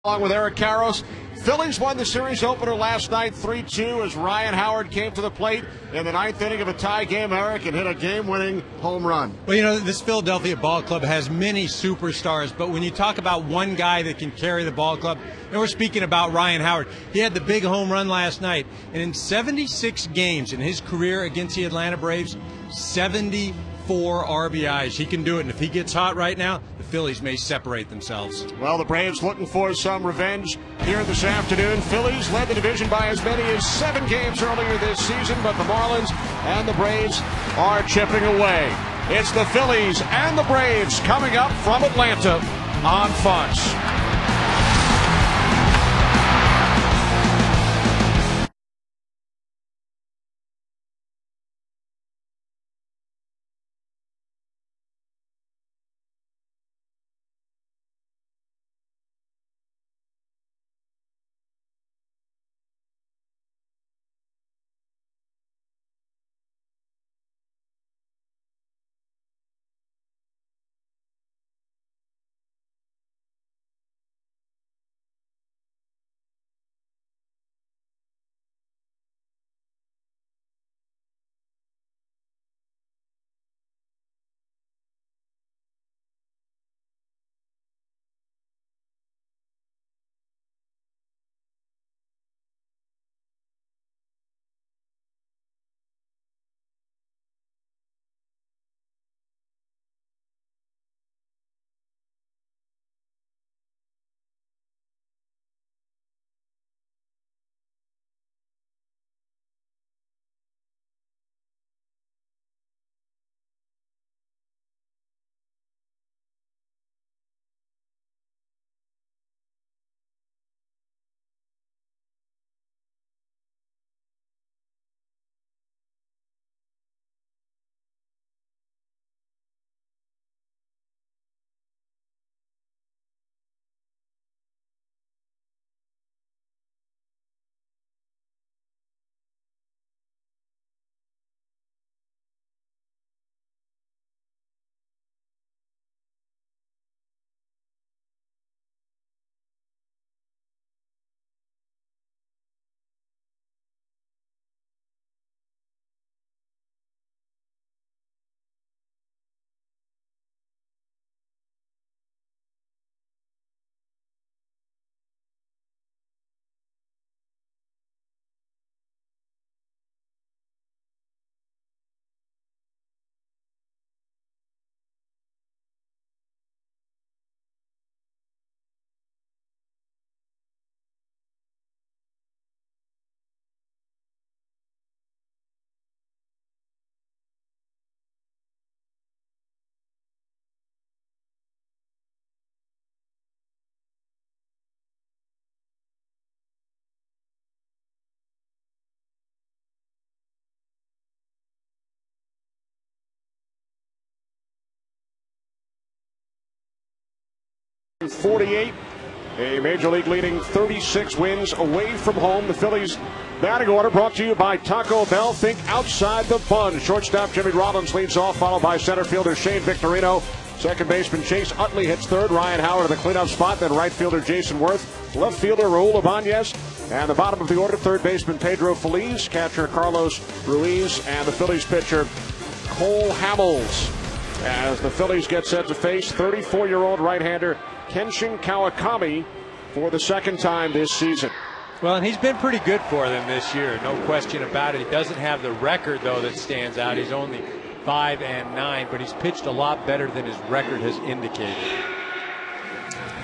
Along with Eric Karros. Phillies won the series opener last night 3-2 as Ryan Howard came to the plate in the ninth inning of a tie game, Eric, and hit a game-winning home run. Well, you know, this Philadelphia ball club has many superstars, but when you talk about one guy that can carry the ball club, and we're speaking about Ryan Howard, he had the big home run last night, and in 76 games in his career against the Atlanta Braves, 74 RBIs. He can do it, and if he gets hot right now, the Phillies may separate themselves. Well, the Braves looking for some revenge here this afternoon. Phillies led the division by as many as 7 games earlier this season, but the Marlins and the Braves are chipping away. It's the Phillies and the Braves coming up from Atlanta on Fox. .48, a Major League leading 36 wins away from home. The Phillies batting order brought to you by Taco Bell. Think outside the bun. Shortstop Jimmy Rollins leads off, followed by center fielder Shane Victorino. Second baseman Chase Utley hits third. Ryan Howard in the cleanup spot. Then right fielder Jason Worth. Left fielder Raul Ibanez. And the bottom of the order, third baseman Pedro Feliz. Catcher Carlos Ruiz. And the Phillies pitcher Cole Hamels. As the Phillies get set to face 34-year-old right-hander Kenshin Kawakami for the second time this season. Well, and he's been pretty good for them this year, no question about it. He doesn't have the record, though, that stands out. He's only 5-9, but he's pitched a lot better than his record has indicated.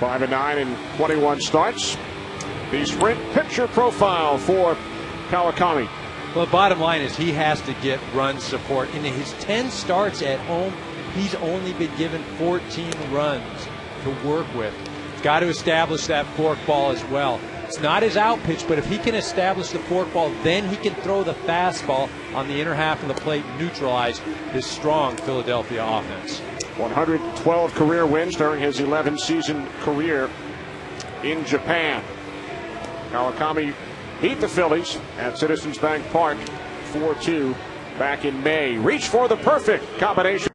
5-9 in 21 starts. The sprint pitcher profile for Kawakami. Well, the bottom line is he has to get run support. In his 10 starts at home, he's only been given 14 runs to work with. He's got to establish that forkball as well. It's not his out pitch, but if he can establish the forkball, then he can throw the fastball on the inner half of the plate and neutralize this strong Philadelphia offense. 112 career wins during his 11-season career in Japan. Kawakami beat the Phillies at Citizens Bank Park 4-2 back in May. Reach for the perfect combination.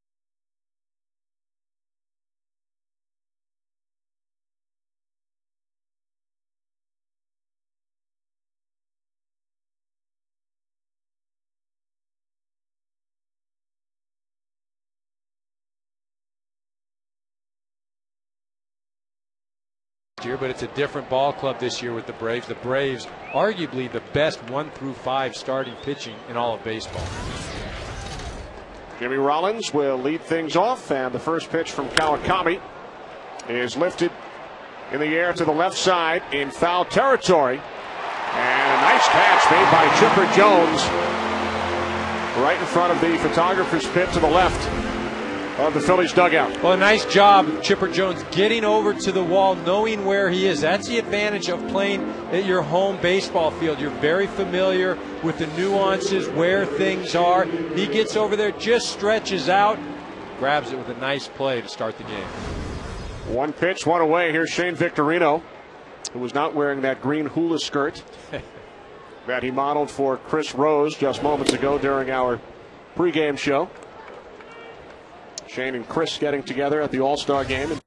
year, but it's a different ball club this year with the Braves. The Braves, arguably the best 1 through 5 starting pitching in all of baseball. Jimmy Rollins will lead things off, and the first pitch from Kawakami is lifted in the air to the left side in foul territory. And a nice catch made by Chipper Jones right in front of the photographer's pit to the left of the Phillies dugout. Well, a nice job, Chipper Jones, getting over to the wall, knowing where he is. That's the advantage of playing at your home baseball field. You're very familiar with the nuances, where things are. He gets over there, just stretches out, grabs it with a nice play to start the game. One pitch, one away. Here's Shane Victorino, who was not wearing that green hula skirt that he modeled for Chris Rose just moments ago during our pregame show. Shane and Chris getting together at the All-Star game.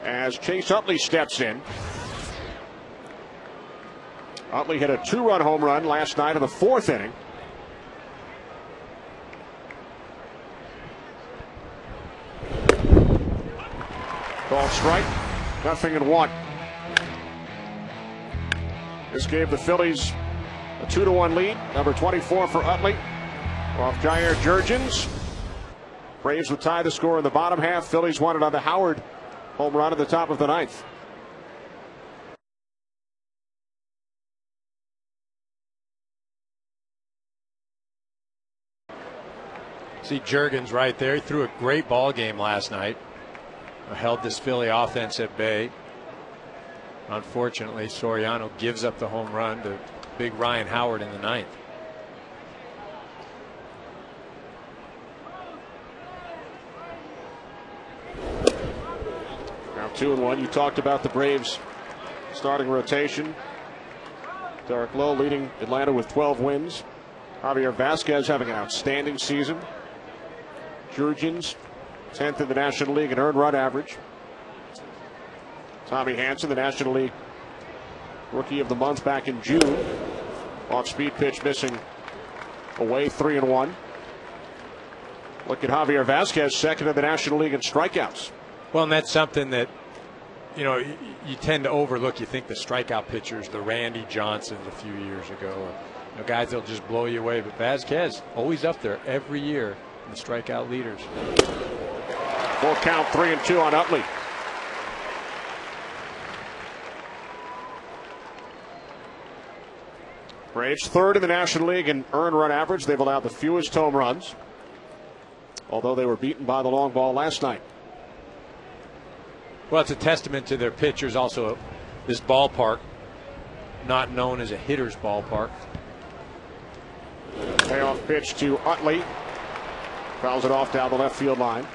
As Chase Utley steps in. Utley hit a 2-run home run last night in the 4th inning. Called strike, 0-1. This gave the Phillies a 2-1 lead. Number 24 for Utley off Jair Jurgens. Braves would tie the score in the bottom half. Phillies won it on the Howard home run at the top of the 9th. See Jurgens right there. He threw a great ball game last night. Held this Philly offense at bay. Unfortunately, Soriano gives up the home run to big Ryan Howard in the 9th. Now 2-1. You talked about the Braves starting rotation. Derek Lowe leading Atlanta with 12 wins. Javier Vasquez having an outstanding season. Jurgens 10th in the National League in earned run average. Tommy Hanson, the National League Rookie of the Month back in June. Off-speed pitch missing away, 3-1. Look at Javier Vasquez, second in the National League in strikeouts. Well, and that's something that, you know, you tend to overlook. You think the strikeout pitchers, the Randy Johnsons a few years ago, you know, guys that'll just blow you away. But Vasquez, always up there every year in the strikeout leaders. Full count, 3-2 on Utley. Braves third in the National League in earned run average. They've allowed the fewest home runs, although they were beaten by the long ball last night. Well, it's a testament to their pitchers. Also, this ballpark, not known as a hitter's ballpark. Payoff pitch to Utley. Fouls it off down the left field line.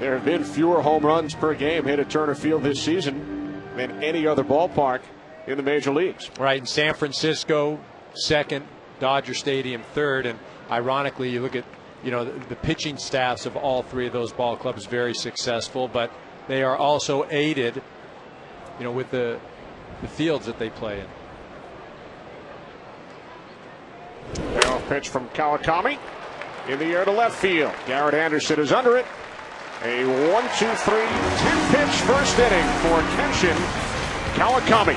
There have been fewer home runs per game hit at Turner Field this season than any other ballpark in the major leagues. Right, in San Francisco, second, Dodger Stadium third, and ironically, you look at, you know, the pitching staffs of all three of those ball clubs very successful, but they are also aided, you know, with the fields that they play in. Payoff pitch from Kawakami in the air to left field. Garrett Anderson is under it. A 1-2-3 10-pitch first inning for Kenshin Kawakami.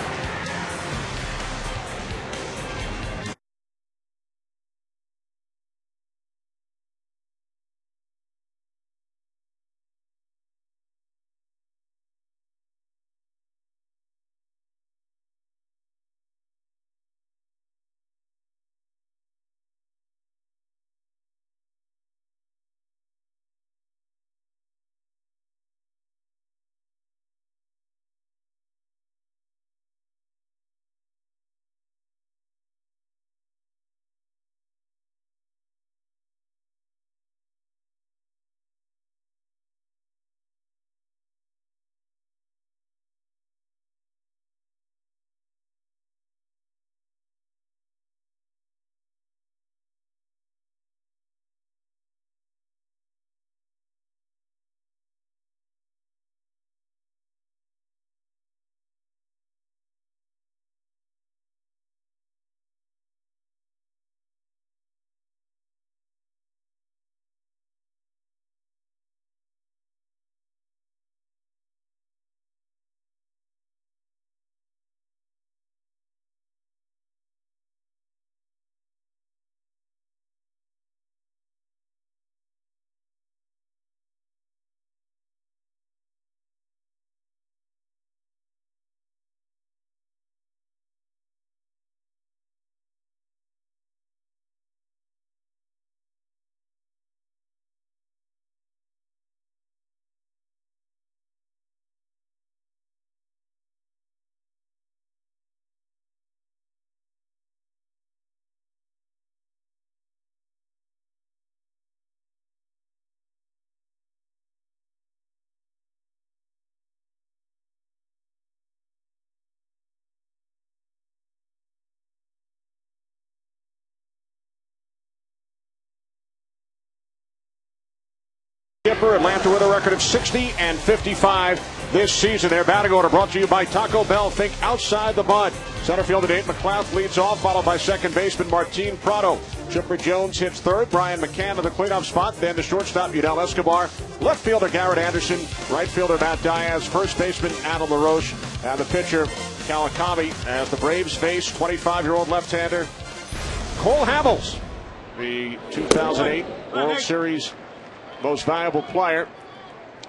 Chipper, Atlanta with a record of 60-55 this season. Their batting order brought to you by Taco Bell. Think outside the bud. Center fielder Nate McLeod leads off, followed by second baseman Martin Prado. Chipper Jones hits third. Brian McCann in the cleanup spot. Then the shortstop Yudel Escobar. Left fielder Garrett Anderson. Right fielder Matt Diaz. First baseman Adam LaRoche. And the pitcher Kawakami as the Braves face 25-year-old left-hander Cole Hamels, the 2008 World Series most valuable player.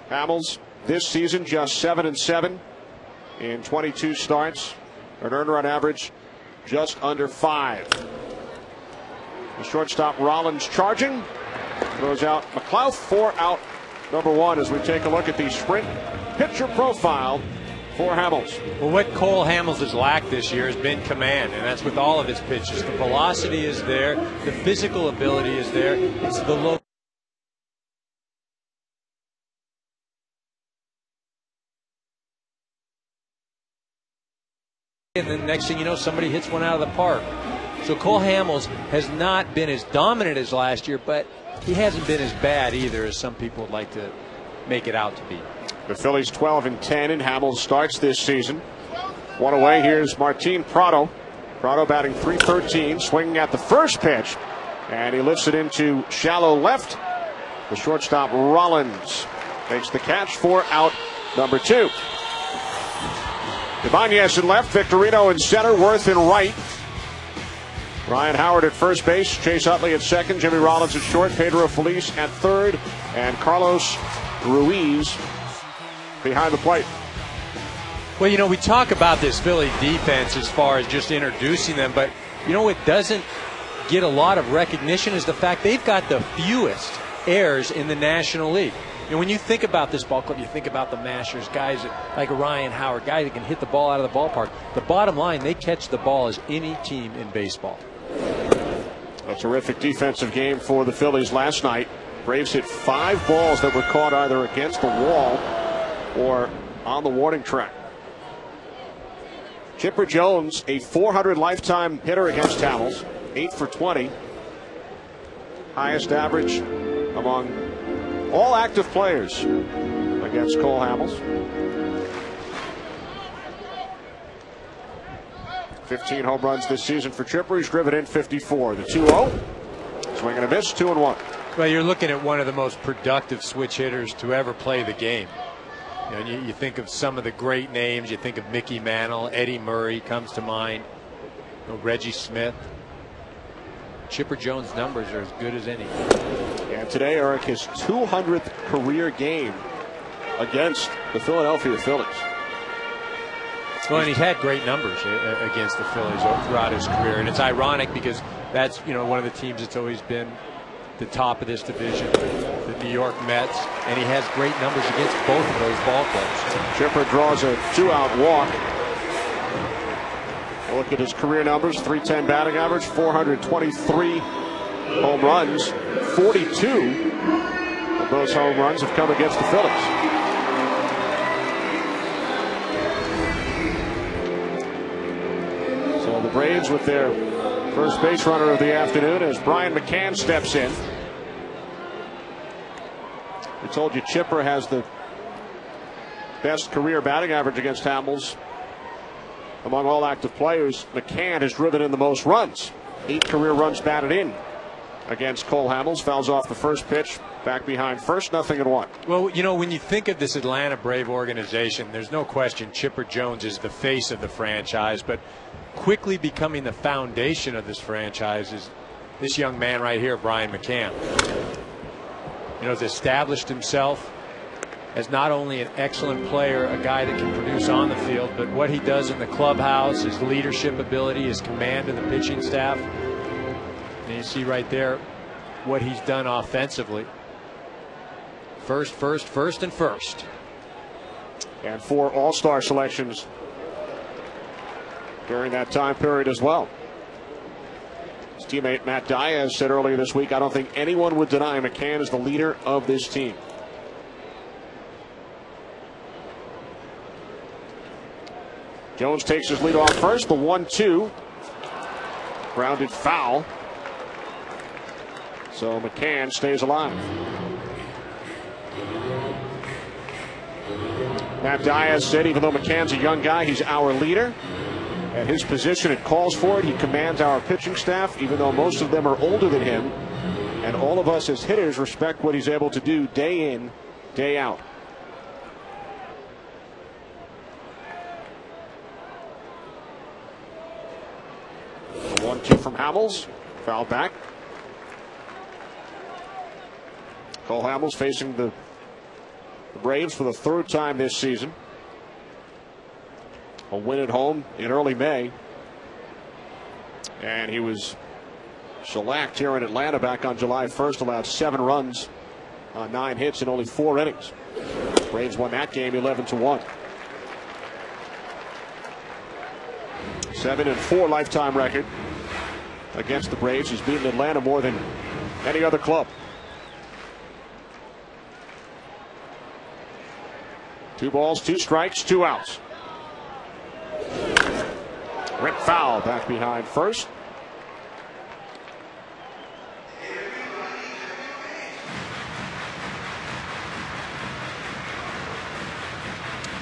Hamels this season just 7-7 in 22 starts. An earned run average just under 5. The shortstop Rollins charging. Throws out McLeod. 4 out, number 1, as we take a look at the sprint pitcher profile for Hamels. Well, what Cole Hamels has lacked this year has been command, and that's with all of his pitches. The velocity is there. The physical ability is there. It's the low. And then next thing you know, somebody hits one out of the park. So Cole Hamels has not been as dominant as last year, but he hasn't been as bad either as some people would like to make it out to be. The Phillies 12-10, and Hamels starts this season. One away. Here's Martin Prado. Prado batting .313, swinging at the first pitch, and he lifts it into shallow left. The shortstop Rollins makes the catch for out number 2. Ibanez in left, Victorino in center, Worth in right. Ryan Howard at first base, Chase Utley at second, Jimmy Rollins at short, Pedro Feliz at third, and Carlos Ruiz behind the plate. Well, you know, we talk about this Philly defense as far as just introducing them, but you know what doesn't get a lot of recognition is the fact they've got the fewest errors in the National League. You know, when you think about this ball club, you think about the Mashers, guys like Ryan Howard, guys that can hit the ball out of the ballpark. The bottom line, they catch the ball as any team in baseball. A terrific defensive game for the Phillies last night. Braves hit 5 balls that were caught either against the wall or on the warning track. Chipper Jones, a .400 lifetime hitter against Hamels, 8 for 20. Highest average among all active players against Cole Hamels. 15 home runs this season for Chipper. He's driven in 54. The 2-0. Swing and a miss, 2-1. Well, you're looking at one of the most productive switch hitters to ever play the game. You know, you think of some of the great names. You think of Mickey Mantle, Eddie Murray comes to mind, you know, Reggie Smith. Chipper Jones' numbers are as good as any. And today, Eric, his 200th career game against the Philadelphia Phillies. Well, and he's had great numbers against the Phillies throughout his career, and it's ironic because that's, you know, one of the teams that's always been the top of this division, the New York Mets, and he has great numbers against both of those ball clubs. Chipper draws a 2-out walk. Look at his career numbers: .310 batting average, 423 home runs. 42 of those home runs have come against the Phillies. So the Braves with their first base runner of the afternoon as Brian McCann steps in. We told you Chipper has the best career batting average against Hamels among all active players. McCann has driven in the most runs. 8 career runs batted in against Cole Hamels. Fouls off the first pitch, back behind first, 0-1. Well, you know, when you think of this Atlanta Brave organization, there's no question Chipper Jones is the face of the franchise, but quickly becoming the foundation of this franchise is this young man right here, Brian McCann. You know, has established himself as not only an excellent player, a guy that can produce on the field, but what he does in the clubhouse, his leadership ability, his command of the pitching staff. And you see right there what he's done offensively. First, and first. And 4 all-star selections during that time period as well. His teammate Matt Diaz said earlier this week, I don't think anyone would deny McCann is the leader of this team. Jones takes his lead off first. The 1-2. Grounded foul. So McCann stays alive. Matt Diaz said even though McCann's a young guy, he's our leader. At his position, it calls for it. He commands our pitching staff, even though most of them are older than him. And all of us as hitters respect what he's able to do day in, day out. The 1-2 from Hamels. Foul back. Cole Hamels facing the Braves for the third time this season. A win at home in early May. And he was shellacked here in Atlanta back on July 1st. Allowed 7 runs on 9 hits in only 4 innings. Braves won that game 11-1. 7-4 lifetime record against the Braves. He's beaten Atlanta more than any other club. 2 balls, 2 strikes, 2 outs. Rip foul back behind first.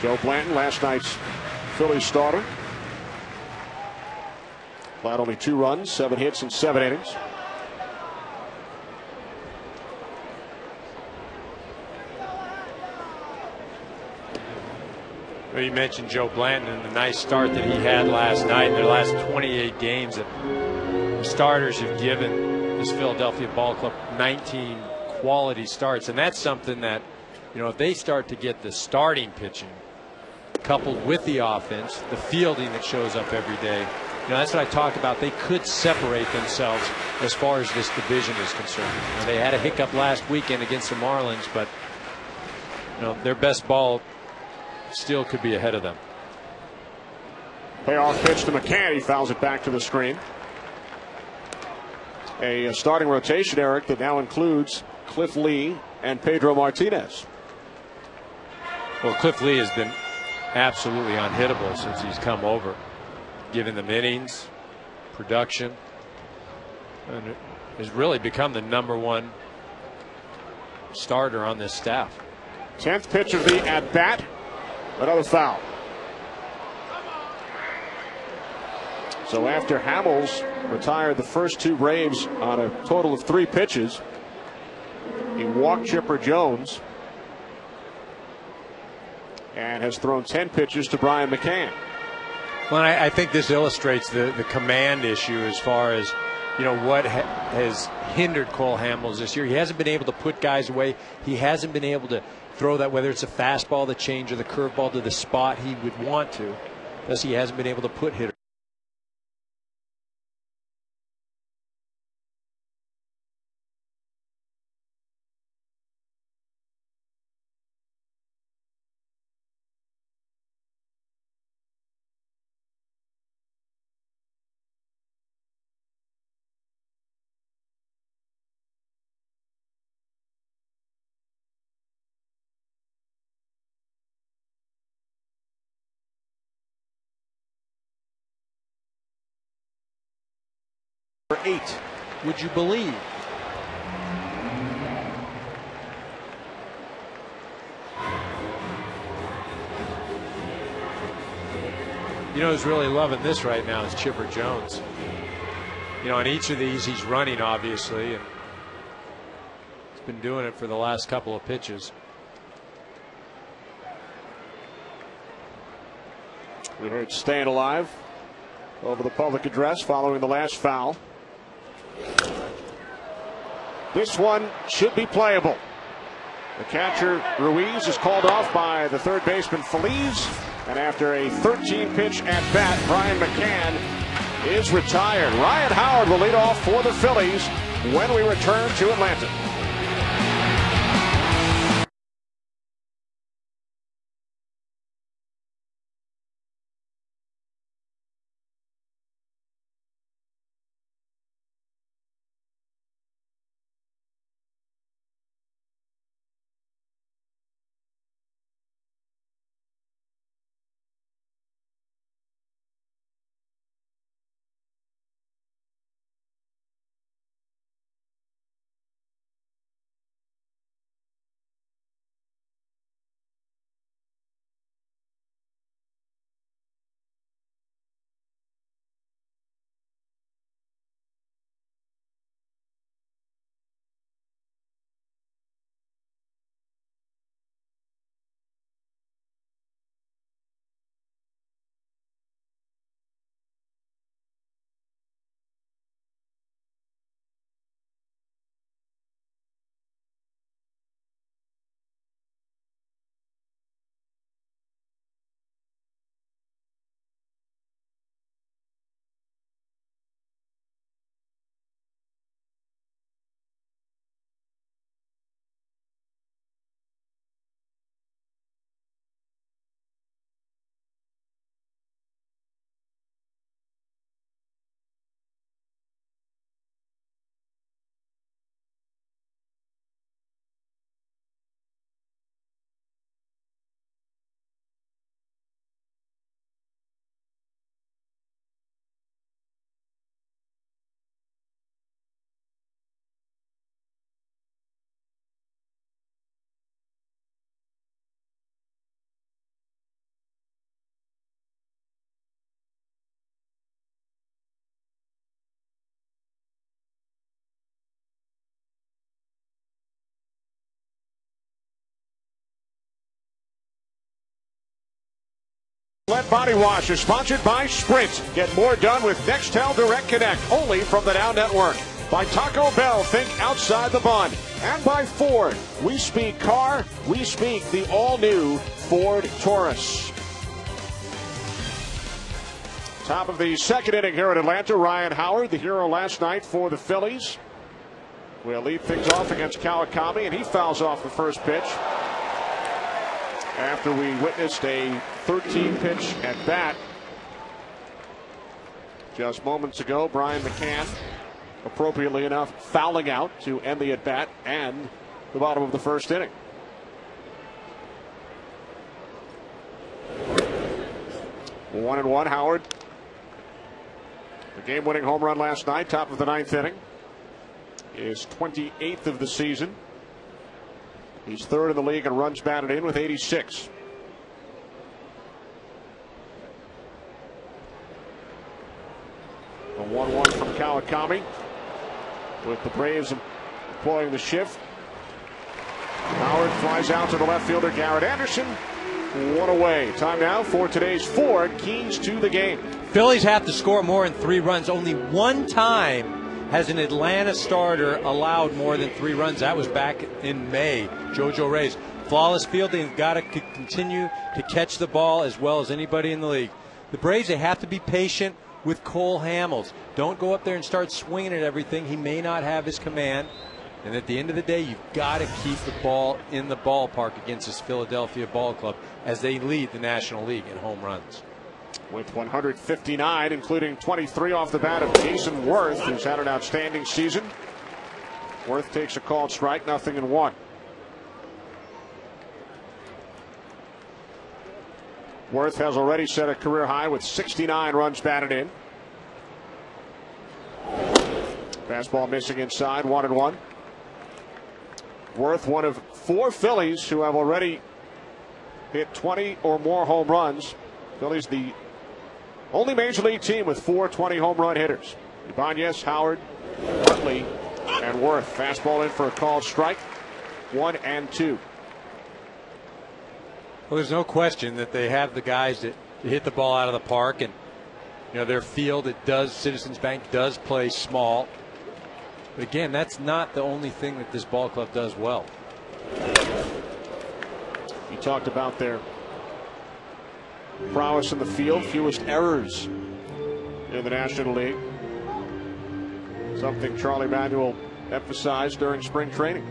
Joe Blanton, last night's Phillies starter. Allowed only 2 runs, 7 hits in 7 innings. Well, you mentioned Joe Blanton and the nice start that he had last night. In their last 28 games, that the starters have given this Philadelphia ball club 19 quality starts. And that's something that, you know, if they start to get the starting pitching coupled with the offense, the fielding that shows up every day, you know, that's what I talked about. They could separate themselves as far as this division is concerned. You know, they had a hiccup last weekend against the Marlins, but, you know, their best ball still could be ahead of them. Payoff pitch to McCann. He fouls it back to the screen. A starting rotation, Eric, that now includes Cliff Lee and Pedro Martinez. Well, Cliff Lee has been absolutely unhittable since he's come over, giving them innings, production, and has really become the #1 starter on this staff. 10th pitch of the at bat. Another foul. So after Hamels retired the first 2 Braves on a total of 3 pitches, he walked Chipper Jones and has thrown 10 pitches to Brian McCann. Well, I think this illustrates the command issue as far as, you know, what has hindered Cole Hamels this year. He hasn't been able to put guys away. He hasn't been able to throw that, whether it's a fastball, the change, or the curveball, to the spot he would want to. Thus, he hasn't been able to put hitters. For 8. Would you believe? You know who's really loving this right now is Chipper Jones. You know, on each of these he's running, obviously, and he's been doing it for the last couple of pitches. We heard "Staying Alive" over the public address following the last foul. This one should be playable. The catcher Ruiz is called off by the third baseman Phillies, and after a 13-pitch at bat, Brian McCann is retired. Ryan Howard will lead off for the Phillies when we return to Atlanta. Gillette Body Wash is sponsored by Sprint. Get more done with Nextel Direct Connect, only from the Now Network. By Taco Bell, think outside the bun. And by Ford, we speak car, we speak the all-new Ford Taurus. Top of the second inning here in Atlanta, Ryan Howard, the hero last night for the Phillies, will lead things off against Kawakami, and he fouls off the first pitch after we witnessed a 13-pitch at bat just moments ago. Brian McCann, appropriately enough, fouling out to end the at-bat and the bottom of the first inning. One and one, Howard. The game-winning home run last night, top of the ninth inning. Is 28th of the season. He's third in the league in runs batted in with 86. A 1-1 from Kawakami, with the Braves employing the shift. Howard flies out to the left fielder Garrett Anderson. One away. Time now for today's Ford keys to the game. Phillies have to score more than 3 runs. Only one time has an Atlanta starter allowed more than 3 runs. That was back in May. JoJo Reyes. Flawless fielding. Got to continue to catch the ball as well as anybody in the league. The Braves, they have to be patient with Cole Hamels. Don't go up there and start swinging at everything. He may not have his command. And at the end of the day, you've got to keep the ball in the ballpark against this Philadelphia ball club as they lead the National League in home runs. With 159, including 23 off the bat of Jason Worth, who's had an outstanding season. Worth takes a called strike, 0-1. Worth has already set a career high with 69 runs batted in. Fastball missing inside, 1-1. Worth, one of 4 Phillies who have already hit 20 or more home runs. Phillies, the only major league team with 4 20 home run hitters. Ibanez, Howard, Hartley, and Worth. Fastball in for a called strike, 1-2. Well, there's no question that they have the guys that hit the ball out of the park, and their field, Citizens Bank does play small. But again, that's not the only thing that this ball club does well. You talked about their prowess in the field, fewest errors in the National League. Something Charlie Manuel emphasized during spring training.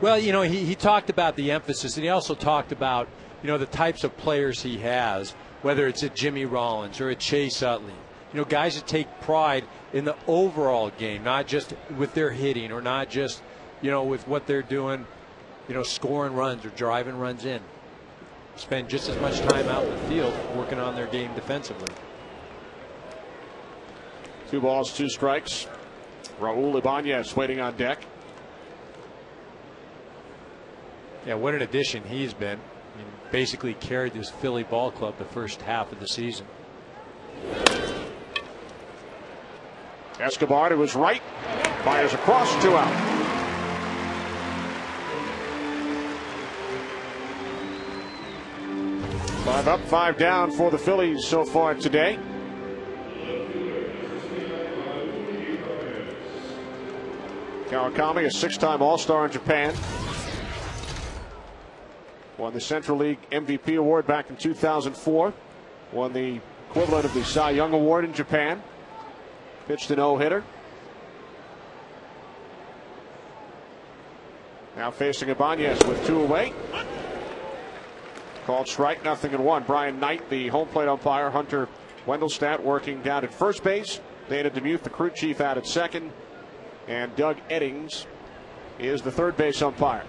Well, he talked about the emphasis, and he also talked about, the types of players he has, whether it's a Jimmy Rollins or a Chase Utley. Guys that take pride in the overall game, not just with their hitting or not just, with what they're doing, scoring runs or driving runs in. Spend just as much time out in the field working on their game defensively. 2 balls, 2 strikes. Raul Ibanez waiting on deck. Yeah, what an addition he's been. Basically carried this Philly ball club the first half of the season. Escobar to his right, fires across, 2 out. Five up, 5 down for the Phillies so far today. Kawakami, a 6-time All-Star in Japan. Won the Central League MVP award back in 2004. Won the equivalent of the Cy Young Award in Japan. Pitched a no-hitter. Now facing Ibanez with 2 away. Called strike, 0-1. Brian Knight, the home plate umpire. Hunter Wendelstadt working down at first base. Dana DeMuth, the crew chief, out at second. And Doug Eddings is the third base umpire.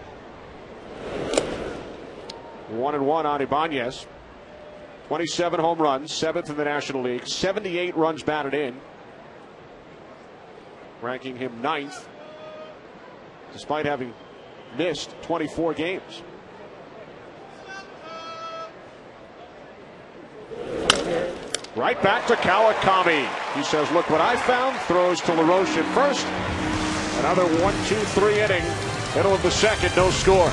1-1 on Ibanez. 27 home runs, 7th in the National League. 78 runs batted in, ranking him 9th, despite having missed 24 games. Right back to Kawakami. He says, look what I found. Throws to LaRoche at first. Another 1-2-3 inning. Middle of the second, no score.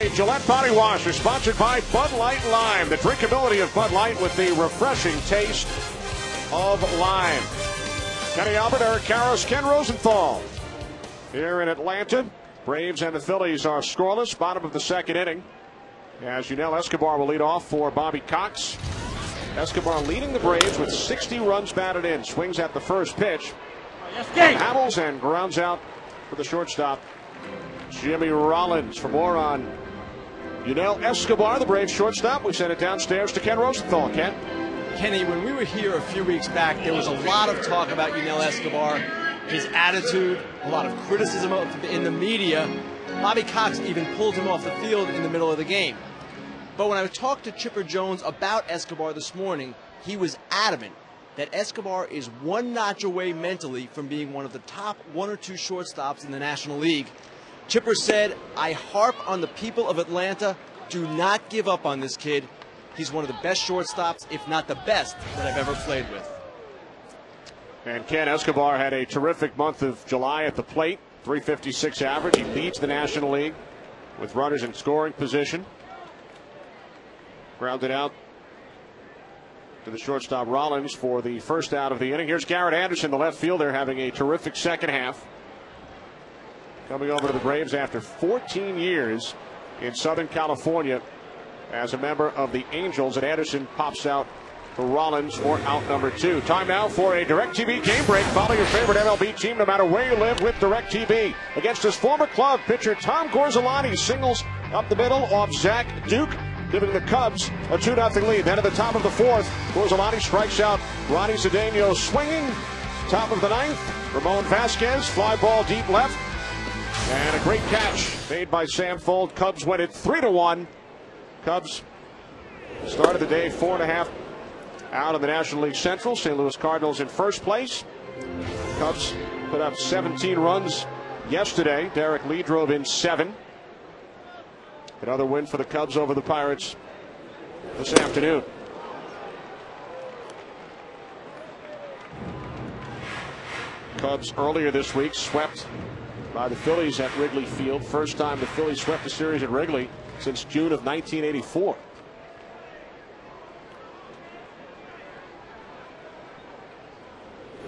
The Gillette Body Wash is sponsored by Bud Light Lime. The drinkability of Bud Light with the refreshing taste of lime. Kenny Albert, Eric Karros, Ken Rosenthal. Here in Atlanta, Braves and the Phillies are scoreless. Bottom of the second inning. As Yunel Escobar will lead off for Bobby Cox. Escobar leading the Braves with 60 runs batted in. Swings at the first pitch. Hamels and grounds out for the shortstop, Jimmy Rollins. For more on Yunel Escobar, the Braves shortstop, we send it downstairs to Ken Rosenthal. Ken? Kenny, when we were here a few weeks back, there was a lot of talk about Yunel Escobar, his attitude, a lot of criticism in the media. Bobby Cox even pulled him off the field in the middle of the game. But when I talked to Chipper Jones about Escobar this morning, he was adamant that Escobar is one notch away mentally from being one of the top 1 or 2 shortstops in the National League. Chipper said, "I harp on the people of Atlanta, do not give up on this kid. He's one of the best shortstops, if not the best, that I've ever played with." And Ken, Escobar had a terrific month of July at the plate. .356 average. He leads the National League with runners in scoring position. Grounded out to the shortstop Rollins for the first out of the inning. Here's Garrett Anderson, the left fielder, having a terrific second half. Coming over to the Braves after 14 years in Southern California as a member of the Angels. And Anderson pops out for Rollins for out number 2. Time now for a DirecTV game break. Follow your favorite MLB team no matter where you live with DirecTV. Against his former club, pitcher Tom Gorzelani singles up the middle off Zach Duke, giving the Cubs a 2-0 lead. Then at the top of the 4th, Gorzelani strikes out Ronnie Cedeno swinging. Top of the 9th, Ramon Vasquez, fly ball deep left. And a great catch made by Sam Fold. Cubs win it 3-1. Cubs started the day 4.5 out of the National League Central. St. Louis Cardinals in first place. Cubs put up 17 runs yesterday. Derek Lee drove in 7. Another win for the Cubs over the Pirates this afternoon. Cubs earlier this week swept by the Phillies at Wrigley Field. First time the Phillies swept a series at Wrigley since June of 1984.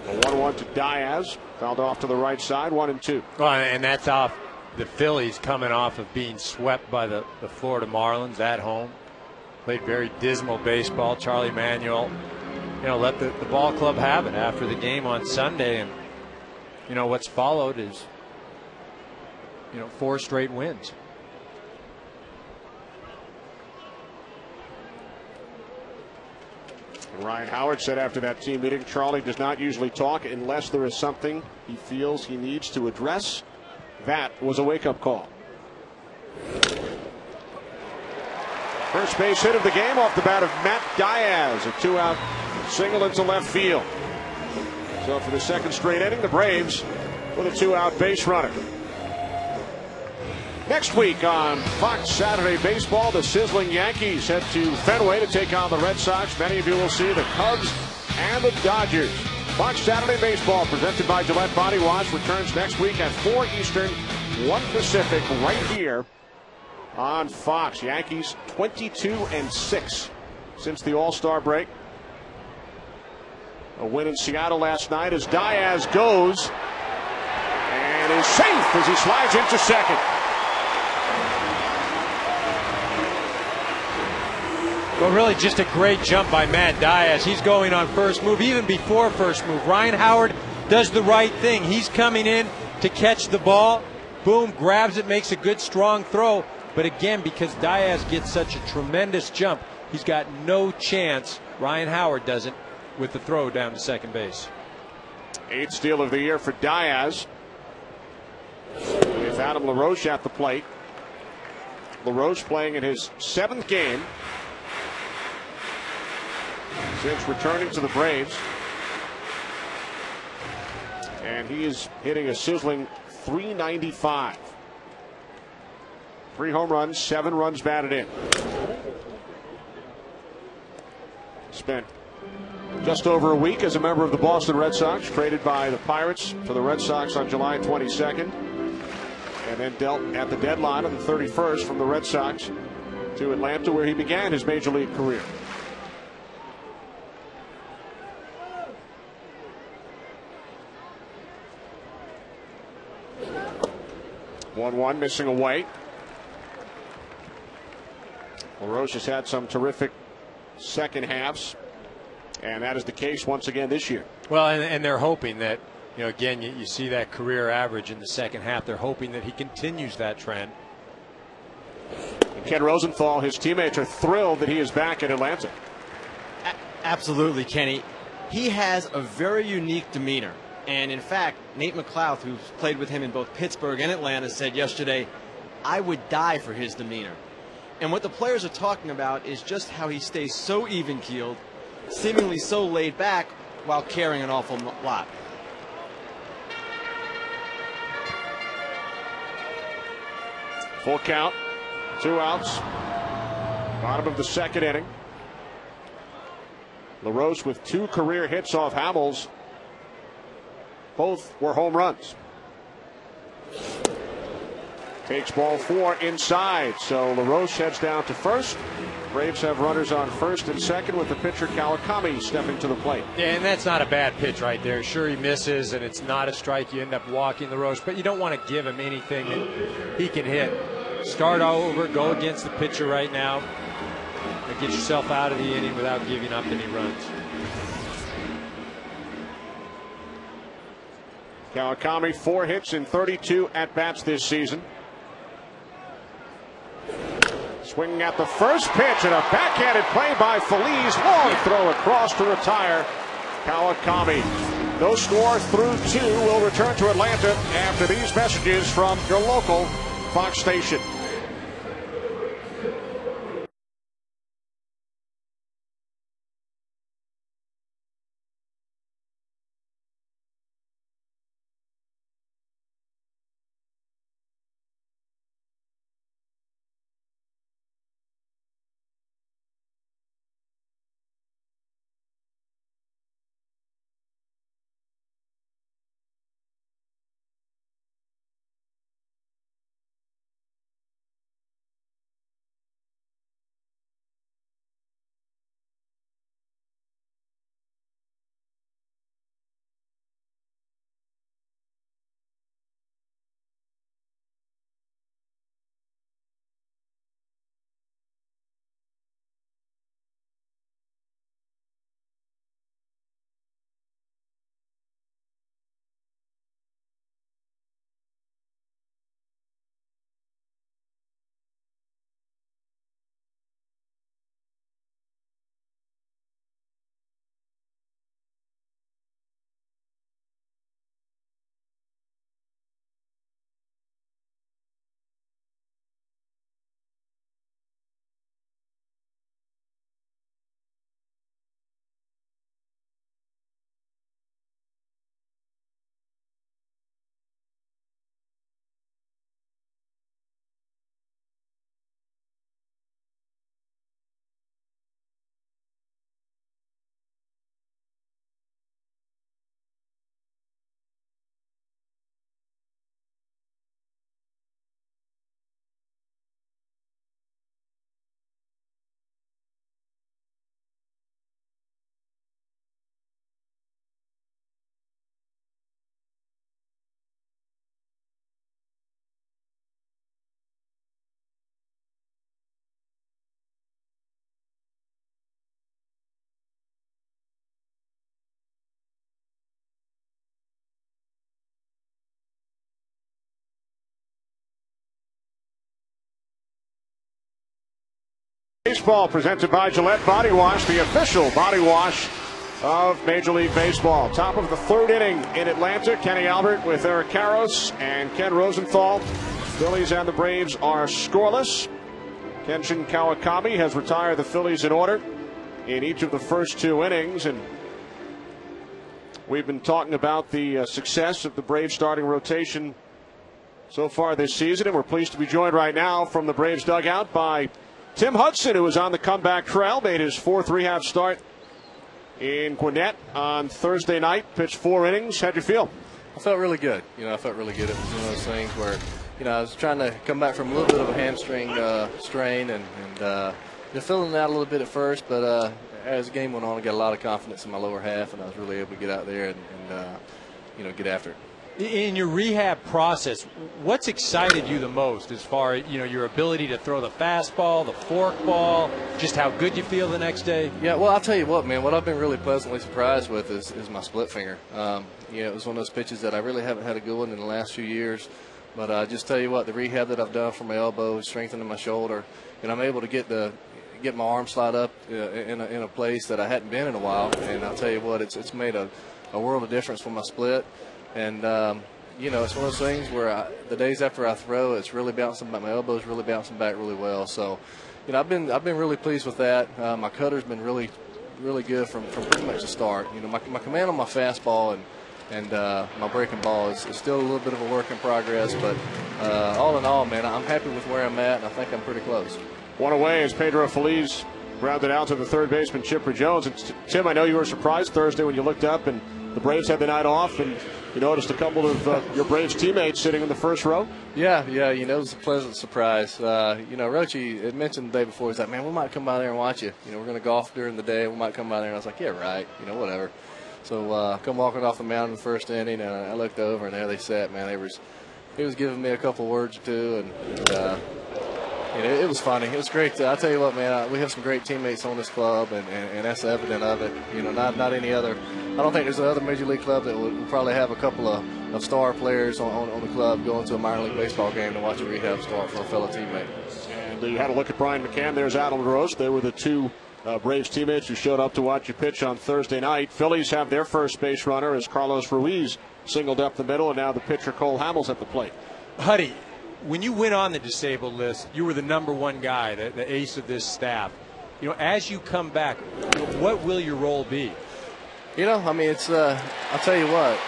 A 1-1 to Diaz. Fouled off to the right side, 1-2. Well, and that's off the Phillies coming off of being swept by the Florida Marlins at home. Played very dismal baseball. Charlie Manuel, let the ball club have it after the game on Sunday. And, what's followed is, 4 straight wins. Ryan Howard said after that team meeting, Charlie does not usually talk unless there is something he feels he needs to address. That was a wake-up call. First base hit of the game off the bat of Matt Diaz. A 2-out single into left field. So for the second straight inning, the Braves with a 2-out base runner. Next week on Fox Saturday Baseball, the sizzling Yankees head to Fenway to take on the Red Sox. Many of you will see the Cubs and the Dodgers. Fox Saturday Baseball, presented by Gillette Body Wash, returns next week at 4 Eastern, 1 Pacific, right here on Fox. Yankees 22-6 since the All-Star break. A win in Seattle last night as Diaz goes and is safe as he slides into second. Well, really just a great jump by Matt Diaz. He's going on first move, even before first move. Ryan Howard does the right thing. He's coming in to catch the ball. Boom, grabs it, makes a good strong throw. But again, because Diaz gets such a tremendous jump, he's got no chance. Ryan Howard doesn't with the throw down to second base. 8th steal of the year for Diaz. With Adam LaRoche at the plate. LaRoche playing in his 7th game since returning to the Braves. And he is hitting a sizzling .395. 3 home runs, 7 runs batted in. Spent just over a week as a member of the Boston Red Sox, traded by the Pirates to the Red Sox on July 22nd. and then dealt at the deadline on the 31st from the Red Sox to Atlanta, where he began his major league career. 1-1, missing away. LaRoche has had some terrific second halves, and that is the case once again this year. Well, and they're hoping that, again, you see that career average in the second half. They're hoping that he continues that trend. And Ken Rosenthal, his teammates are thrilled that he is back in Atlanta. Absolutely, Kenny. He has a very unique demeanor. And in fact, Nate McLeod, who's played with him in both Pittsburgh and Atlanta, said yesterday, "I would die for his demeanor." And what the players are talking about is just how he stays so even-keeled, seemingly so laid back, while caring an awful lot. Full count, 2 outs. Bottom of the second inning. LaRoche with 2 career hits off Hamels. Both were home runs. Takes ball 4 inside. So LaRoche heads down to first. Braves have runners on first and second with the pitcher Kawakami stepping to the plate. Yeah, and that's not a bad pitch right there. Sure, he misses, and it's not a strike. You end up walking LaRoche, but you don't want to give him anything that he can hit. Start over, go against the pitcher right now, and get yourself out of the inning without giving up any runs. Kawakami 4 hits in 32 at-bats this season. Swinging at the first pitch and a backhanded play by Phillies. Long throw across to retire Kawakami. No score through 2. Will return to Atlanta after these messages from your local Fox station. Baseball presented by Gillette Body Wash, the official body wash of Major League Baseball. Top of the 3rd inning in Atlanta. Kenny Albert with Eric Karros and Ken Rosenthal. Phillies and the Braves are scoreless. Kenshin Kawakami has retired the Phillies in order in each of the first 2 innings. And we've been talking about the success of the Braves starting rotation so far this season. And we're pleased to be joined right now from the Braves dugout by Tim Hudson, who was on the comeback trail, made his 4th rehab start in Gwinnett on Thursday night, pitched 4 innings. How'd you feel? I felt really good. I felt really good. It was one of those things where, I was trying to come back from a little bit of a hamstring strain and just feeling it out a little bit at first, but as the game went on, I got a lot of confidence in my lower half, and I was really able to get out there and get after it. In your rehab process, what's excited you the most as far as your ability to throw the fastball, the forkball, just how good you feel the next day? Yeah, well, I'll tell you what, man. What I've been really pleasantly surprised with is my split finger. It was one of those pitches that I really haven't had a good one in the last few years. But I just tell you what, the rehab that I've done for my elbow, strengthening my shoulder, and I'm able to get my arm slide up in a place that I hadn't been in a while. And I'll tell you what, it's made a world of difference for my split. And it's one of those things where the days after I throw, it's really bouncing back. My elbow's really bouncing back really well. So, I've been really pleased with that. My cutter's been really, really good from pretty much the start. My command on my fastball and my breaking ball is still a little bit of a work in progress. But all in all, man, I'm happy with where I'm at, and I think I'm pretty close. One away as Pedro Feliz grounded out to the third baseman Chipper Jones. And Tim, I know you were surprised Thursday when you looked up and the Braves had the night off, and you noticed a couple of your Braves teammates sitting in the first row. Yeah, it was a pleasant surprise. Rochi had mentioned the day before, he's like, man, we might come by there and watch you. We're going to golf during the day. We might come by there. And I was like, yeah, right. Whatever. So come walking off the mound in the first inning, and I looked over, and there they sat, man. He was giving me a couple words or two, and it was funny. It was great. I'll tell you what, man, we have some great teammates on this club, and that's evident of it. Not any other. I don't think there's another Major League club that would probably have a couple of star players on the club going to a minor league baseball game to watch a rehab start for a fellow teammate. And you had a look at Brian McCann. There's Adam Gross. They were the two Braves teammates who showed up to watch you pitch on Thursday night. Phillies have their first base runner as Carlos Ruiz singled up the middle, and now the pitcher Cole Hamels at the plate. Huddy, when you went on the disabled list, you were the #1 guy, the ace of this staff. As you come back, what will your role be? It's I'll tell you what,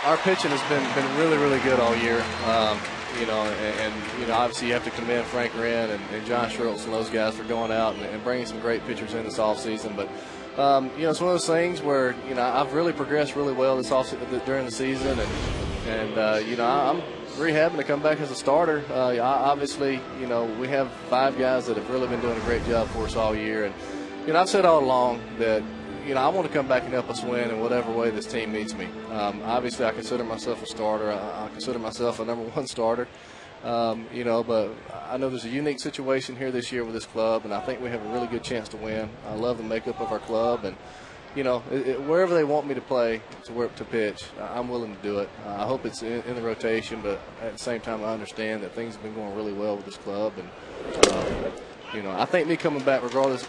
our pitching has been really, really good all year. Obviously you have to commend Frank Wren and John Schultz and those guys for going out and bringing some great pitchers in this offseason. But, it's one of those things where, I've really progressed really well this offseason during the season. And I'm rehabbing to come back as a starter. Obviously, we have 5 guys that have really been doing a great job for us all year. And, I've said all along that, I want to come back and help us win in whatever way this team needs me. Obviously, I consider myself a starter. I consider myself a #1 starter. But I know there's a unique situation here this year with this club, and I think we have a really good chance to win. I love the makeup of our club, and wherever they want me to play, to pitch, I'm willing to do it. I hope it's in the rotation, but at the same time, I understand that things have been going really well with this club, and I think me coming back, regardless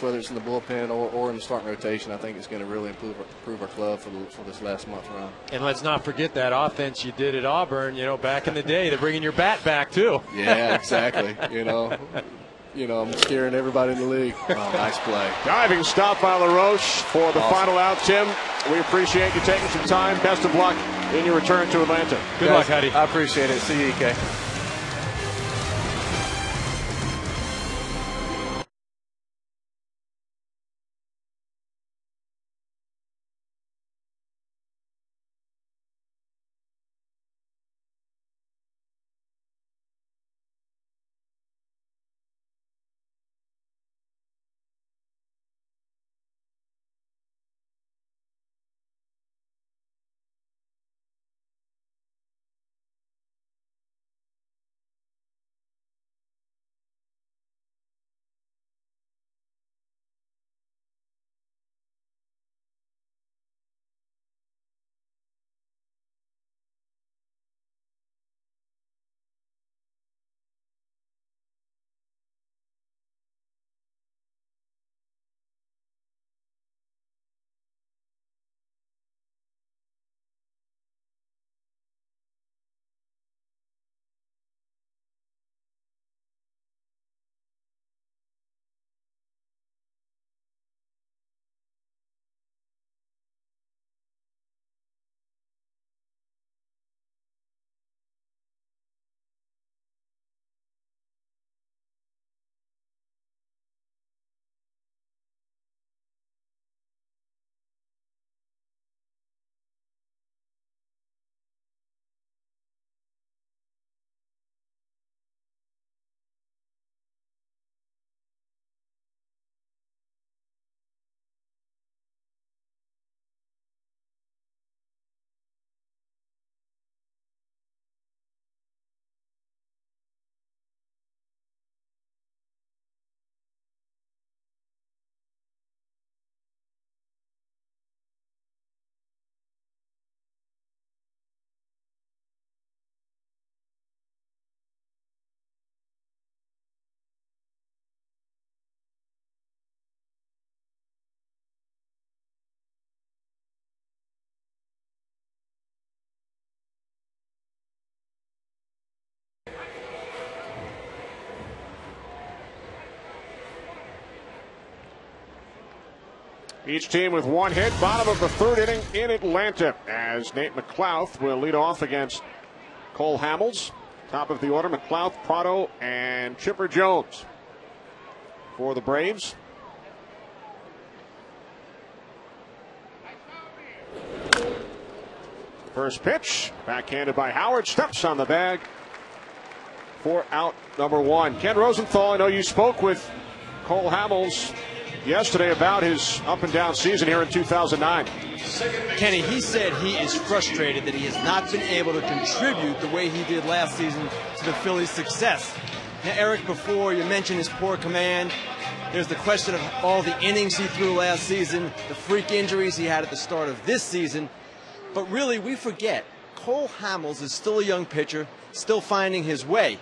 whether it's in the bullpen or in the starting rotation, I think it's going to really improve our club for this last month run. And let's not forget that offense you did at Auburn. Back in the day, they're bringing your bat back too. Yeah, exactly. I'm scaring everybody in the league. Oh, nice play. Diving stop by LaRoche for the final out, Tim. We appreciate you taking some time. Best of luck in your return to Atlanta. Good luck, Huddy. I appreciate it. See you, EK. Each team with one hit. Bottom of the third inning in Atlanta as Nate McLouth will lead off against Cole Hamels. Top of the order, McLouth, Prado, and Chipper Jones for the Braves. First pitch, backhanded by Howard, steps on the bag for out number one. Ken Rosenthal, I know you spoke with Cole Hamels yesterday about his up and down season here in 2009. Kenny, he said he is frustrated that he has not been able to contribute the way he did last season to the Phillies' success. Now, Eric, before you mentioned his poor command, there's the question of all the innings he threw last season, the freak injuries he had at the start of this season. But really, we forget, Cole Hamels is still a young pitcher, still finding his way.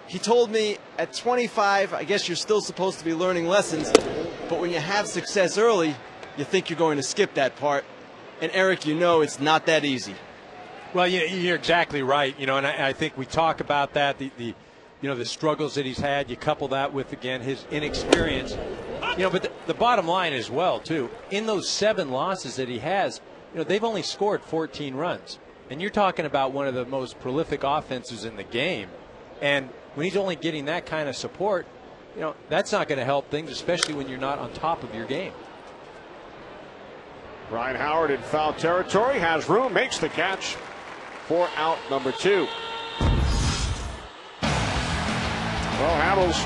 He told me at 25, I guess you're still supposed to be learning lessons, but when you have success early, you think you're going to skip that part. And Eric, you know it's not that easy. Well, you're exactly right. And I think we talk about that, the struggles that he's had. You couple that with, again, his inexperience. But the bottom line as well, too, in those 7 losses that he has, they've only scored 14 runs. And you're talking about one of the most prolific offenses in the game. And when he's only getting that kind of support, that's not going to help things, especially when you're not on top of your game. Ryan Howard in foul territory, has room, makes the catch for out number 2. Well, Hamels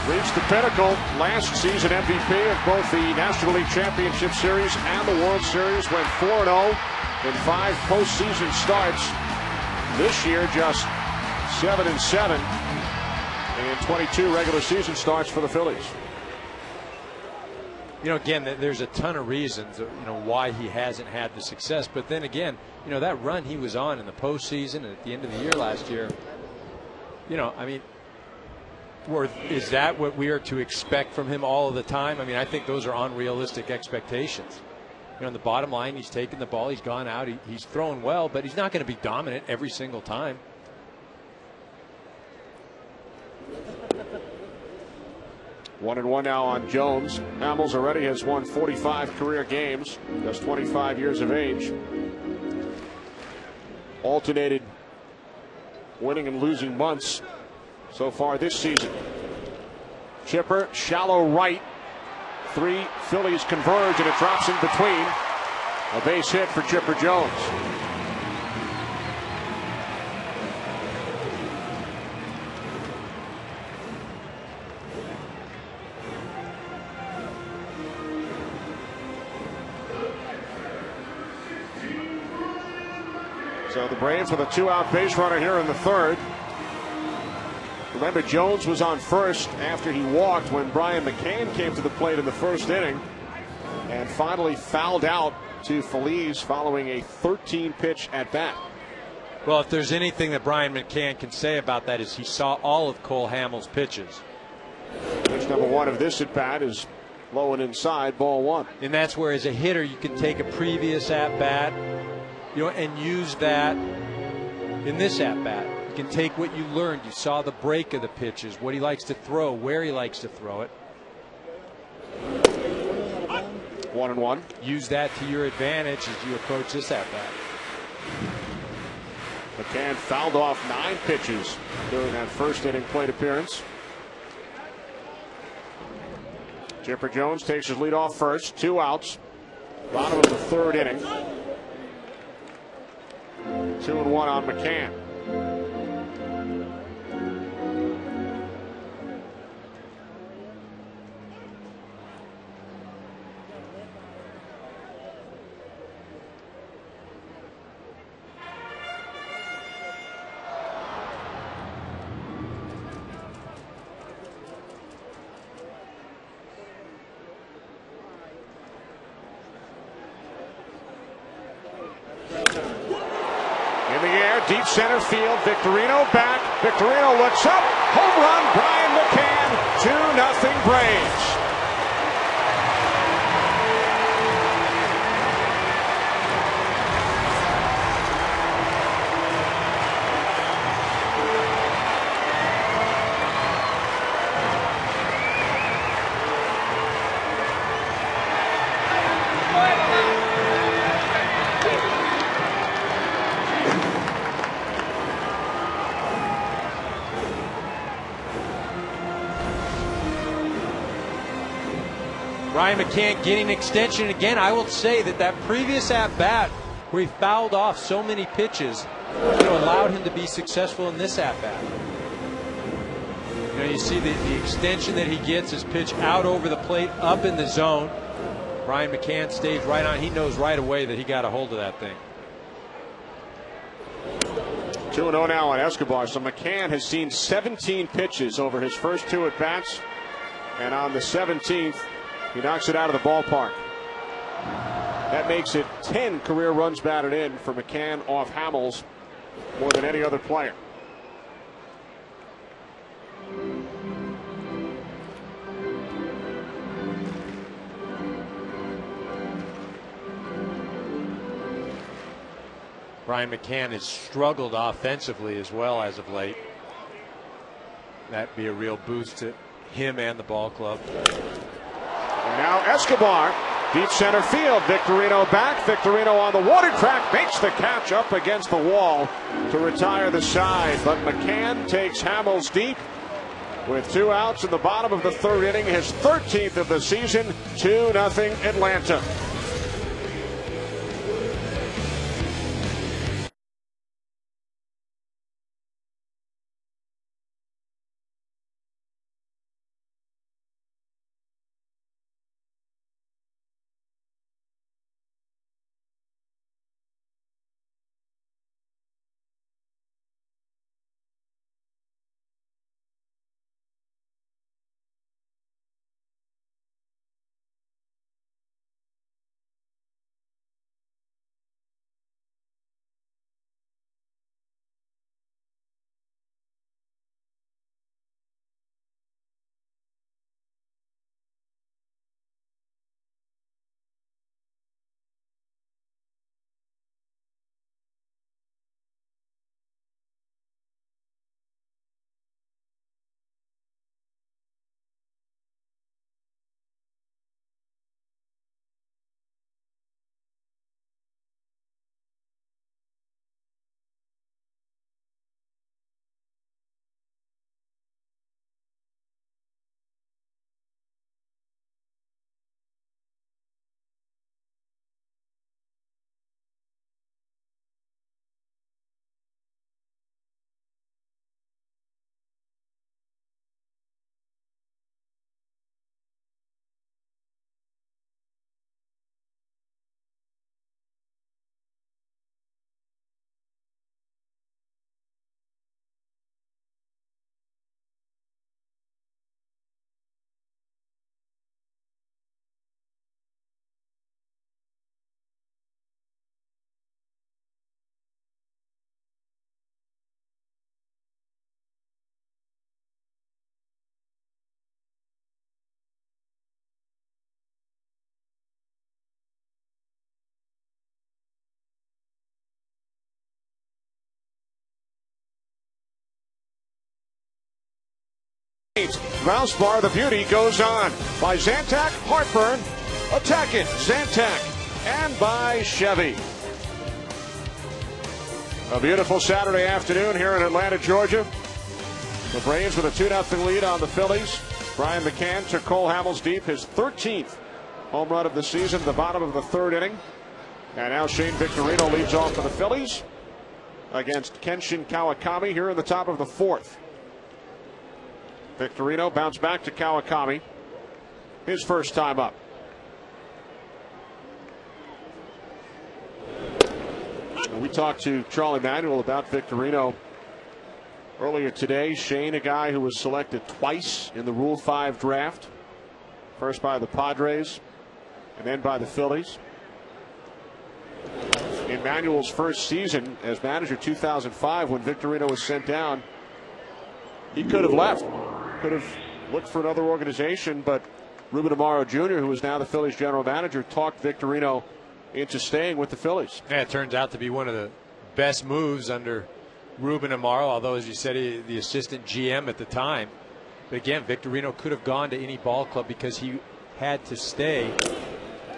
reached the pinnacle last season, MVP of both the National League Championship Series and the World Series. Went 4-0 in 5 postseason starts. This year, just 7-7 in 22 regular season starts for the Phillies. Again, there's a ton of reasons, why he hasn't had the success. But then again, that run he was on in the postseason and at the end of the year last year, is that what we are to expect from him all of the time? I think those are unrealistic expectations. On the bottom line, he's taken the ball, he's gone out, he's thrown well, but he's not going to be dominant every single time. One and one now on Jones. Hamels already has won 45 career games, just 25 years of age. Alternated winning and losing months so far this season. Chipper, shallow right. 3 Phillies converge and it drops in between. A base hit for Chipper Jones. So the Braves with a 2-out base runner here in the third. Remember, Jones was on first after he walked when Brian McCann came to the plate in the first inning and finally fouled out to Phillies following a 13-pitch at bat. Well, if there's anything that Brian McCann can say about that is he saw all of Cole Hamels' pitches. Pitch number 1 of this at bat is low and inside, ball 1. And that's where, as a hitter, you can take a previous at bat, and use that in this at bat. You can take what you learned. You saw the break of the pitches, what he likes to throw, where he likes to throw it. 1-1. Use that to your advantage as you approach this at bat. McCann fouled off 9 pitches during that first inning plate appearance. Chipper Jones takes his lead off first. 2 outs. Bottom of the third inning. 2-1 on McCann. Deep center field, Victorino back. Victorino looks up. Home run, Brian McCann. 2-0 Braves. Ryan McCann getting extension again. I will say that previous at-bat where he fouled off so many pitches, allowed him to be successful in this at-bat. You see the extension that he gets, his pitch out over the plate, up in the zone. Ryan McCann stays right on. He knows right away that he got a hold of that thing. 2-0 now on Escobar. So McCann has seen 17 pitches over his first 2 at-bats. And on the 17th, he knocks it out of the ballpark. That makes it 10 career runs batted in for McCann off Hamels, more than any other player. Ryan McCann has struggled offensively as well as of late. That'd be a real boost to him and the ball club. And now Escobar, deep center field. Victorino back. Victorino on the water track, makes the catch up against the wall to retire the side. But McCann takes Hamels deep with 2 outs in the bottom of the 3rd inning. His 13th of the season. 2-0 Atlanta. Valspar, the beauty, goes on by Zantac, Hartburn, attacking Zantac, and by Chevy. A beautiful Saturday afternoon here in Atlanta, Georgia. The Braves with a 2-0 lead on the Phillies. Brian McCann took Cole Hamels deep, his 13th home run of the season, the bottom of the 3rd inning. And now Shane Victorino leads off for the Phillies against Kenshin Kawakami here in the top of the 4th. Victorino bounced back to Kawakami, his first time up. We talked to Charlie Manuel about Victorino earlier today. Shane, a guy who was selected twice in the Rule 5 draft, first by the Padres and then by the Phillies. In Manuel's first season as manager, 2005, when Victorino was sent down, he could have left. Could have looked for another organization, but Ruben Amaro Jr., who is now the Phillies general manager, talked Victorino into staying with the Phillies. Yeah, it turns out to be one of the best moves under Ruben Amaro, although, as you said, the assistant GM at the time. But again, Victorino could have gone to any ball club because he had to stay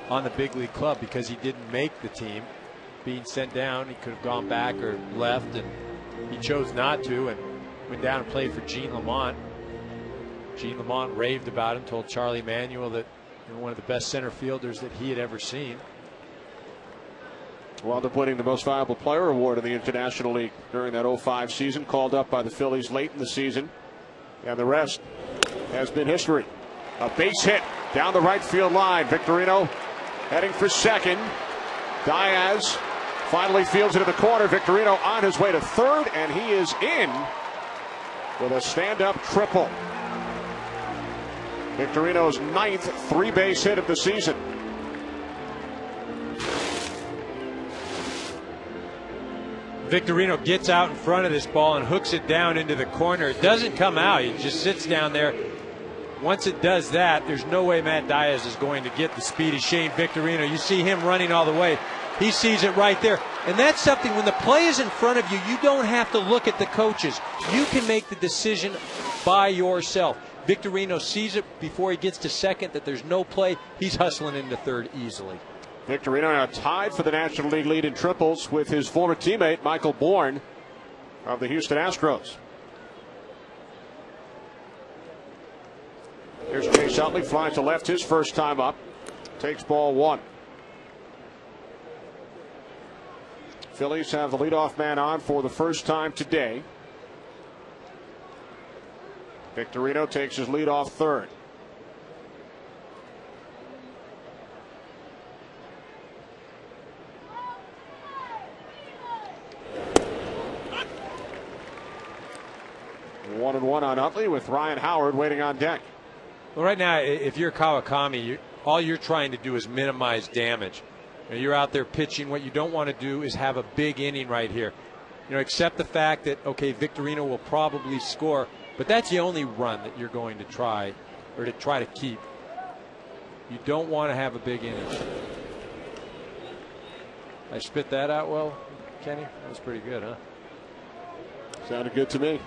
on the big league club because he didn't make the team. Being sent down, he could have gone back or left, and he chose not to and went down and played for Gene Lamont. Gene Lamont raved about him, told Charlie Manuel that one of the best center fielders that he had ever seen. Wound up winning the Most Valuable Player award in the International League during that 05 season, called up by the Phillies late in the season. And the rest has been history. A base hit down the right field line. Victorino heading for second. Diaz finally fields it in the corner. Victorino on his way to third, and he is in with a stand-up triple. Victorino's 9th three-base hit of the season. Victorino gets out in front of this ball and hooks it down into the corner. It doesn't come out. It just sits down there. Once it does that, there's no way Matt Diaz is going to get the speed of Shane Victorino. You see him running all the way. He sees it right there. And that's something, when the play is in front of you, you don't have to look at the coaches. You can make the decision by yourself. Victorino sees it before he gets to second that there's no play. He's hustling into third easily. Victorino now tied for the National League lead in triples with his former teammate Michael Bourne of the Houston Astros. Here's Chase Utley, flies to left his first time up. Takes ball one. Phillies have the leadoff man on for the first time today. Victorino takes his lead off third. One and one on Utley with Ryan Howard waiting on deck. Well, right now, if you're Kawakami, all you're trying to do is minimize damage. You're out there pitching. What you don't want to do is have a big inning right here. Accept the fact that, okay, Victorino will probably score, but that's the only run that you're going to try, or to try to keep. You don't want to have a big inning. I spit that out well, Kenny? That was pretty good, huh? Sounded good to me.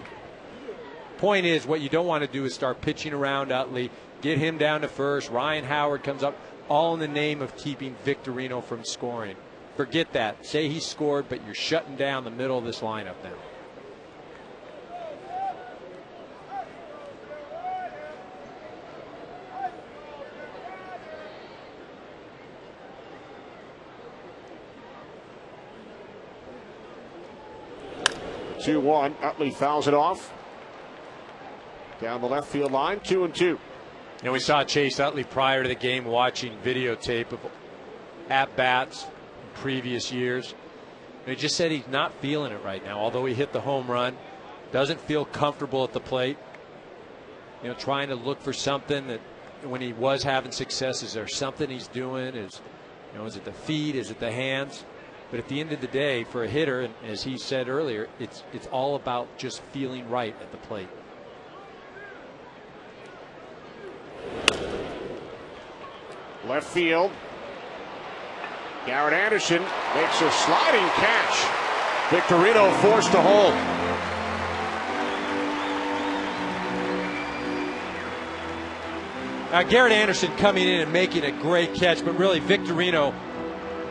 Point is, what you don't want to do is start pitching around Utley, get him down to first. Ryan Howard comes up, all in the name of keeping Victorino from scoring. Forget that. Say he scored, but you're shutting down the middle of this lineup now. Two one. Utley fouls it off. Down the left field line, 2-2. We saw Chase Utley prior to the game watching videotape of at-bats in previous years. And he just said he's not feeling it right now, although he hit the home run. Doesn't feel comfortable at the plate. Trying to look for something that when he was having success, is there something he's doing? Is it the feet? Is it the hands? But at the end of the day, for a hitter, and as he said earlier, it's all about just feeling right at the plate. Left field. Garrett Anderson makes a sliding catch. Victorino forced to hold. Garrett Anderson coming in and making a great catch, but really Victorino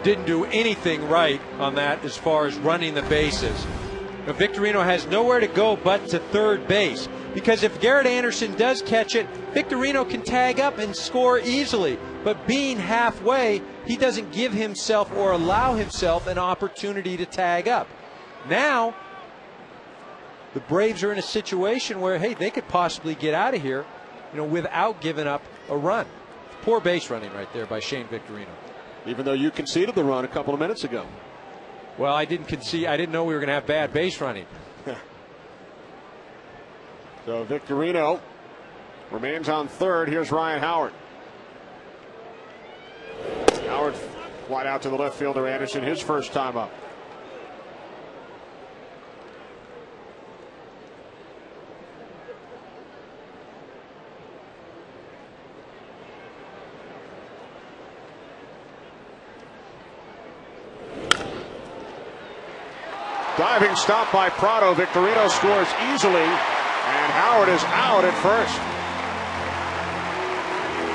didn't do anything right on that as far as running the bases. Victorino has nowhere to go but to third base, because if Garrett Anderson does catch it, Victorino can tag up and score easily. But being halfway, he doesn't give himself or allow himself an opportunity to tag up. Now, the Braves are in a situation where, hey, they could possibly get out of here, without giving up a run. Poor base running right there by Shane Victorino. Even though you conceded the run a couple of minutes ago. Well, I didn't concede. I didn't know we were going to have bad base running. So Victorino remains on third. Here's Ryan Howard. Howard wide out to the left fielder Anderson, his first time up. Diving stop by Prado. Victorino scores easily, and Howard is out at first.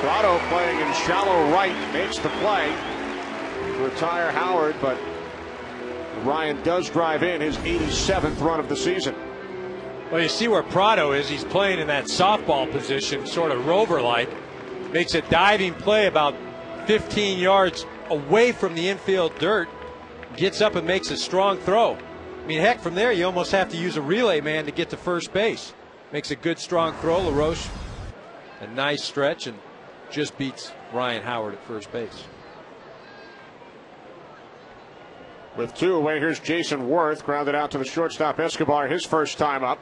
Prado playing in shallow right makes the play to retire Howard, but Ryan does drive in his 87th run of the season. Well, you see where Prado is. He's playing in that softball position, sort of rover-like. makes a diving play about 15 yards away from the infield dirt, gets up and makes a strong throw. I mean, heck, from there you almost have to use a relay man to get to first base. Makes a good strong throw. LaRoche, a nice stretch, and just beats Ryan Howard at first base. With 2 away, here's Jason Worth, grounded out to the shortstop Escobar, his first time up.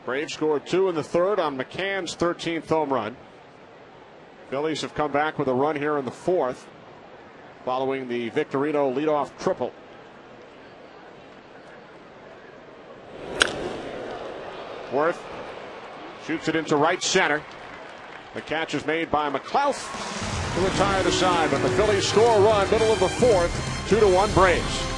Braves scored 2 in the third on McCann's 13th home run. Phillies have come back with a run here in the fourth, following the Victorino leadoff triple. Worth shoots it into right center. The catch is made by McLouth to retire the side, but the Phillies score a run, middle of the fourth, 2-1 Braves.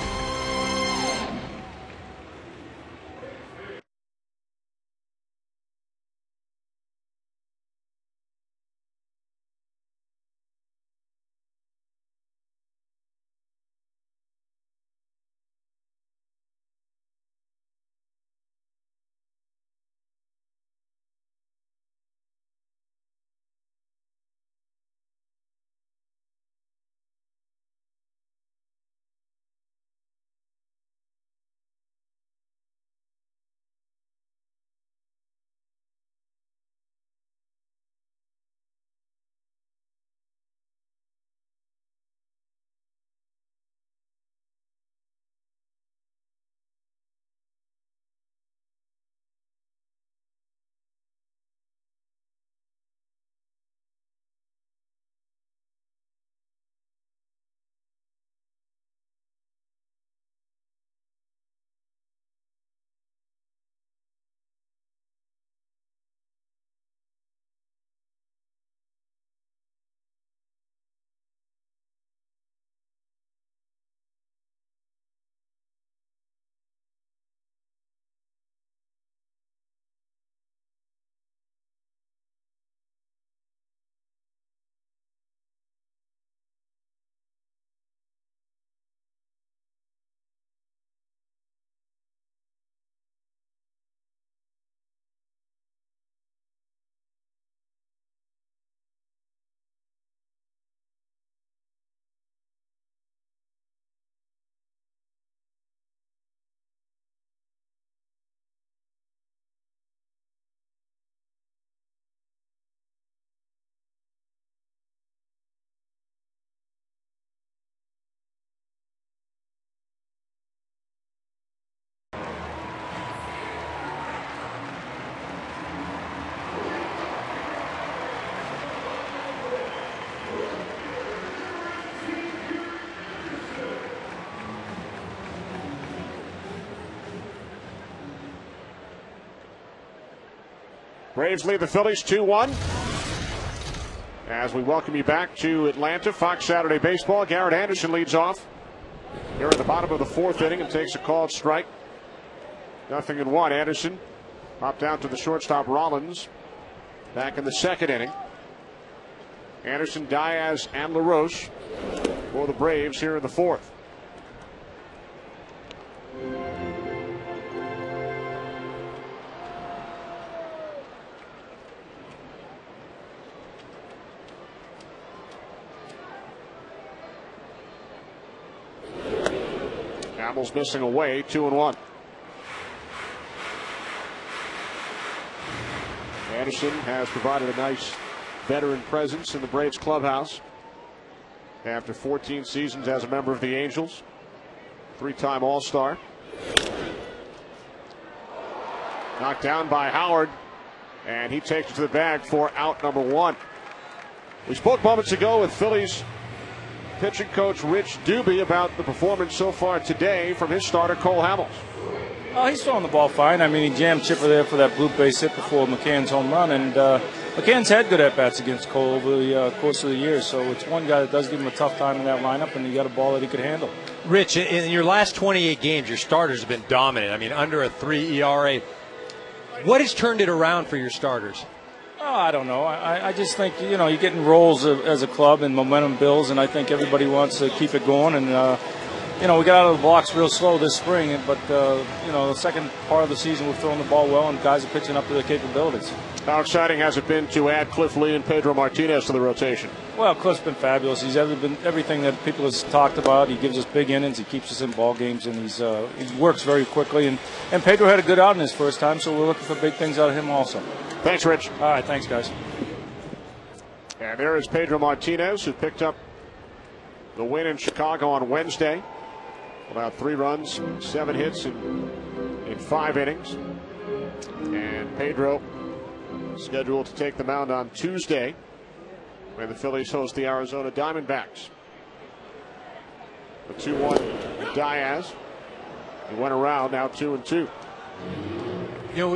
Braves lead the Phillies 2-1. As we welcome you back to Atlanta, Fox Saturday Baseball. Garrett Anderson leads off here at the bottom of the fourth inning and takes a called strike. 0-1. Anderson popped down to the shortstop Rollins back in the second inning. Anderson, Diaz, and LaRoche for the Braves here in the fourth. Hamels missing away, 2-1. Anderson has provided a nice veteran presence in the Braves clubhouse after 14 seasons as a member of the Angels. 3-time All-Star. Knocked down by Howard, and he takes it to the bag for out number 1. We spoke moments ago with Phillies pitching coach Rich Doobie about the performance so far today from his starter Cole Hamels. Oh, he's throwing the ball fine. I mean, he jammed Chipper there for that blue base hit before McCann's home run, and McCann's had good at-bats against Cole over the course of the year, so it's one guy that does give him a tough time in that lineup, and he got a ball that he could handle. Rich, in your last 28 games, your starters have been dominant. I mean, under a 3 ERA. What has turned it around for your starters? Oh, I don't know. I just think, you're getting rolls as a club and momentum builds, and I think everybody wants to keep it going. And, we got out of the blocks real slow this spring, but the second part of the season we've thrown the ball well, and guys are pitching up to their capabilities. How exciting has it been to add Cliff Lee and Pedro Martinez to the rotation? Well, Cliff's been fabulous. He's been everything that people have talked about. He gives us big innings. He keeps us in ball games, and he works very quickly. And Pedro had a good outing his first time, so we're looking for big things out of him also. Thanks, Rich. All right, thanks, guys. And there is Pedro Martinez, who picked up the win in Chicago on Wednesday. About 3 runs, 7 hits in 5 innings. And Pedro scheduled to take the mound on Tuesday when the Phillies host the Arizona Diamondbacks. The 2-1 Diaz. He went around, now 2-2.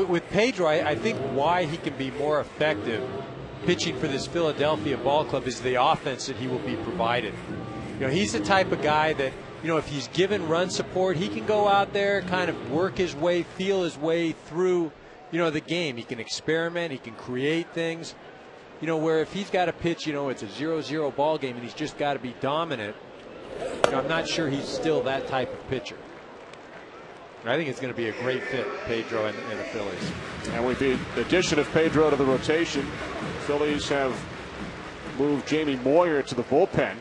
With Pedro, I think why he can be more effective pitching for this Philadelphia ball club is the offense that he will be provided. He's the type of guy that, if he's given run support, he can go out there, kind of work his way, feel his way through, the game. He can experiment, he can create things. Where if he's got to pitch, it's a 0-0 ball game and he's just got to be dominant, I'm not sure he's still that type of pitcher. I think it's going to be a great fit, Pedro and the Phillies. And with the addition of Pedro to the rotation, the Phillies have moved Jamie Moyer to the bullpen.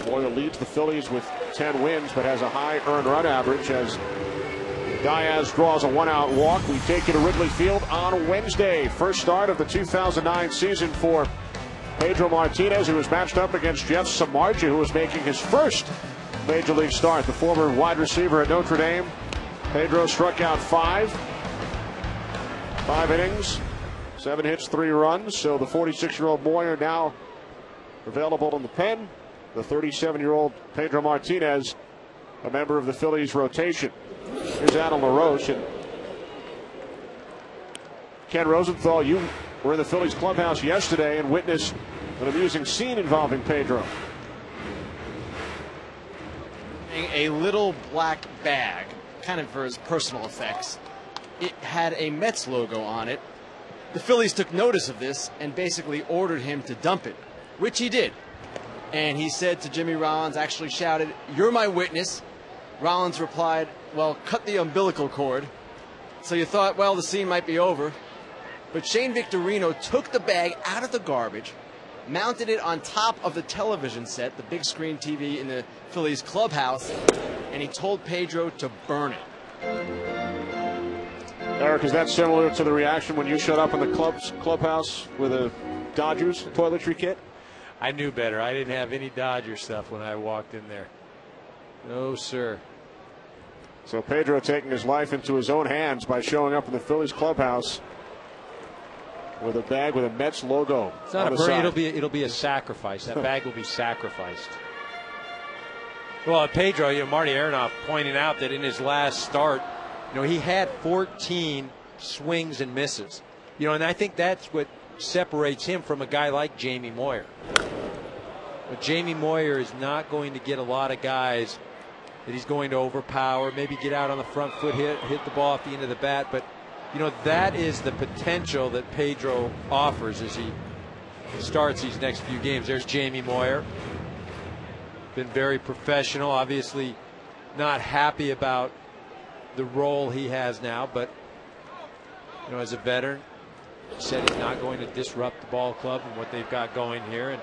Moyer leads the Phillies with 10 wins, but has a high earned run average as Diaz draws a 1-out walk. We take you to Wrigley Field on Wednesday. First start of the 2009 season for Pedro Martinez, who was matched up against Jeff Samardzija, who was making his first Major League start. The former wide receiver at Notre Dame. Pedro struck out 5 innings, 7 hits, 3 runs. So the 46-year-old Moyer now available in the pen. The 37-year-old Pedro Martinez, a member of the Phillies rotation. Here's Adam LaRoche. And Ken Rosenthal, you were in the Phillies clubhouse yesterday and witnessed an amusing scene involving Pedro. A little black bag, kind of for his personal effects. It had a Mets logo on it. The Phillies took notice of this and basically ordered him to dump it, which he did. And he said to Jimmy Rollins, actually shouted, "You're my witness." Rollins replied, "Well, cut the umbilical cord." So you thought, well, the scene might be over. But Shane Victorino took the bag out of the garbage, mounted it on top of the television set, the big screen TV in the Phillies clubhouse, and he told Pedro to burn it. Eric, is that similar to the reaction when you showed up in the clubhouse with a Dodgers toiletry kit? I knew better. I didn't have any Dodger stuff when I walked in there. No, sir. So Pedro taking his life into his own hands by showing up in the Phillies clubhouse with a bag with a Mets logo. It's not a burn. It'll be a sacrifice. That bag will be sacrificed. Well, Pedro, Marty Aronoff pointing out that in his last start, he had 14 swings and misses. And I think that's what separates him from a guy like Jamie Moyer. But Jamie Moyer is not going to get a lot of guys that he's going to overpower, maybe get out on the front foot, hit the ball off the end of the bat. But, that is the potential that Pedro offers as he starts these next few games. There's Jamie Moyer. Been very professional, obviously not happy about the role he has now, but, as a veteran, said he's not going to disrupt the ball club and what they've got going here. And,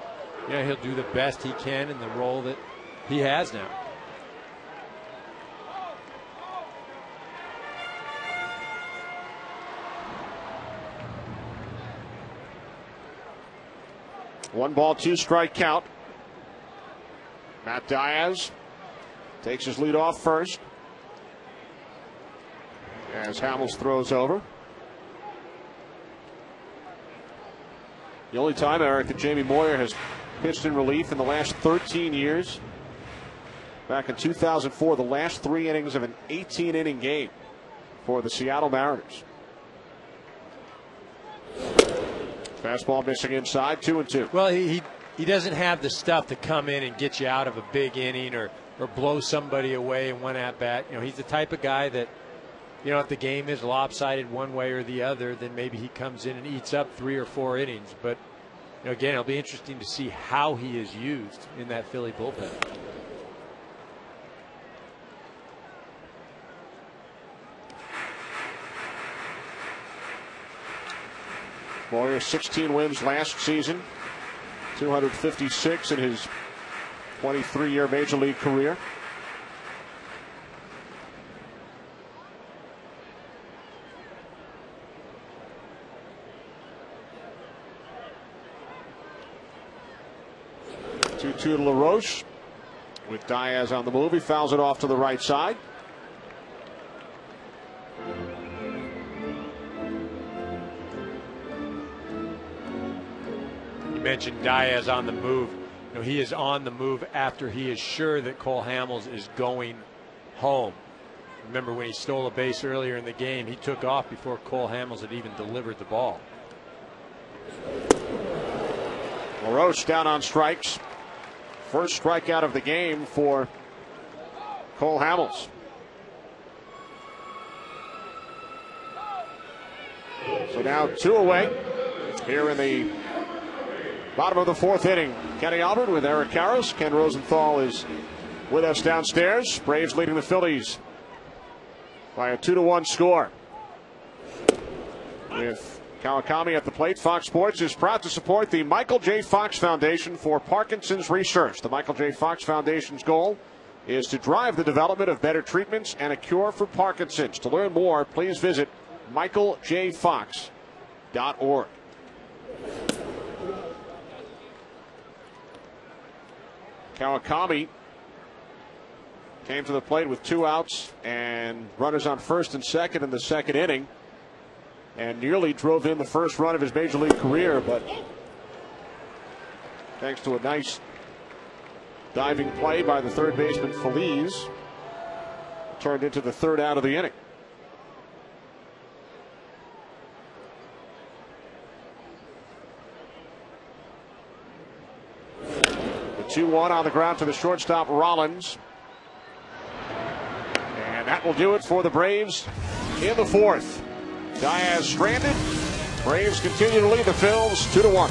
he'll do the best he can in the role that he has now. One ball, 2 strike count. Matt Diaz takes his lead off first as Hamels throws over. The only time, Eric, that Jamie Moyer has pitched in relief in the last 13 years. Back in 2004, the last 3 innings of an 18-inning game for the Seattle Mariners. Fastball missing inside, 2-2. Well, he doesn't have the stuff to come in and get you out of a big inning or blow somebody away in one at-bat. He's the type of guy that, if the game is lopsided one way or the other, then maybe he comes in and eats up 3 or 4 innings. But, Again, it'll be interesting to see how he is used in that Philly bullpen. Boyer, 16 wins last season, 256 in his 23-year Major League career. Two to LaRoche with Diaz on the move. He fouls it off to the right side. You mentioned Diaz on the move. He is on the move after he is sure that Cole Hamels is going home. Remember when he stole a base earlier in the game, he took off before Cole Hamels had even delivered the ball. LaRoche down on strikes. First strikeout of the game for Cole Hamels. So now 2 away here in the bottom of the 4th inning. Kenny Albert with Eric Karros. Ken Rosenthal is with us downstairs. Braves leading the Phillies by a 2-1 score. With Kawakami at the plate, Fox Sports is proud to support the Michael J. Fox Foundation for Parkinson's Research. The Michael J. Fox Foundation's goal is to drive the development of better treatments and a cure for Parkinson's. To learn more, please visit michaeljfox.org. Kawakami came to the plate with 2 outs and runners on first and second in the 2nd inning, and nearly drove in the first run of his Major League career, but thanks to a nice diving play by the third baseman Phillies, turned into the 3rd out of the inning. The 2-1 on the ground to the shortstop Rollins. And that will do it for the Braves in the 4th. Diaz stranded. Braves continue to lead the Phils 2-1.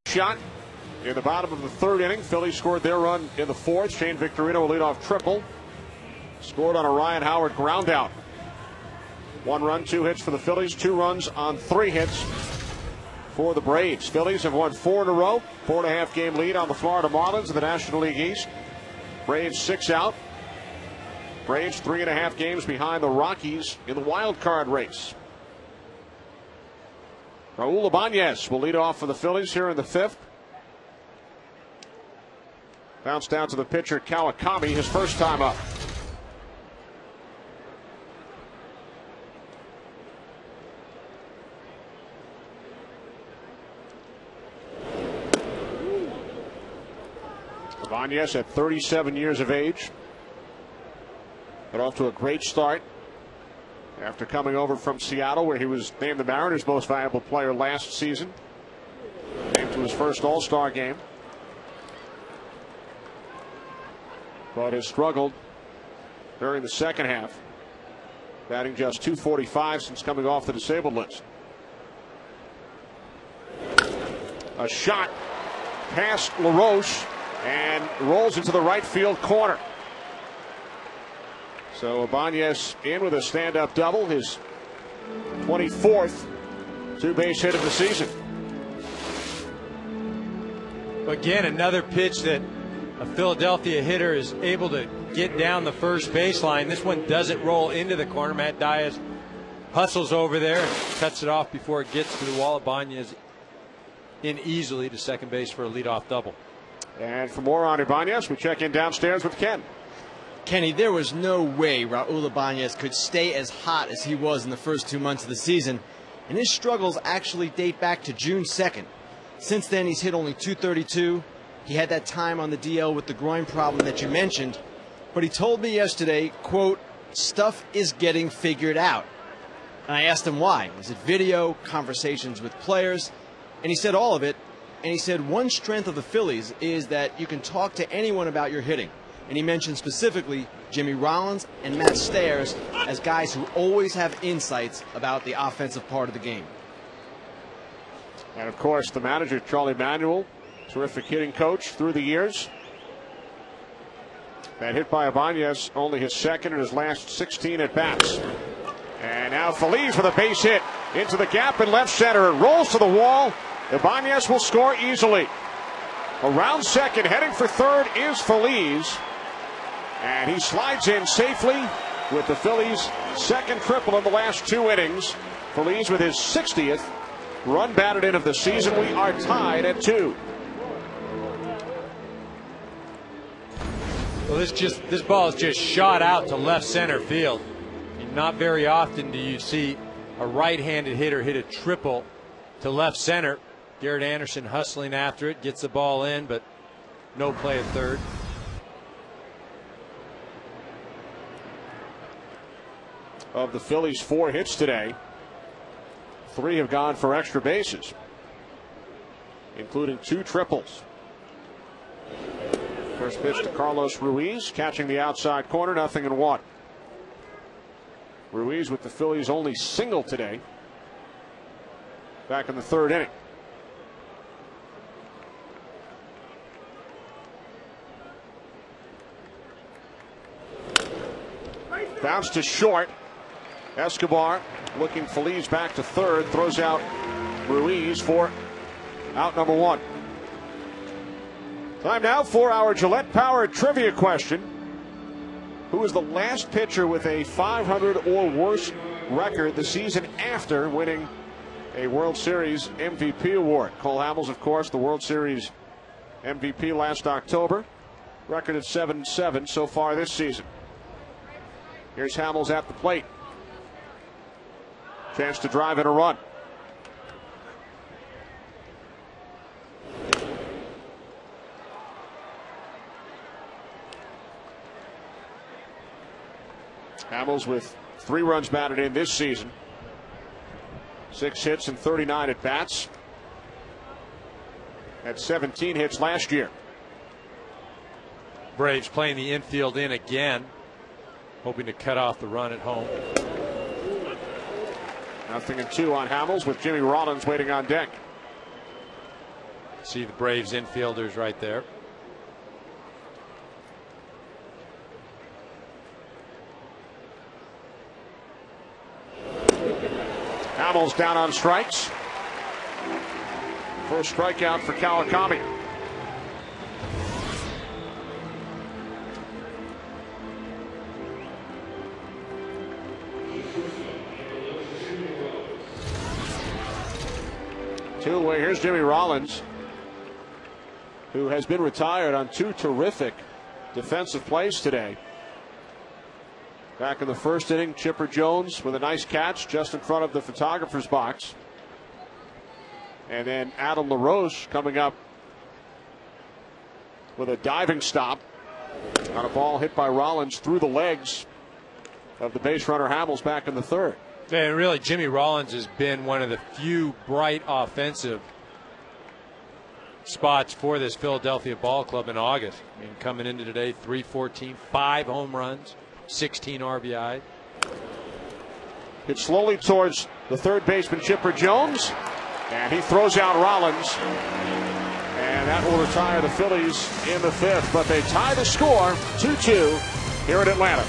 Shot In the bottom of the third inning, Phillies scored their run in the fourth. Shane Victorino, a leadoff triple, scored on a Ryan Howard ground out. 1 run, 2 hits for the Phillies, 2 runs on 3 hits for the Braves. Phillies have won 4 in a row, 4.5 game lead on the Florida Marlins in the National League East. Braves 6 out. Braves 3.5 games behind the Rockies in the wild card race. Raul Ibanez will lead off for the Phillies here in the 5th. Bounced down to the pitcher Kawakami, his first time up. Ibanez at 37 years of age. Got off to a great start after coming over from Seattle, where he was named the Mariners' most valuable player last season. Named to his first All-Star game. But has struggled during the second half, batting just .245 since coming off the disabled list. A shot past LaRoche and rolls into the right field corner. So Ibanez in with a stand-up double, his 24th two-base hit of the season. Again, another pitch that a Philadelphia hitter is able to get down the first baseline. This one doesn't roll into the corner. Matt Diaz hustles over there and cuts it off before it gets to the wall. Ibanez in easily to second base for a leadoff double. And for more on Ibanez, we check in downstairs with Ken. Kenny, there was no way Raul Ibanez could stay as hot as he was in the first 2 months of the season, and his struggles actually date back to June 2nd. Since then, he's hit only .232. He had that time on the DL with the groin problem that you mentioned, but he told me yesterday, quote, "Stuff is getting figured out." And I asked him why. Is it video, conversations with players? And he said all of it. And he said one strength of the Phillies is that you can talk to anyone about your hitting. And he mentioned specifically Jimmy Rollins and Matt Stairs as guys who always have insights about the offensive part of the game. And of course, the manager, Charlie Manuel, terrific hitting coach through the years. That hit by Ibanez, only his second in his last 16 at-bats. And now Phillies with a base hit into the gap in left center. It rolls to the wall. Ibanez will score easily. Around second, heading for third is Phillies. And he slides in safely with the Phillies' second triple in the last 2 innings. Phillies with his 60th run batted in of the season. We are tied at 2. Well, this ball is just shot out to left center field. Not very often do you see a right-handed hitter hit a triple to left center. Garrett Anderson hustling after it, gets the ball in, but no play at third. Of the Phillies' 4 hits today, 3 have gone for extra bases, including 2 triples. First pitch to Carlos Ruiz, catching the outside corner, 0-1. Ruiz with the Phillies' only single today, back in the 3rd inning. Bounce to short. Escobar looking Phillies back to third, throws out Ruiz for out number 1. Time now for our Gillette Power trivia question. Who is the last pitcher with a .500 or worse record the season after winning a World Series MVP award? Cole Hamels, of course, the World Series MVP last October. Record at 7-7 so far this season. Here's Hamels at the plate. Chance to drive in a run. Hamels with 3 runs batted in this season. 6 hits and 39 at bats. Had 17 hits last year. Braves playing the infield in again, hoping to cut off the run at home. 0-2 on Hamels with Jimmy Rollins waiting on deck. See the Braves infielders right there. Hamels down on strikes. First strikeout for Kawakami. Two away. Here's Jimmy Rollins, who has been retired on two terrific defensive plays today. Back in the first inning, Chipper Jones with a nice catch just in front of the photographer's box. And then Adam LaRoche coming up with a diving stop on a ball hit by Rollins through the legs of the base runner Hamels back in the third. And really, Jimmy Rollins has been one of the few bright offensive spots for this Philadelphia ball club in August. I mean, coming into today, 314, 5 home runs, 16 RBI. It's slowly towards the third baseman, Chipper Jones, and he throws out Rollins. And that will retire the Phillies in the fifth. But they tie the score 2-2 here in Atlanta.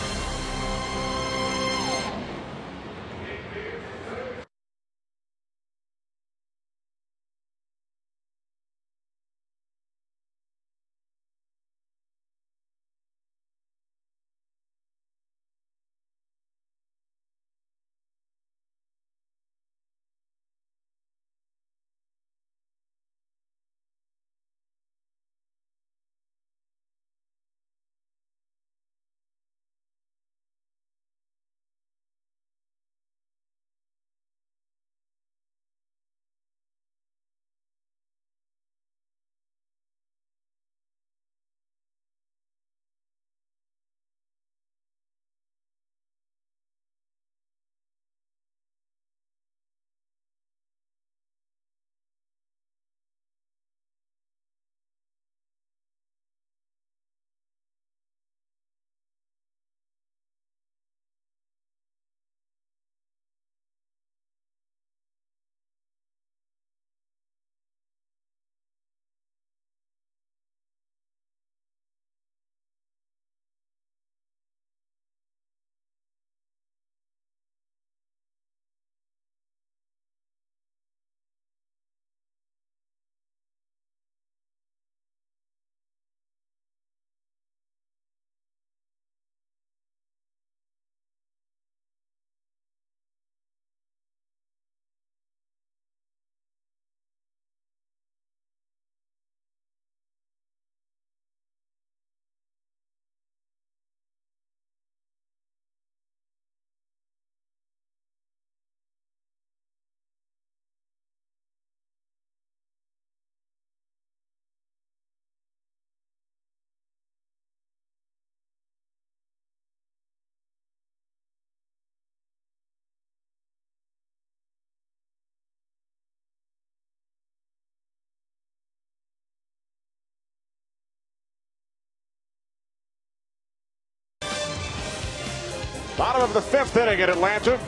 Bottom of the fifth inning in Atlanta.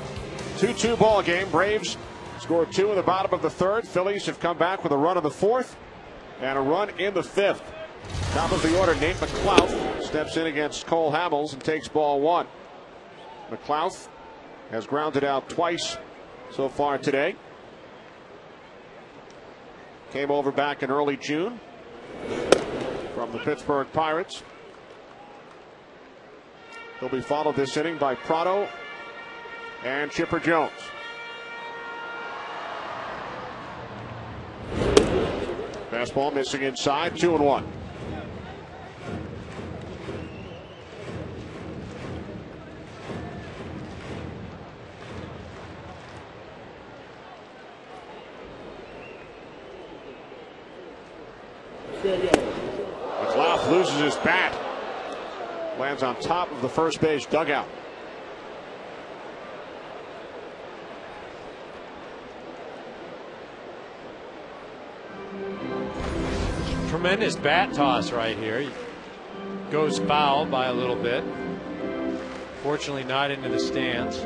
2-2 ball game. Braves scored 2 in the bottom of the third. Phillies have come back with a run in the fourth and a run in the fifth. Top of the order, Nate McLouth steps in against Cole Hamels and takes ball 1. McLouth has grounded out twice so far today. Came over back in early June from the Pittsburgh Pirates. He'll be followed this inning by Prado and Chipper Jones. Fastball missing inside, 2-1. McLouth loses his bat. Lands on top of the first base dugout. Tremendous bat toss right here. He goes foul by a little bit. Fortunately not into the stands.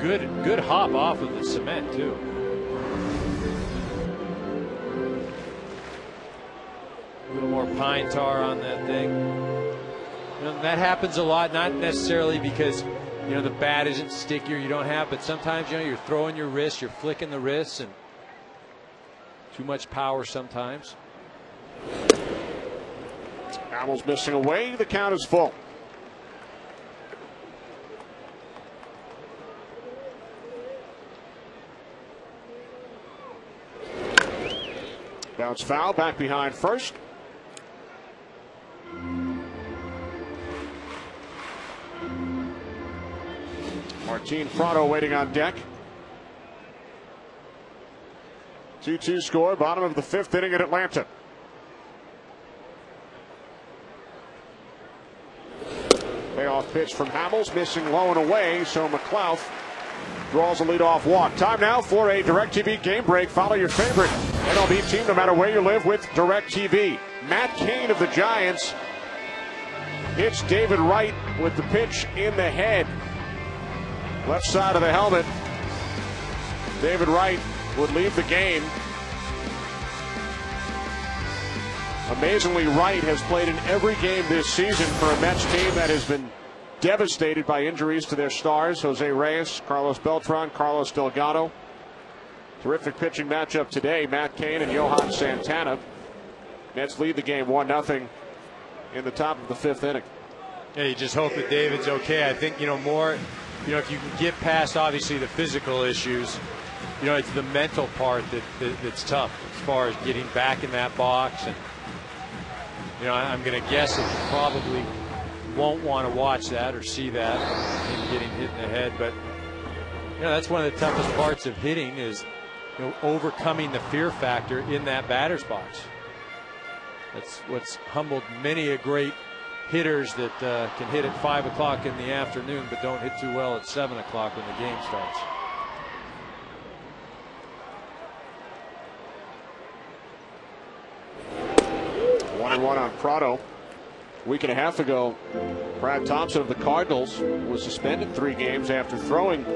Good hop off of the cement too. pine tar on that thing. You know, that happens a lot, not necessarily because, you know, the bat isn't sticky or you don't have, but sometimes, you know, you're throwing your wrist, you're flicking the wrists, and too much power sometimes. Hamels missing away. The count is full. Bounce foul back behind first. Martin Prado waiting on deck. 2-2 score, bottom of the fifth inning at Atlanta. Payoff pitch from Hamels, missing low and away, so McLeod draws a leadoff walk. Time now for a DirecTV game break. Follow your favorite MLB team no matter where you live with DirecTV. Matt Cain of the Giants hits David Wright with the pitch in the head. Left side of the helmet. David Wright would leave the game. Amazingly, Wright has played in every game this season for a Mets team that has been devastated by injuries to their stars. Jose Reyes, Carlos Beltran, Carlos Delgado. Terrific pitching matchup today. Matt Cain and Johan Santana. Mets lead the game 1-0 in the top of the fifth inning. Yeah, you just hope that David's okay. I think, you know, more, you know, if you can get past obviously the physical issues, you know, it's the mental part that's tough as far as getting back in that box. And, you know, I'm going to guess that you probably won't want to watch that or see that, him getting hit in the head. But, you know, that's one of the toughest parts of hitting is, you know, overcoming the fear factor in that batter's box. That's what's humbled many a great hitters that can hit at 5 o'clock in the afternoon but don't hit too well at 7 o'clock when the game starts. One on Prado. A week and a half ago, Brad Thompson of the Cardinals was suspended 3 games after throwing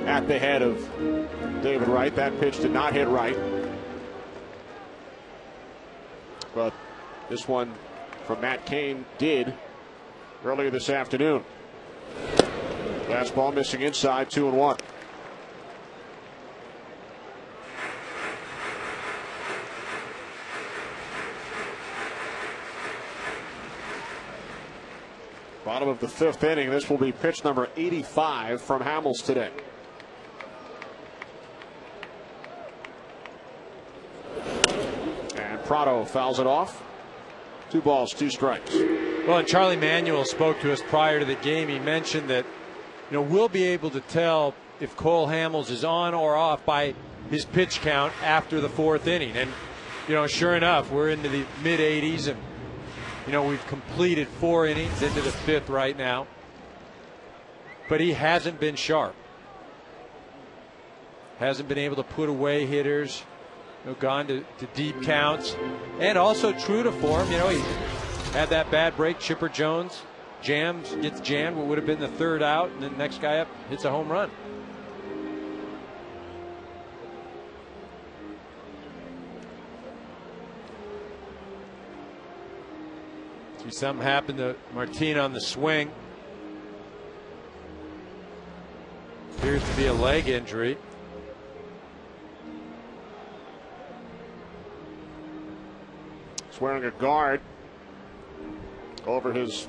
at the head of David Wright. That pitch did not hit Wright. But this one from Matt Cain did earlier this afternoon. Last ball missing inside, 2-1. Bottom of the fifth inning. This will be pitch number 85 from Hamels today. And Prado fouls it off. 2 balls, 2 strikes. Well, and Charlie Manuel spoke to us prior to the game. He mentioned that, you know, we'll be able to tell if Cole Hamels is on or off by his pitch count after the 4th inning. And, you know, sure enough, we're into the mid-80s, and, you know, we've completed 4 innings into the 5th right now. But he hasn't been sharp. Hasn't been able to put away hitters. You know, gone to deep counts. And also true to form, you know, he had that bad break. Chipper Jones gets jammed what would have been the 3rd out, and then the next guy up hits a home run. See something happen to Martin on the swing. Appears to be a leg injury. He's wearing a guard over his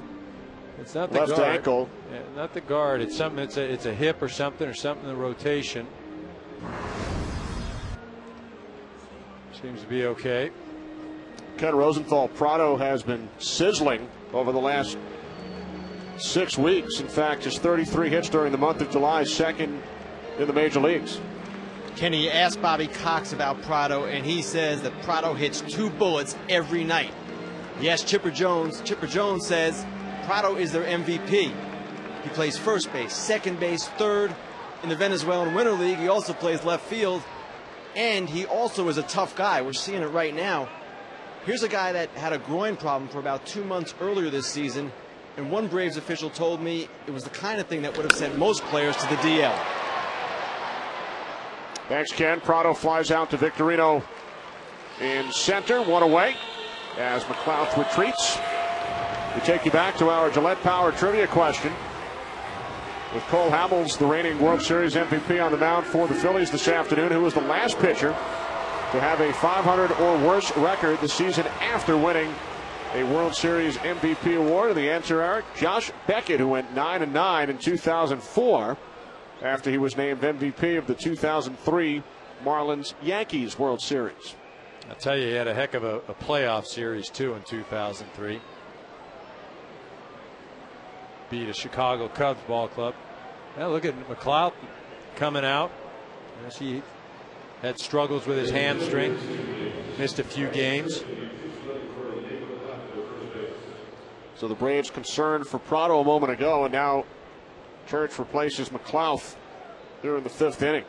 it's not the left guard. ankle. Yeah, not the guard. It's something. It's a hip or something in the rotation. Seems to be okay. Ken Rosenthal, Prado has been sizzling over the last 6 weeks. In fact, just 33 hits during the month of July, 2nd in the major leagues. Kenny asked Bobby Cox about Prado, and he says that Prado hits 2 bullets every night. Yes, Chipper Jones. Chipper Jones says Prado is their MVP. He plays first base, second base, 3rd in the Venezuelan Winter League. He also plays left field, and he also is a tough guy. We're seeing it right now. Here's a guy that had a groin problem for about 2 months earlier this season, and one Braves official told me it was the kind of thing that would have sent most players to the DL. Thanks, Ken. Prado flies out to Victorino in center, 1 away. as McLeod retreats. We take you back to our Gillette Power trivia question. With Cole Hamels, the reigning World Series MVP, on the mound for the Phillies this afternoon, who was the last pitcher to have a .500 or worse record the season after winning a World Series MVP award. And the answer, Eric, Josh Beckett, who went 9-9 in 2004 after he was named MVP of the 2003 Marlins-Yankees World Series. I'll tell you, he had a heck of a playoff series, too, in 2003. Beat a Chicago Cubs ball club. Now look at McLeod coming out. As he had struggles with his hamstring. Missed a few games. So the Braves concerned for Prado a moment ago, and now Church replaces McLeod during the 5th inning.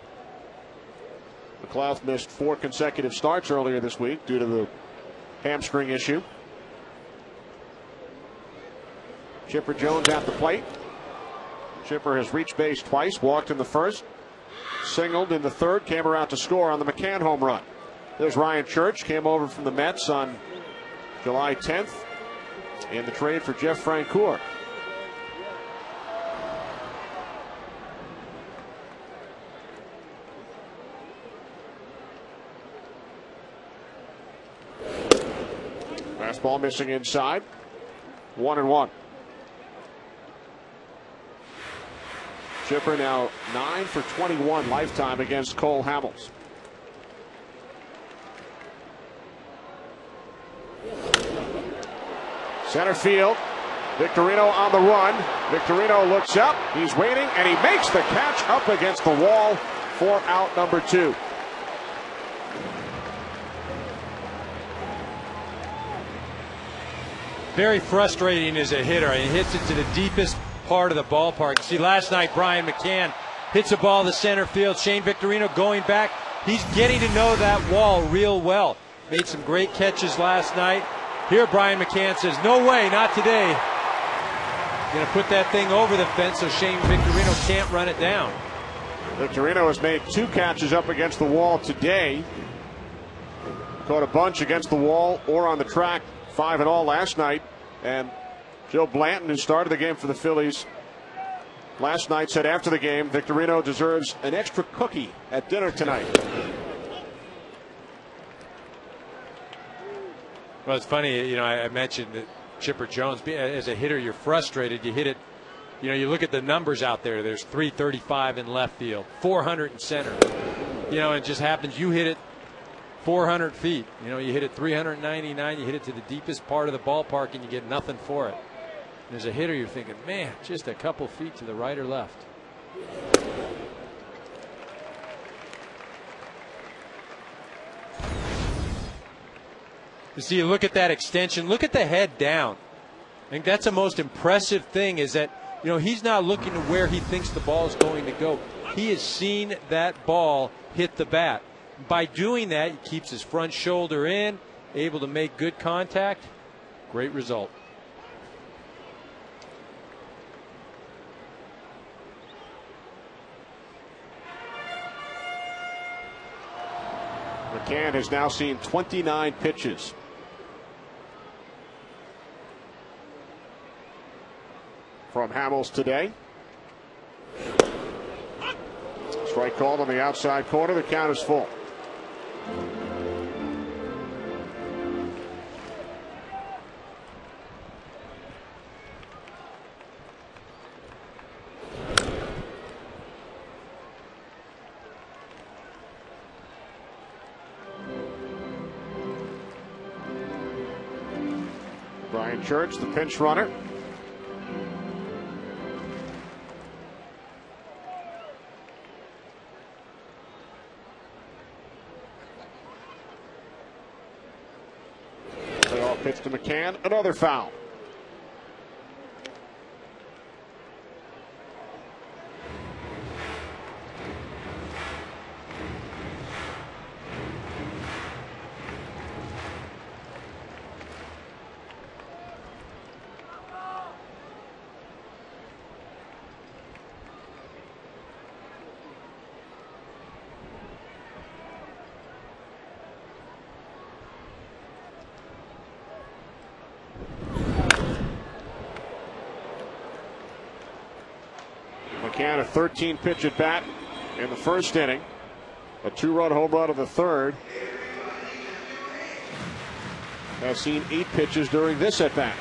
McLeod missed 4 consecutive starts earlier this week due to the hamstring issue. Chipper Jones at the plate. Chipper has reached base twice, walked in the first, singled in the third, came around to score on the McCann home run. There's Ryan Church, came over from the Mets on July 10th in the trade for Jeff Francoeur. Fastball missing inside. 1-1. Chipper now 9 for 21 lifetime against Cole Hamels. Center field. Victorino on the run. Victorino looks up. He's waiting, and he makes the catch up against the wall for out number 2. Very frustrating as a hitter. He hits it to the deepest part of the ballpark. See, last night Brian McCann hits a ball to center field. Shane Victorino going back. He's getting to know that wall real well. Made some great catches last night. Here Brian McCann says, no way, not today. Going to put that thing over the fence so Shane Victorino can't run it down. Victorino has made 2 catches up against the wall today. Caught a bunch against the wall or on the track, 5 in all last night. And Joe Blanton, who started the game for the Phillies last night, said after the game, Victorino deserves an extra cookie at dinner tonight. Well, it's funny, you know, I mentioned that Chipper Jones, as a hitter, you're frustrated. You hit it, you know, you look at the numbers out there. There's 335 in left field, 400 in center. You know, it just happens you hit it 400 feet. You know, you hit it 399, you hit it to the deepest part of the ballpark, and you get nothing for it. And as a hitter, you're thinking, man, just a couple feet to the right or left. You see, look at that extension. Look at the head down. I think that's the most impressive thing is that, you know, he's not looking to where he thinks the ball is going to go. He has seen that ball hit the bat. By doing that, he keeps his front shoulder in, able to make good contact. Great result. McCann has now seen 29 pitches. From Hamels today. Strike called on the outside corner. The count is full. Brian Church, the pinch runner. Pitch to McCann, another foul. McCann, a 13-pitch at bat in the first inning. A 2-run home run in the third. Has seen 8 pitches during this at bat.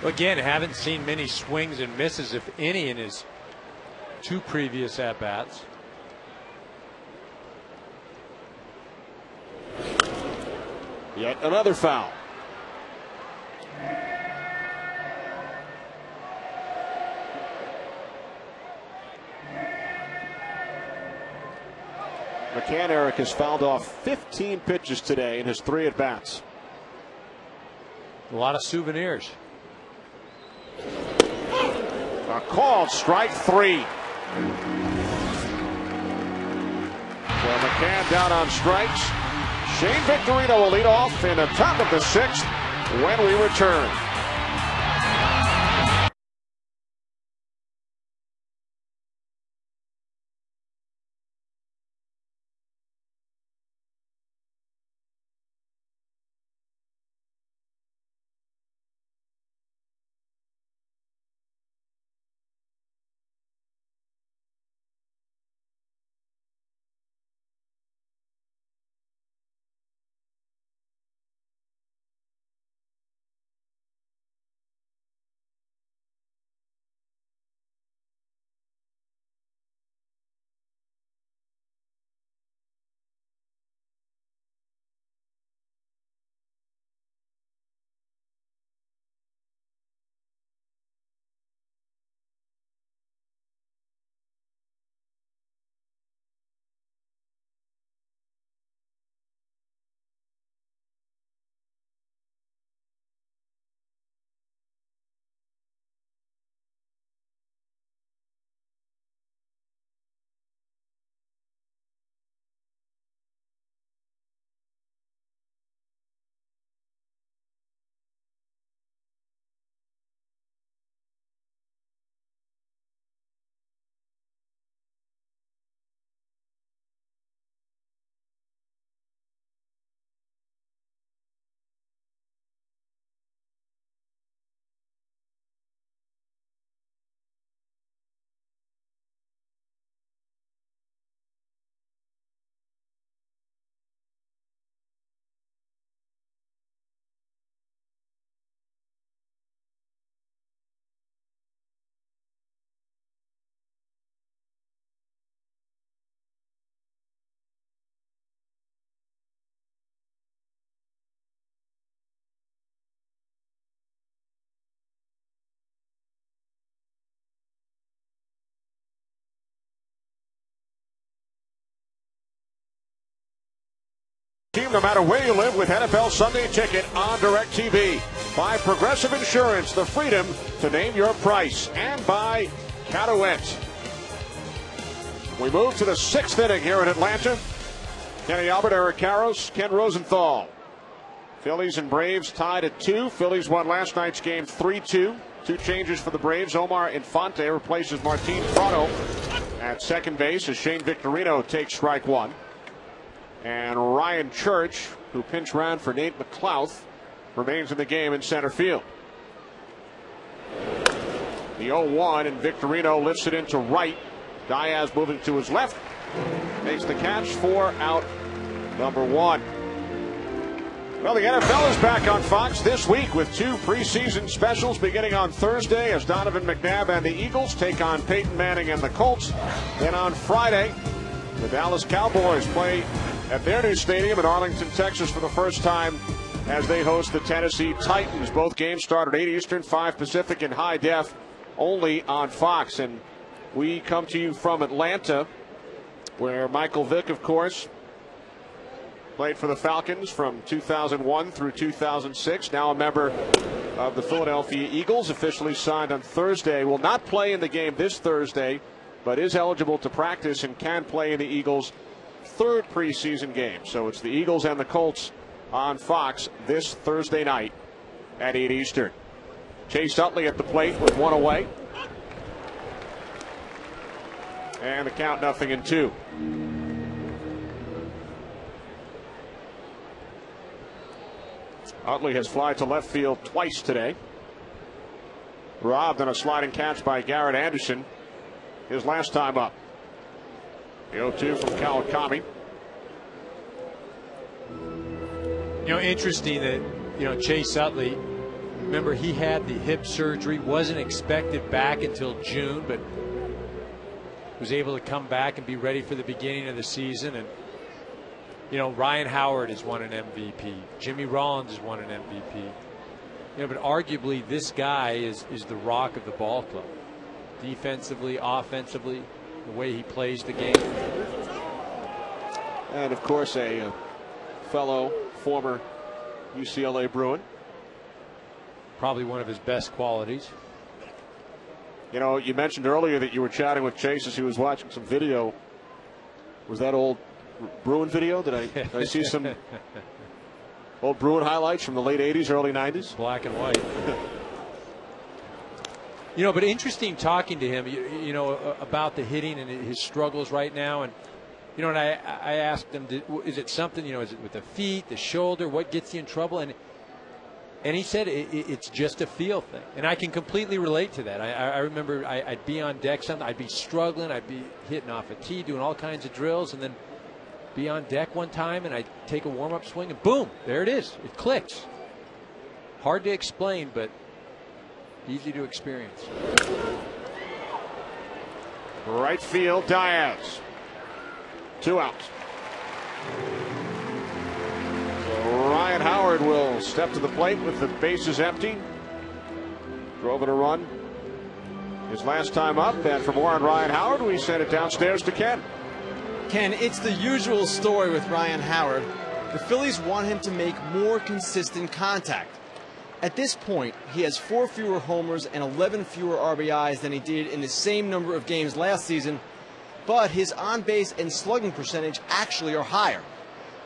Again, haven't seen many swings and misses, if any, in his 2 previous at bats. Yet another foul. McCann Eric has fouled off 15 pitches today in his 3 at bats. A lot of souvenirs. A called strike 3. So McCann down on strikes. Shane Victorino will lead off in the top of the 6th when we return. Team, no matter where you live, with NFL Sunday Ticket on DirecTV. By Progressive Insurance, the freedom to name your price. And by Catarrant. We move to the 6th inning here in Atlanta. Kenny Albert, Eric Karros, Ken Rosenthal. Phillies and Braves tied at 2. Phillies won last night's game 3-2. 2 changes for the Braves. Omar Infante replaces Martin Prado at second base as Shane Victorino takes strike 1. And Ryan Church, who pinch ran for Nate McLouth, remains in the game in center field. The 0-1, and Victorino lifts it into right. Diaz moving to his left. Makes the catch for out number 1. Well, the NFL is back on Fox this week with 2 preseason specials beginning on Thursday as Donovan McNabb and the Eagles take on Peyton Manning and the Colts. Then on Friday, the Dallas Cowboys play at their new stadium in Arlington, Texas for the first time as they host the Tennessee Titans. Both games start at 8 Eastern, 5 Pacific in high def, only on Fox. And we come to you from Atlanta, where Michael Vick, of course, played for the Falcons from 2001 through 2006. Now a member of the Philadelphia Eagles, officially signed on Thursday. Will not play in the game this Thursday, but is eligible to practice and can play in the Eagles' 3rd preseason game. So it's the Eagles and the Colts on Fox this Thursday night at 8 Eastern. Chase Utley at the plate with 1 away. And the count 0-2. Utley has flied to left field twice today. Robbed on a sliding catch by Garrett Anderson his last time up. The 0-2 from Kawakami. Interesting that, Chase Utley, remember he had the hip surgery, wasn't expected back until June, but was able to come back and be ready for the beginning of the season. And, Ryan Howard has won an MVP. Jimmy Rollins has won an MVP. But arguably this guy is the rock of the ball club. Defensively, offensively, the way he plays the game. And, of course, a fellow former UCLA Bruin. Probably one of his best qualities. You mentioned earlier that you were chatting with Chase as he was watching some video. Was that old Bruin video? Did I see some old Bruin highlights from the late 80s, early 90s? Black and white. But interesting talking to him, about the hitting and his struggles right now. And, and I asked him, is it something, is it with the feet, the shoulder, what gets you in trouble? And he said it's just a feel thing. And I can completely relate to that. I remember I'd be on deck, I'd be struggling, I'd be hitting off a tee, doing all kinds of drills, and then be on deck one time and I'd take a warm-up swing and boom, there it is. It clicks. Hard to explain, but easy to experience. Right field, Diaz. 2 outs. So Ryan Howard will step to the plate with the bases empty. Drove in a run his last time up. And for more on Ryan Howard, we send it downstairs to Ken. Ken, it's the usual story with Ryan Howard. The Phillies want him to make more consistent contact. At this point, he has 4 fewer homers and 11 fewer RBIs than he did in the same number of games last season, but his on-base and slugging percentage actually are higher.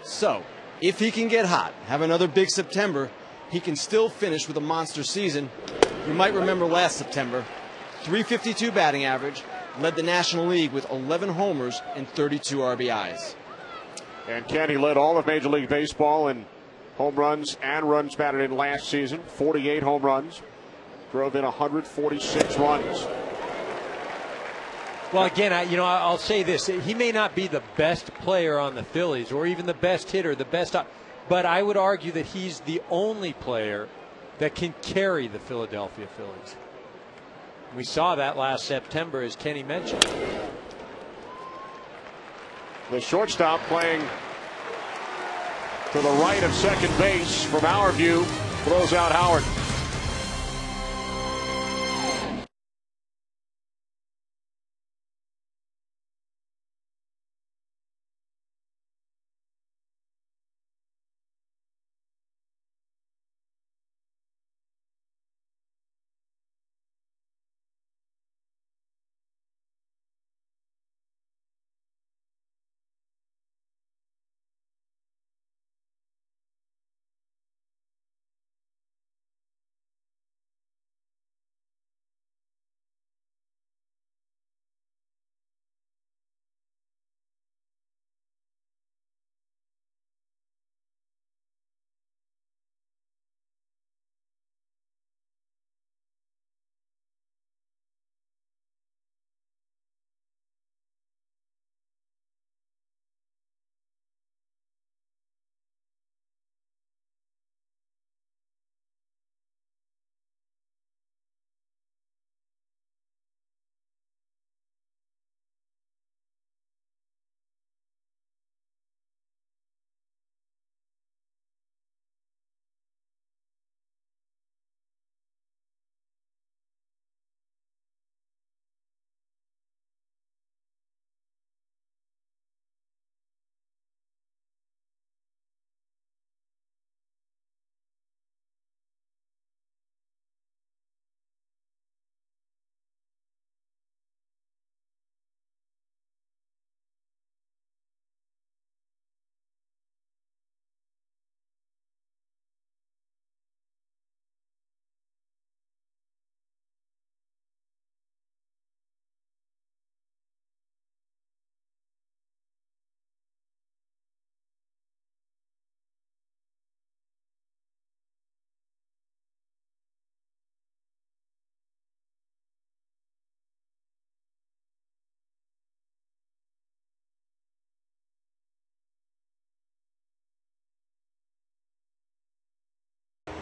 So, if he can get hot, have another big September, he can still finish with a monster season. You might remember last September, .352 batting average, led the National League with 11 homers and 32 RBIs. And Ken, he led all of Major League Baseball in home runs and runs batted in last season. 48 home runs. Drove in 146 runs. Well, again, I'll say this. He may not be the best player on the Phillies or even the best hitter, but I would argue that he's the only player that can carry the Philadelphia Phillies. We saw that last September, as Kenny mentioned. The shortstop playing to the right of second base from our view, throws out Howard.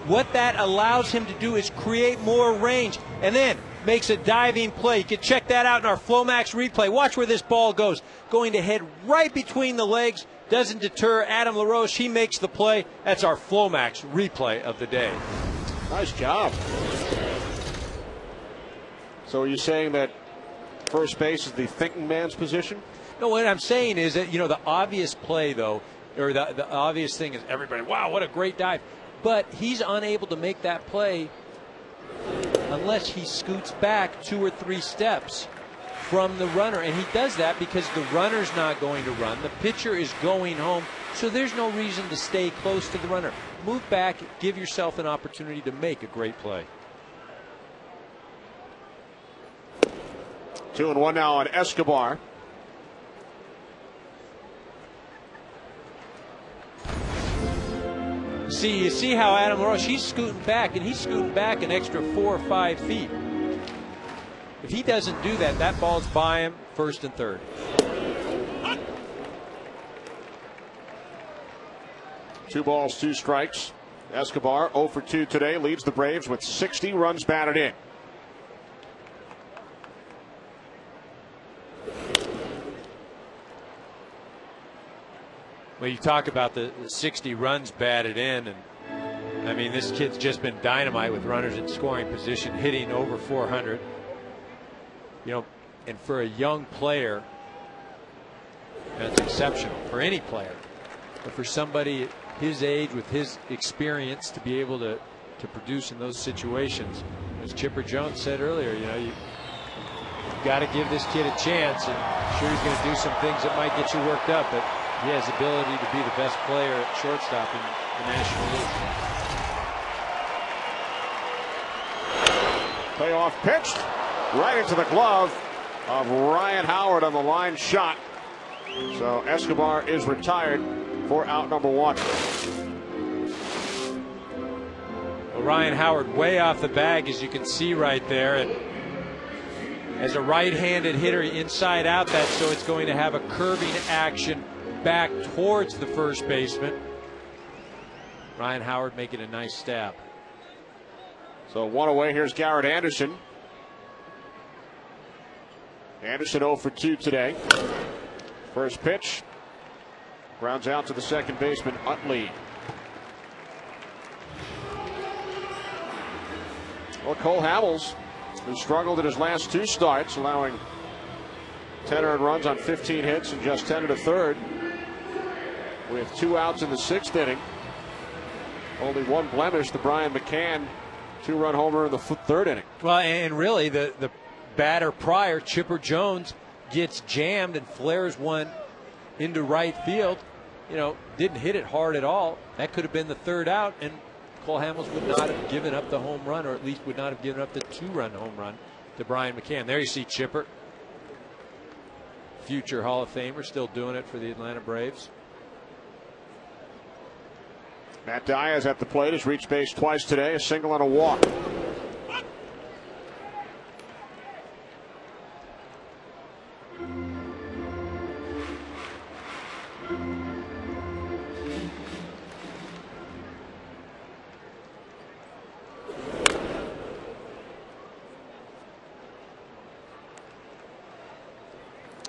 What that allows him to do is create more range, and then makes a diving play. You can check that out in our Flomax replay. Watch where this ball goes. Going to head right between the legs. Doesn't deter Adam LaRoche. He makes the play. That's our Flomax replay of the day. Nice job. So are you saying that first base is the thinking man's position? No, what I'm saying is that, the obvious play, though, or the obvious thing is everybody, wow, what a great dive. But he's unable to make that play unless he scoots back 2 or 3 steps from the runner. And he does that because the runner's not going to run. The pitcher is going home. So there's no reason to stay close to the runner. Move back, give yourself an opportunity to make a great play. 2-1 now on Escobar. You see how Adam LaRoche, he's scooting back, and he's scooting back an extra 4 or 5 feet. If he doesn't do that, that ball's by him, first and third. Two balls, 2 strikes. Escobar 0 for 2 today, leads the Braves with 60 runs batted in. Well, you talk about the 60 runs batted in, and I mean, this kid's just been dynamite with runners in scoring position, hitting over 400. And for a young player, that's exceptional for any player. But for somebody his age with his experience to be able to produce in those situations, as Chipper Jones said earlier, you've got to give this kid a chance. And I'm sure he's going to do some things that might get you worked up, but he has the ability to be the best player at shortstop in the National League. Payoff pitched right into the glove of Ryan Howard on the line shot. So Escobar is retired for out number 1. Well, Ryan Howard way off the bag, as you can see right there. And as a right-handed hitter, inside out that, so it's going to have a curving action back towards the first baseman. Ryan Howard making a nice stab. So 1 away. Here's Garrett Anderson. Anderson 0 for 2 today. First pitch. Grounds out to the second baseman, Utley. Well, Cole Hamels, who struggled in his last 2 starts, allowing 10 earned runs on 15 hits and just 10 to the third, with 2 outs in the 6th inning. Only 1 blemish, the Brian McCann 2-run homer in the 3rd inning. Well, and really the batter prior, Chipper Jones, gets jammed and flares one into right field. Didn't hit it hard at all. That could have been the 3rd out, and Cole Hamels would not have given up the home run, or at least would not have given up the 2-run home run to Brian McCann. There you see Chipper, future Hall of Famer, still doing it for the Atlanta Braves. Matt Diaz at the plate, has reached base twice today, a single and a walk.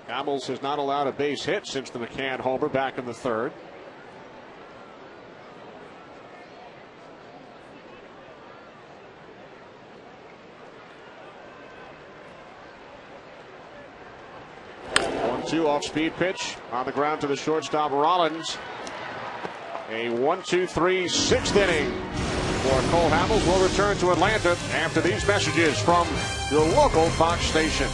Hamels has not allowed a base hit since the McCann homer back in the 3rd. Two off speed pitch on the ground to the shortstop Rollins. A 1-2-3 6th inning for Cole Hamels. Will return to Atlanta after these messages from your local Fox station.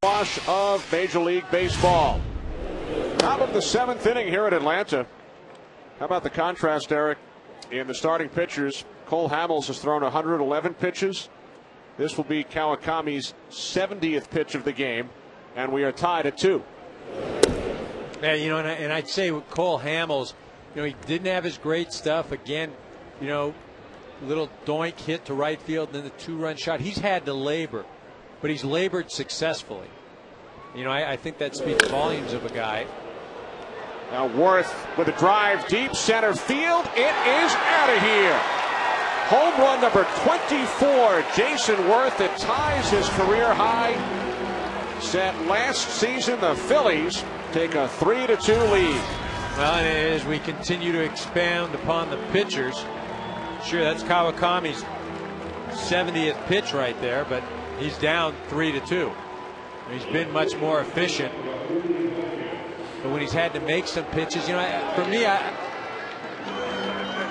Wash of Major League Baseball. Top of the 7th inning here at Atlanta. How about the contrast, Eric, in the starting pitchers? Cole Hamels has thrown 111 pitches. This will be Kawakami's 70th pitch of the game, and we are tied at 2. Yeah, and I'd say with Cole Hamels, he didn't have his great stuff. Again, little doink hit to right field, and then the 2-run shot. He's had to labor, but he's labored successfully. I think that speaks volumes of a guy. Now Worth with a drive deep center field. It is out of here. Home run number 24, Jason Worth. It ties his career high. Set last season, the Phillies take a 3-2 lead. Well, and as we continue to expound upon the pitchers, sure, that's Kawakami's 70th pitch right there, but he's down 3-2. He's been much more efficient. But when he's had to make some pitches, for me,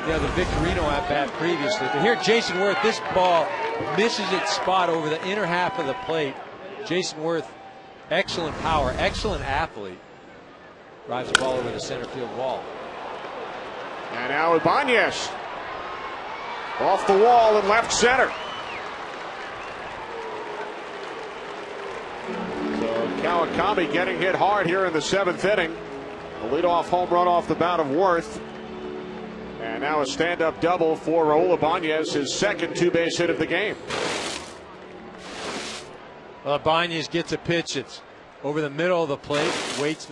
the Victorino at bat previously. But here, Jason Worth, this ball misses its spot over the inner half of the plate. Jason Worth, excellent power, excellent athlete. Drives the ball over the center field wall. And now Ibanez off the wall in left center. So Kawakami getting hit hard here in the 7th inning. A leadoff home run off the bat of Worth. And now a stand-up double for Raul Ibanez, his second 2-base hit of the game. Well, Ibanez gets a pitch. It's over the middle of the plate, waits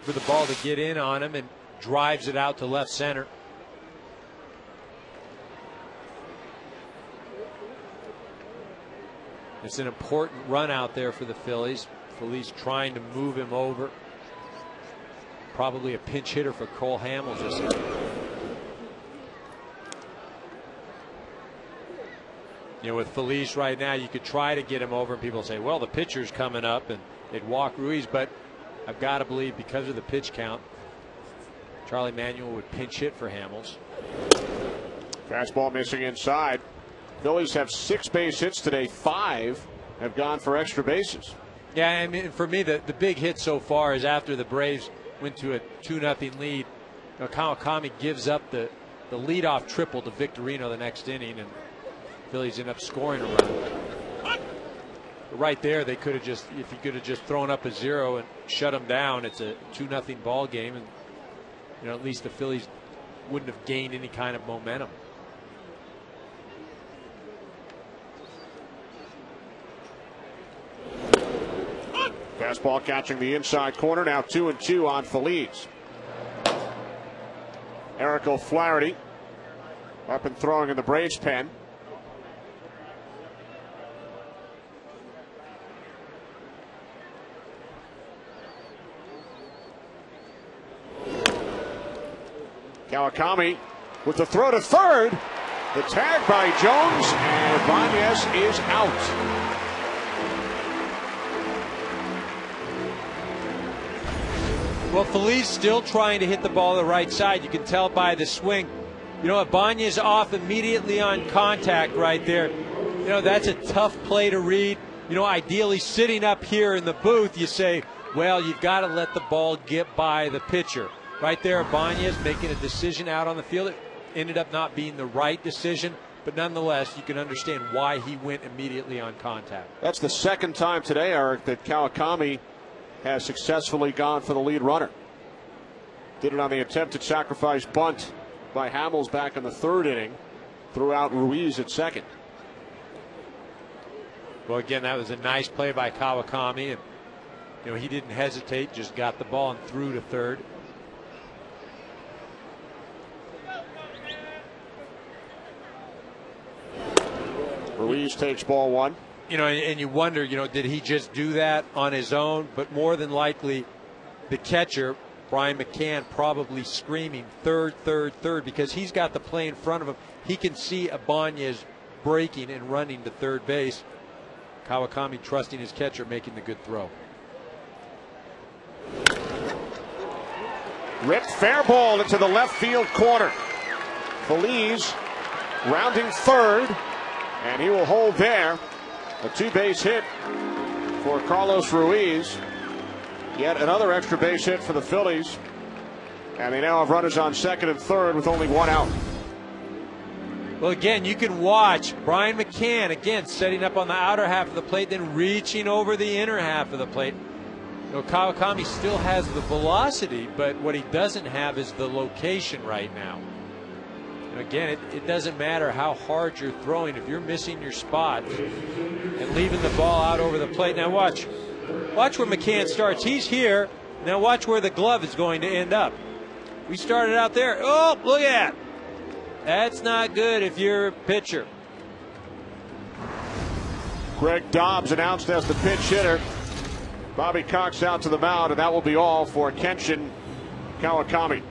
for the ball to get in on him, and drives it out to left center. It's an important run out there for the Phillies. Phillies trying to move him over. Probably a pinch hitter for Cole Hamels this year. With Phillies right now, you could try to get him over, and people say, well, the pitcher's coming up, and they'd walk Ruiz, but I've got to believe because of the pitch count, Charlie Manuel would pinch hit for Hamels. Fastball missing inside. Phillies have 6 base hits today. 5 have gone for extra bases. Yeah, I mean, for me, the big hit so far is after the Braves went to a 2-0 lead. Kawakami gives up the leadoff triple to Victorino the next inning, and Phillies end up scoring a run. But right there, they could have just, if he could have just thrown up a 0 and shut him down, it's a 2-0 ball game, and at least the Phillies wouldn't have gained any kind of momentum. Fastball catching the inside corner. Now 2-2 on Phillies. Eric O'Flaherty up and throwing in the Braves pen. Kawakami with the throw to third. The tag by Jones, and Ibanez is out. Well, Phillies still trying to hit the ball the right side. You can tell by the swing. Ibanez off immediately on contact right there. That's a tough play to read. Ideally sitting up here in the booth, you say, well, you've got to let the ball get by the pitcher. Right there, Ibanez making a decision out on the field. It ended up not being the right decision, but nonetheless, you can understand why he went immediately on contact. That's the second time today, Eric, that Kawakami has successfully gone for the lead runner. Did it on the attempted sacrifice bunt by Hamels back in the 3rd inning. Threw out Ruiz at second. Well, again, that was a nice play by Kawakami, and he didn't hesitate, just got the ball and threw to third. Ruiz takes ball 1. And you wonder, did he just do that on his own? But more than likely, the catcher, Brian McCann, probably screaming third, because he's got the play in front of him. He can see Ibanez breaking and running to third base. Kawakami trusting his catcher, making the good throw. Ripped fair ball into the left field corner. Phillies rounding third, and he will hold there. A 2-base hit for Carlos Ruiz. Yet another extra base hit for the Phillies. And they now have runners on second and third with only one out. Well, again, you can watch Brian McCann, again, setting up on the outer half of the plate, then reaching over the inner half of the plate. You know, Kawakami still has the velocity, but what he doesn't have is the location right now. And again, it doesn't matter how hard you're throwing. If you're missing your spot and leaving the ball out over the plate. Now watch where McCann starts. He's here. Now watch where the glove is going to end up. We started out there. Oh, look at that. That's not good if you're a pitcher. Greg Dobbs announced as the pinch hitter. Bobby Cox out to the mound, and that will be all for Kenshin Kawakami.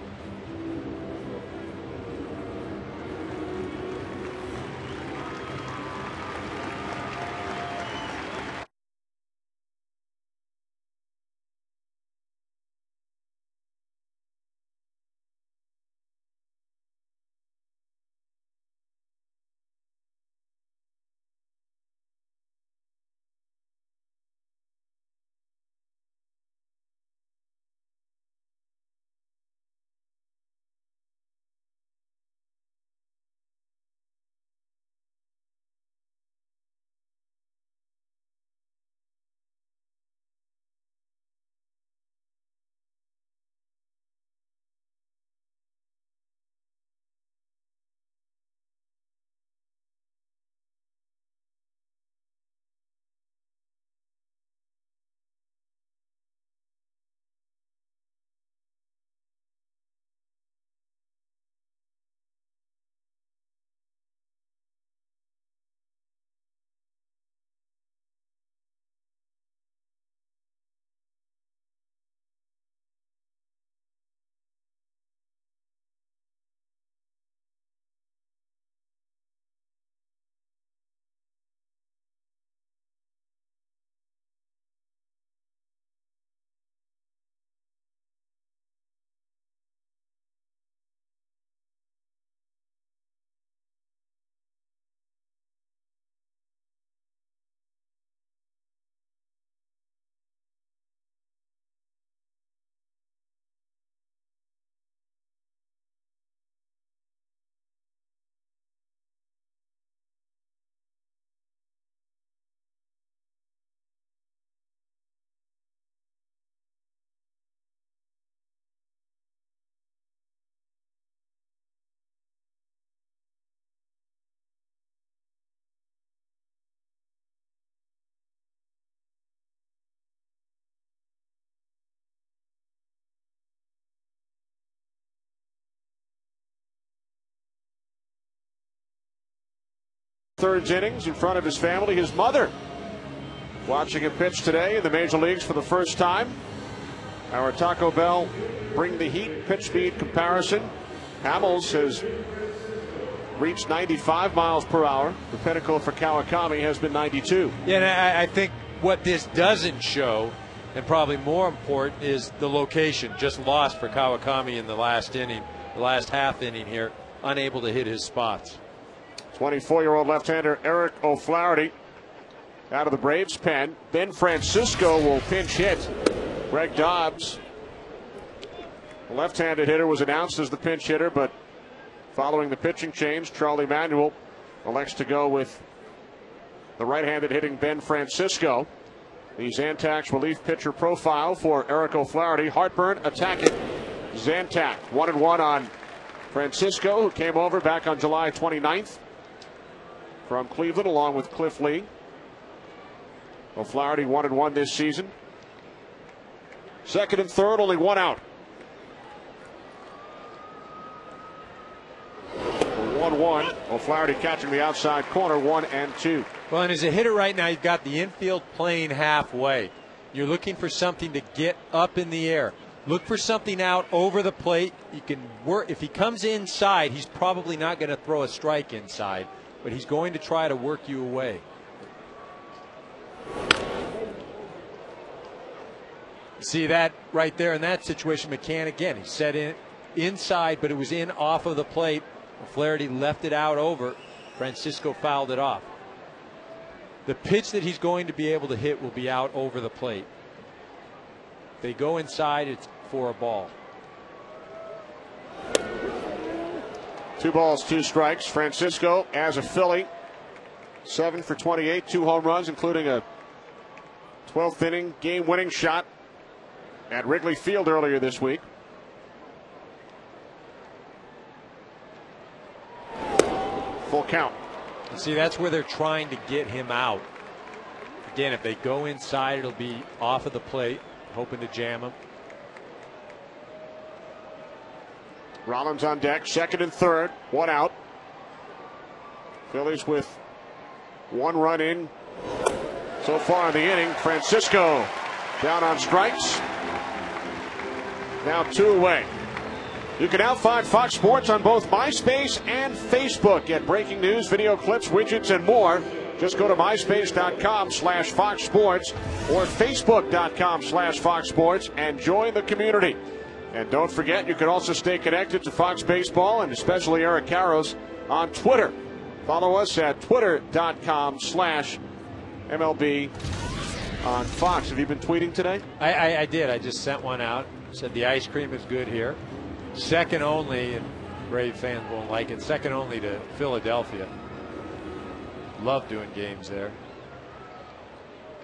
Third innings in front of his family, his mother watching him pitch today in the major leagues for the first time. Our Taco Bell Bring the Heat pitch speed comparison. Hamels has reached 95 miles per hour. The pinnacle for Kawakami has been 92. Yeah, and I think what this doesn't show, and probably more important, is the location. Just lost for Kawakami in the last inning, the last half inning here, unable to hit his spots. 24-year-old left-hander Eric O'Flaherty out of the Braves pen. Ben Francisco will pinch hit Greg Dobbs. The left-handed hitter was announced as the pinch hitter, but following the pitching change, Charlie Manuel elects to go with the right-handed hitting Ben Francisco. The Zantac relief pitcher profile for Eric O'Flaherty. Heartburn attacking Zantac. 1-1 on Francisco, who came over back on July 29th from Cleveland along with Cliff Lee. O'Flaherty 1-1 this season. Second and third, only one out. 1-1. O'Flaherty catching the outside corner, 1-2. Well, and as a hitter right now, you've got the infield playing halfway. You're looking for something to get up in the air. Look for something out over the plate. You can work. If he comes inside, he's probably not going to throw a strike inside, but he's going to try to work you away. See that right there in that situation. McCann again. He set in inside, but it was in off of the plate. O'Flaherty left it out over. Francisco fouled it off. The pitch that he's going to be able to hit will be out over the plate. If they go inside, it's for a ball. 2 balls, 2 strikes. Francisco, as a Philly, 7 for 28, 2 home runs, including a 12th inning game-winning shot at Wrigley Field earlier this week. Full count. And see, that's where they're trying to get him out. Again, if they go inside, it'll be off of the plate, hoping to jam him. Rollins on deck, second and third, 1 out. Phillies with 1 run in so far in the inning. Francisco down on strikes. Now 2 away. You can now find Fox Sports on both MySpace and Facebook. Get breaking news, video clips, widgets, and more. Just go to myspace.com/Fox Sports or facebook.com/Fox Sports and join the community. And don't forget, you can also stay connected to Fox Baseball and especially Eric Karros on Twitter. Follow us at twitter.com/MLB on Fox. Have you been tweeting today? I did. I just sent one out. Said the ice cream is good here. Second only, and Brave fans won't like it, second only to Philadelphia. Love doing games there.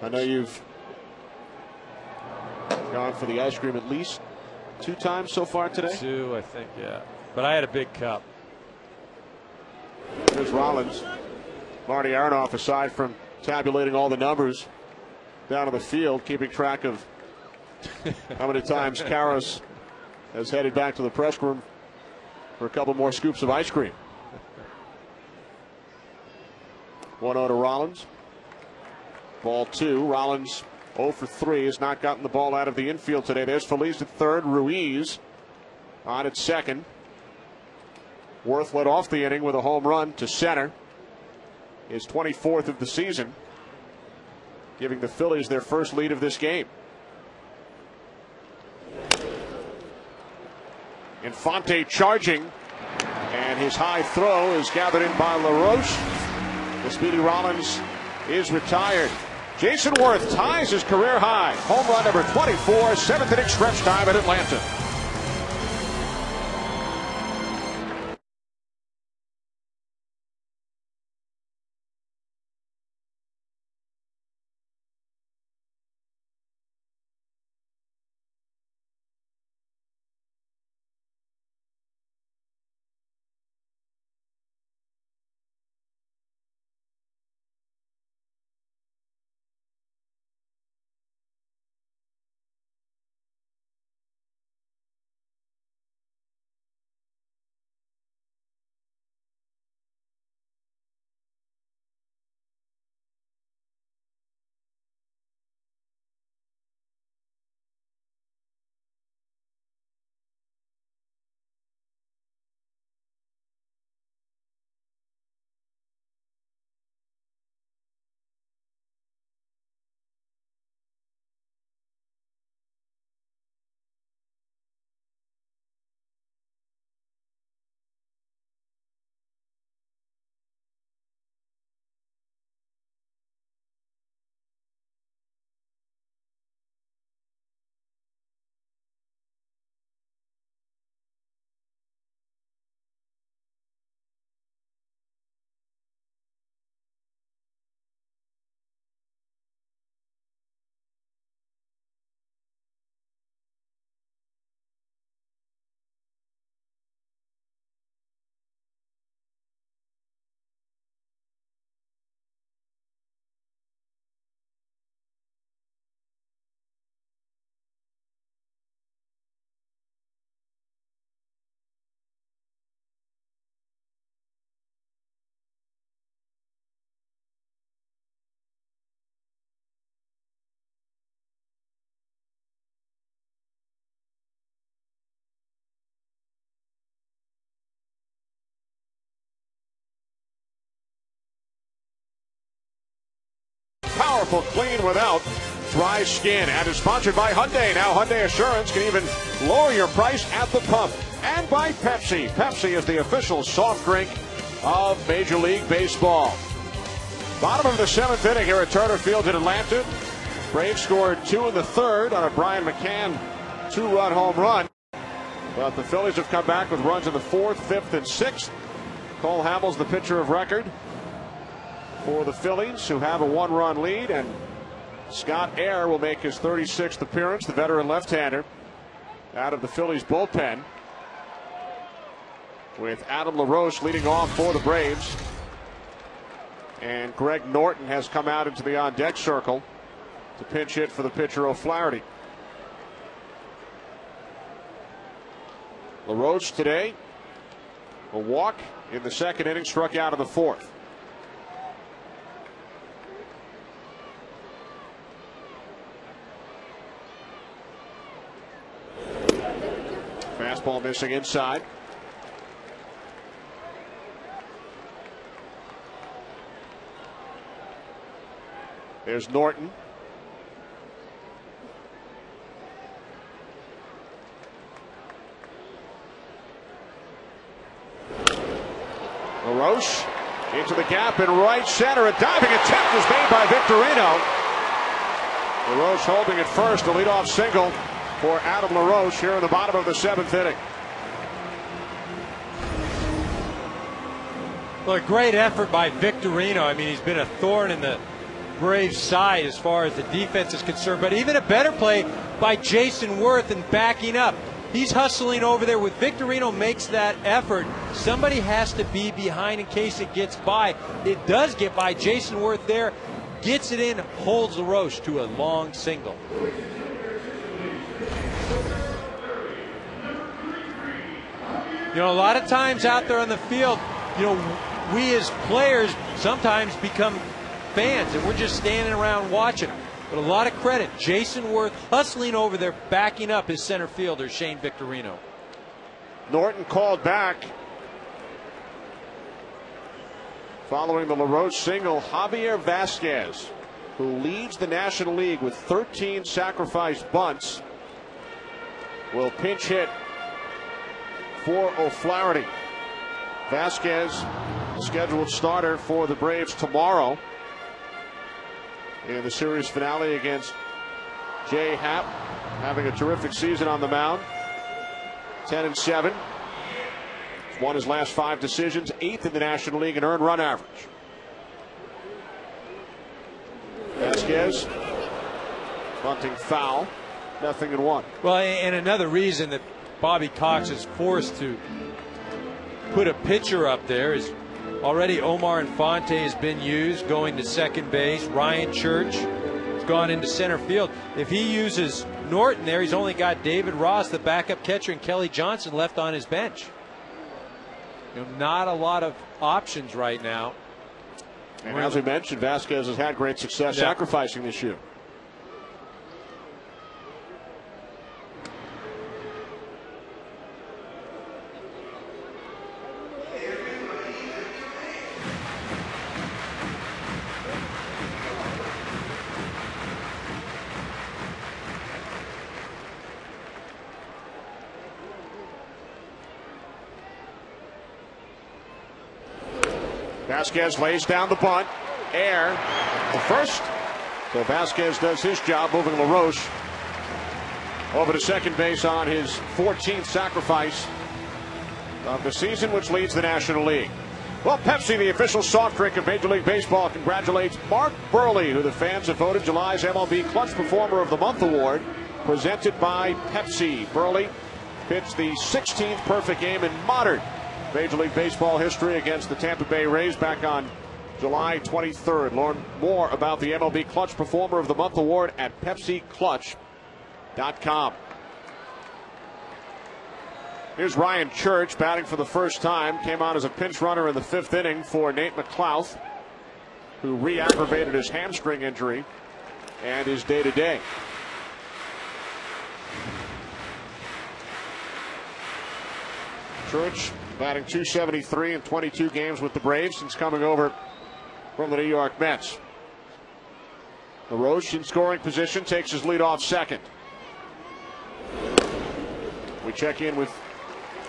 I know you've gone for the ice cream at least 2 times so far today. 2, I think, yeah. But I had a big cup. There's Rollins. Marty Aronoff, aside from tabulating all the numbers down on the field, keeping track of how many times Karros has headed back to the press room for a couple more scoops of ice cream. 1-0 to Rollins. Ball 2. Rollins 0 for 3, has not gotten the ball out of the infield today. There's Phillies at third. Ruiz on at second. Worth led off the inning with a home run to center. His 24th of the season, giving the Phillies their first lead of this game. Infante charging, and his high throw is gathered in by LaRoche. The speedy Rollins is retired. Jason Worth ties his career high. Home run number 24, 7th inning stretch time at Atlanta. Powerful clean without dry skin, and is sponsored by Hyundai. Now Hyundai Assurance can even lower your price at the pump. And by Pepsi. Pepsi is the official soft drink of Major League Baseball. Bottom of the 7th inning here at Turner Field in Atlanta. Braves scored 2 in the 3rd on a Brian McCann 2-run home run. But the Phillies have come back with runs in the 4th, 5th, and 6th. Cole Hamels, the pitcher of record for the Phillies, who have a 1-run lead, and Scott Air will make his 36th appearance, the veteran left-hander, out of the Phillies bullpen, with Adam LaRoche leading off for the Braves. And Greg Norton has come out into the on-deck circle to pinch hit for the pitcher O'Flaherty. LaRoche today, a walk in the 2nd inning, struck out in the 4th. Fastball missing inside. There's Norton. LaRoche into the gap in right center. A diving attempt was made by Victorino. LaRoche holding at first, a leadoff single for Adam LaRoche here in the bottom of the 7th inning. Well, a great effort by Victorino. I mean, he's been a thorn in the Braves' side as far as the defense is concerned, but even a better play by Jason Worth in backing up. He's hustling over there. With Victorino makes that effort, somebody has to be behind in case it gets by. It does get by. Jason Worth there gets it in, holds LaRoche to a long single. You know, a lot of times out there on the field, you know, we as players sometimes become fans and we're just standing around watching. But a lot of credit, Jason Worth hustling over there, backing up his center fielder, Shane Victorino. Norton called back following the LaRoche single. Javier Vasquez, who leads the National League with 13 sacrificed bunts, will pinch hit for O'Flaherty. Vasquez, scheduled starter for the Braves tomorrow in the series finale against Jay Happ, having a terrific season on the mound. 10-7. He's won his last 5 decisions, 8th in the National League in earned run average. Vasquez bunting foul, 0-1. Well, and another reason that Bobby Cox is forced to put a pitcher up there is already Omar Infante has been used going to second base. Ryan Church has gone into center field. If he uses Norton there, he's only got David Ross, the backup catcher, and Kelly Johnson left on his bench. You know, not a lot of options right now. And as we mentioned, Vasquez has had great success sacrificing this year. Vasquez lays down the bunt. Air the first. So Vasquez does his job, moving LaRoche over to second base on his 14th sacrifice of the season, which leads the National League. Well, Pepsi, the official soft drink of Major League Baseball, congratulates Mark Burley, who the fans have voted July's MLB Clutch Performer of the Month award, presented by Pepsi. Burley pitched the 16th perfect game in modern Major League Baseball history against the Tampa Bay Rays back on July 23rd. Learn more about the MLB Clutch Performer of the Month award at PepsiClutch.com. Here's Ryan Church batting for the first time. Came on as a pinch runner in the 5th inning for Nate McLouth, who re-aggravated his hamstring injury and is day-to-day. Church batting .273 in 22 games with the Braves since coming over from the New York Mets. LaRoche in scoring position, takes his lead off second. We check in with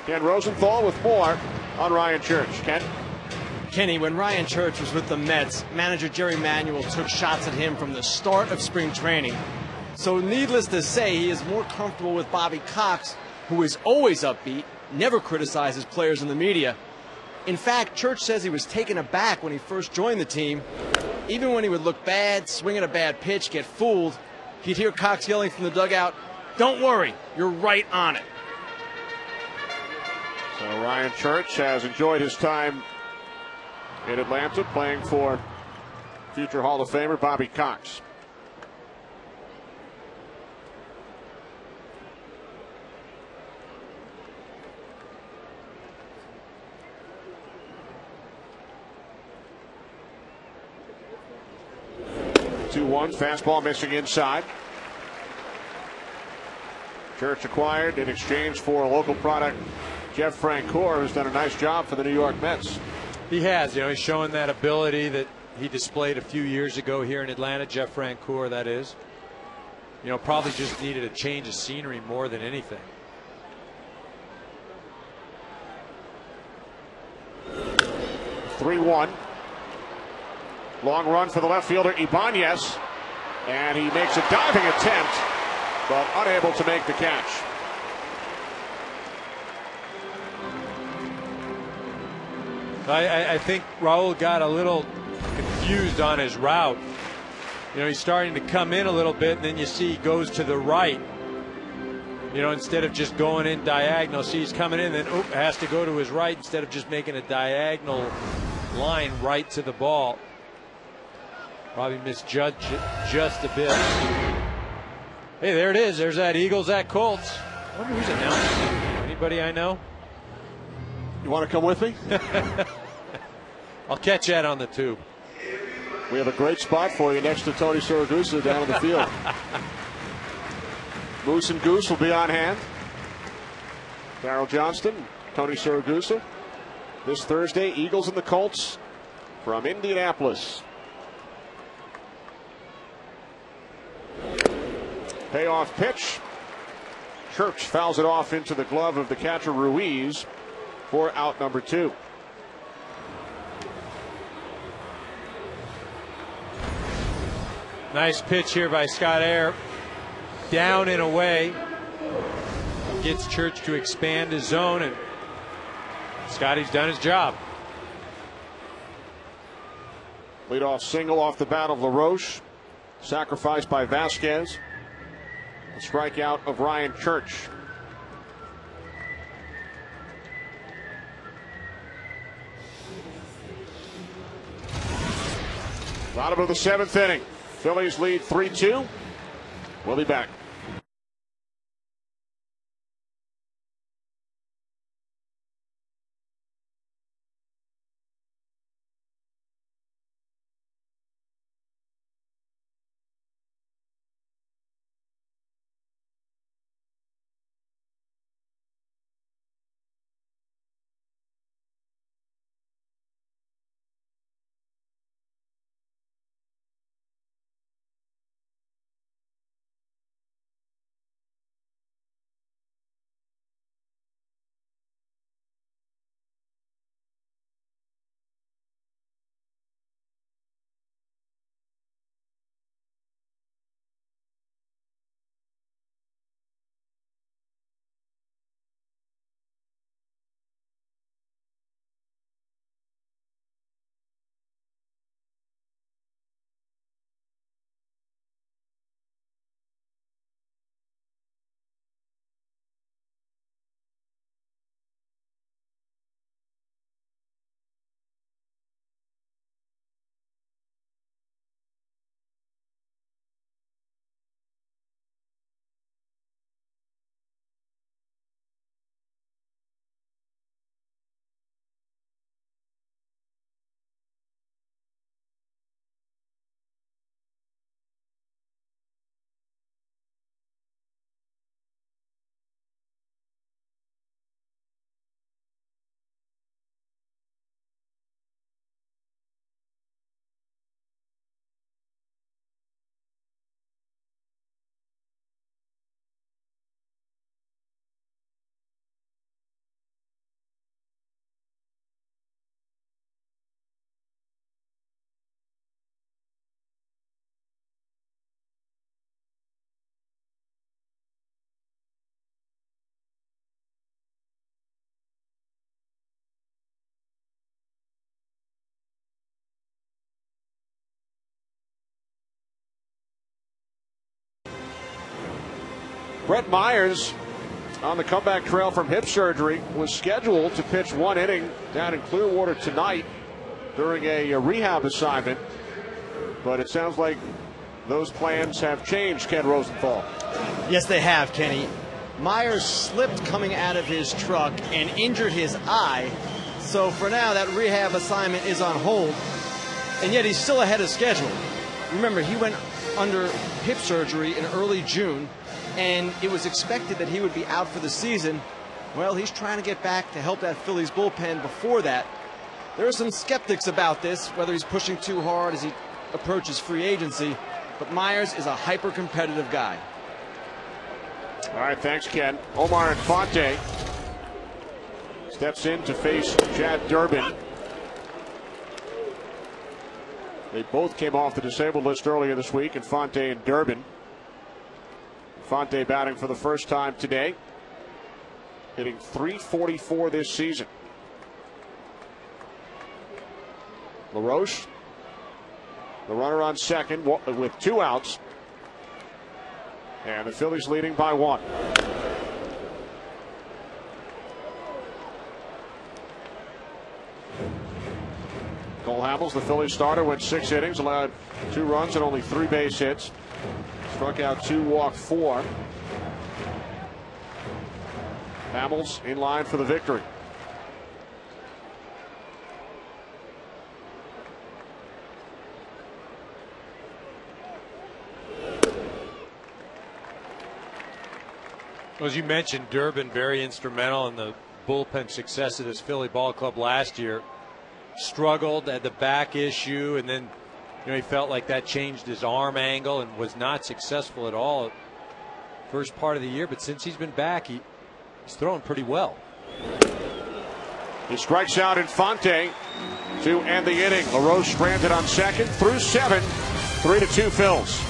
Ken Rosenthal with more on Ryan Church. Ken? Kenny, when Ryan Church was with the Mets, manager Jerry Manuel took shots at him from the start of spring training. So needless to say, he is more comfortable with Bobby Cox, who is always upbeat, never criticizes players in the media. In fact, Church says he was taken aback when he first joined the team. Even when he would look bad, swing at a bad pitch, get fooled, he'd hear Cox yelling from the dugout, "Don't worry, you're right on it." So Ryan Church has enjoyed his time in Atlanta playing for future Hall of Famer Bobby Cox. Two-one, fastball missing inside. Church acquired in exchange for a local product, Jeff Francoeur, who's done a nice job for the New York Mets. He has. He's showing that ability that he displayed a few years ago here in Atlanta. Jeff Francoeur, that is. Probably just needed a change of scenery more than anything. Three-one. Long run for the left fielder Ibanez, and he makes a diving attempt, but unable to make the catch. I think Raul got a little confused on his route. He's starting to come in a little bit, and then you see he goes to the right. Instead of just going in diagonal. See, he's coming in, then has to go to his right instead of just making a diagonal line right to the ball. Probably misjudged it just a bit. Hey, there it is. There's that Eagles at Colts. I wonder who's announcing it. Anybody I know? You want to come with me? I'll catch that on the tube. We have a great spot for you next to Tony Siragusa down in the field. Moose and Goose will be on hand. Darryl Johnston, Tony Siragusa. This Thursday, Eagles and the Colts from Indianapolis. Payoff pitch. Church fouls it off into the glove of the catcher Ruiz for out number 2. Nice pitch here by Scott Air. Down and away. Gets Church to expand his zone, and Scotty's done his job. Leadoff single off the bat of LaRoche. Sacrificed by Vasquez. The strikeout of Ryan Church. Bottom of the 7th inning. Phillies lead 3-2. We'll be back. Brett Myers, on the comeback trail from hip surgery, was scheduled to pitch 1 inning down in Clearwater tonight during a rehab assignment. But it sounds like those plans have changed, Ken Rosenthal. Yes, they have, Kenny. Myers slipped coming out of his truck and injured his eye. So for now, that rehab assignment is on hold. And yet he's still ahead of schedule. Remember, he went under hip surgery in early June, and it was expected that he would be out for the season. Well, he's trying to get back to help that Phillies bullpen before that. There are some skeptics about this, whether he's pushing too hard as he approaches free agency, but Myers is a hyper-competitive guy. All right, thanks, Ken. Omar Infante steps in to face Chad Durbin. They both came off the disabled list earlier this week, Infante and Durbin. Infante batting for the first time today, hitting .344 this season. LaRoche, the runner on second with 2 outs. And the Phillies leading by 1. Cole Hamels, the Phillies starter, went 6 innings, allowed 2 runs and only 3 base hits. Struck out 2, walked 4. Hamels in line for the victory. Well, as you mentioned, Durbin very instrumental in the bullpen success of this Philly ball club last year. Struggled, had the back issue, and then he felt like that changed his arm angle and was not successful at all first part of the year. But since he's been back, he's throwing pretty well. He strikes out Infante to end the inning. LaRoche stranded on second through 7. 3-2 Phils.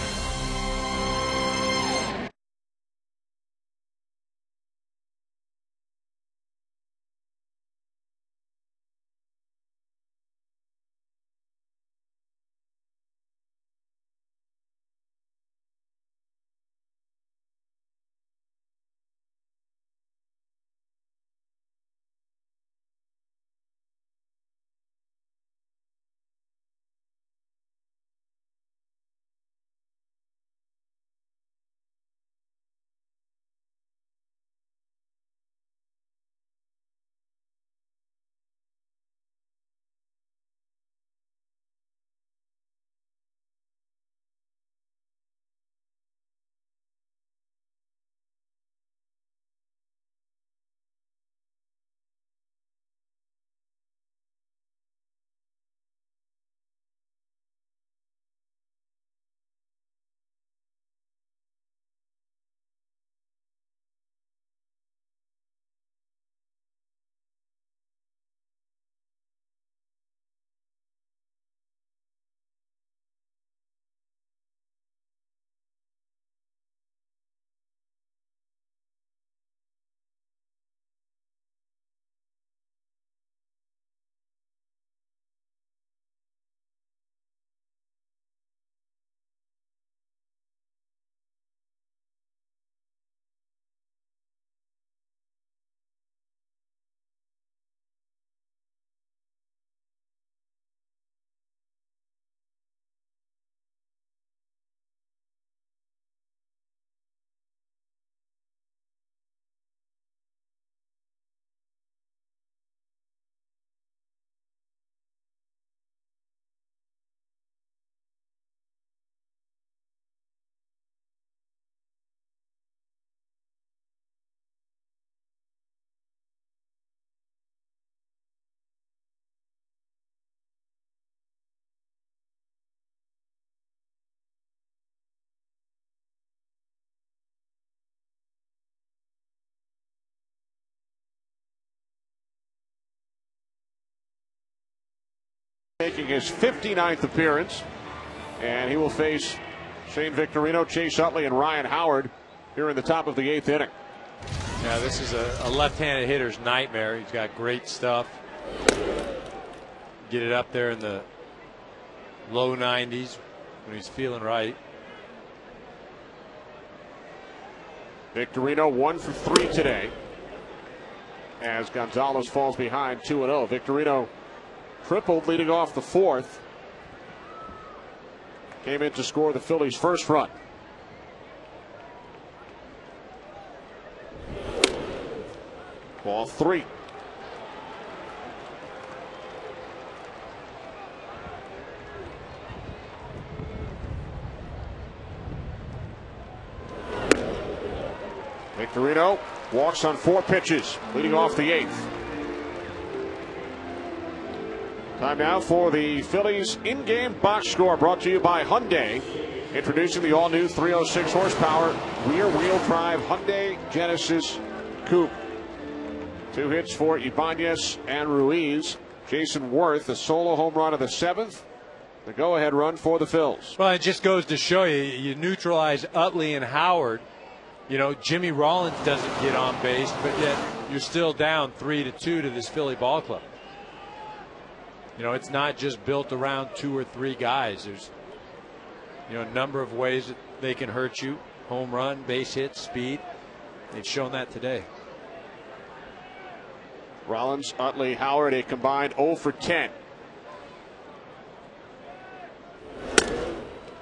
Making his 59th appearance, and he will face Shane Victorino, Chase Utley, and Ryan Howard here in the top of the 8th inning. Yeah, this is a left-handed hitter's nightmare. He's got great stuff. Get it up there in the low 90s when he's feeling right. Victorino 1 for 3 today, as Gonzalez falls behind 2-0. Victorino tripled leading off the fourth. Came in to score the Phillies' first run. Ball 3. Victorino walks on 4 pitches, leading off the 8th. Time now for the Phillies in-game box score, brought to you by Hyundai. Introducing the all-new 306 horsepower rear-wheel drive Hyundai Genesis Coupe. 2 hits for Ibanez and Ruiz. Jason Worth, a solo home run of the 7th. The go-ahead run for the Phils. Well, it just goes to show you neutralize Utley and Howard. You know, Jimmy Rollins doesn't get on base, but yet you're still down 3-2 to this Philly ball club. You know, it's not just built around 2 or 3 guys. There's, you know, a number of ways that they can hurt you. Home run, base hit, speed. They've shown that today. Rollins, Utley, Howard, a combined 0 for 10.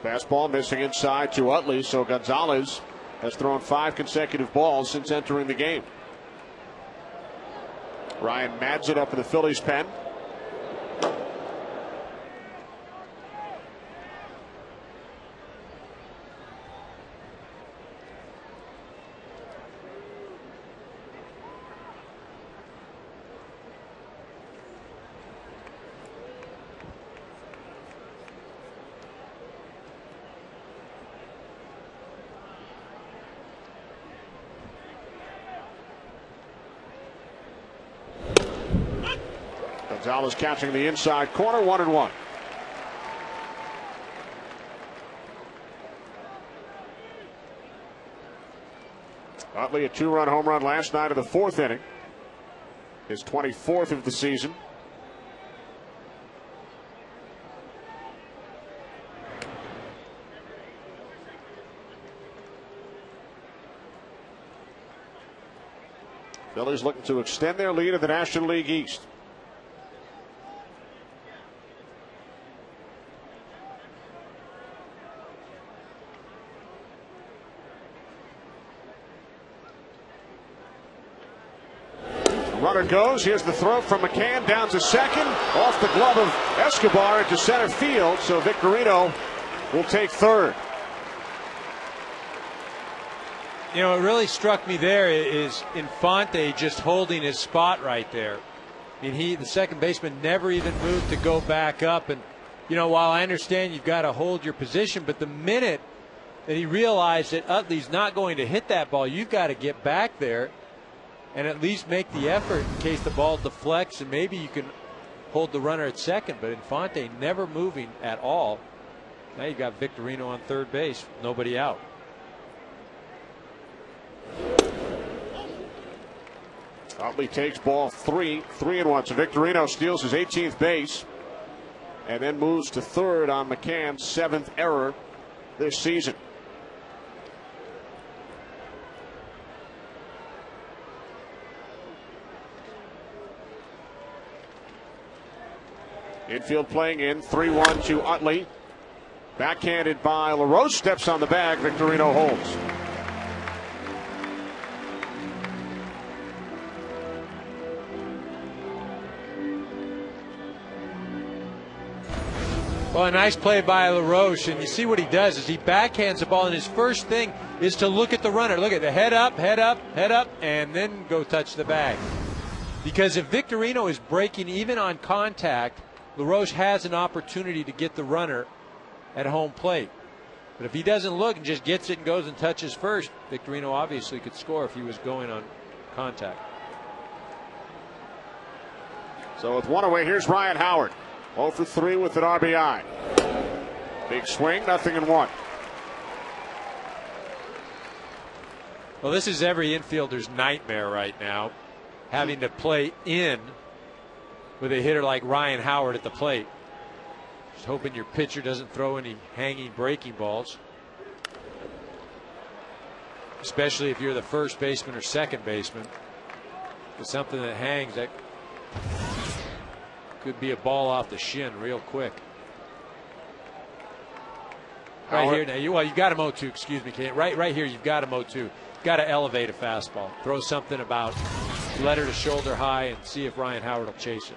Fastball missing inside to Utley, so Gonzalez has thrown 5 consecutive balls since entering the game. Ryan Madsen up in the Phillies pen. Gonzalez catching the inside corner, 1-1. Utley, a 2-run home run last night of the 4th inning. His 24th of the season. Phillies looking to extend their lead in the National League East. Runner goes. Here's the throw from McCann down to second. Off the glove of Escobar into center field. So Victorino will take third. You know, what really struck me there is Infante just holding his spot right there. I mean, the second baseman never even moved to go back up. And, you know, while I understand you've got to hold your position, but the minute that he realized that Utley's not going to hit that ball, you've got to get back there and at least make the effort in case the ball deflects, and maybe you can hold the runner at second. But Infante never moving at all. Now you've got Victorino on third base, nobody out. Utley takes ball 3, 3-1. So Victorino steals his 18th base and then moves to third on McCann's 7th error this season. Infield playing in, 3-1 to Utley. Backhanded by LaRoche, steps on the bag. Victorino holds. Well, a nice play by LaRoche, and you see what he does is he backhands the ball, and his first thing is to look at the runner. Look at the head up, head up, head up, and then go touch the bag. Because if Victorino is breaking even on contact, LaRoche has an opportunity to get the runner at home plate. But if he doesn't look and just gets it and goes and touches first, Victorino obviously could score if he was going on contact. So with one away, here's Ryan Howard. 0 for 3 with an RBI. Big swing, 0-1. Well, this is every infielder's nightmare right now, having to play in with a hitter like Ryan Howard at the plate. Just hoping your pitcher doesn't throw any hanging breaking balls. especially if you're the first baseman or second baseman. It's something that hangs that could be a ball off the shin real quick. Right here now, you got him 0-2. Excuse me, Kate. Right here, you've got him 0-2. You've got to elevate a fastball. Throw something about letter to shoulder high and see if Ryan Howard will chase it.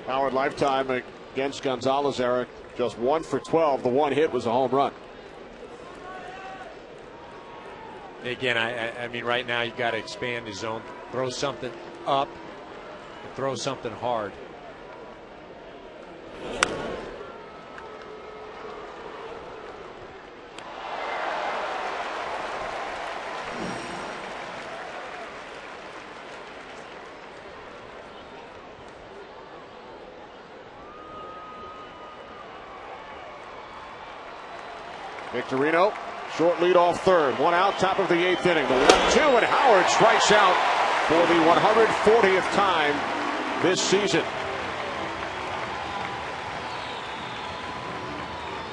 Howard lifetime against Gonzalez, Eric, just 1 for 12. The one hit was a home run. Again, I mean, right now you've got to expand his zone. Throw something up and throw something hard. Victorino, short lead off third. One out, top of the 8th inning. The 1-2, and Howard strikes out for the 140th time this season.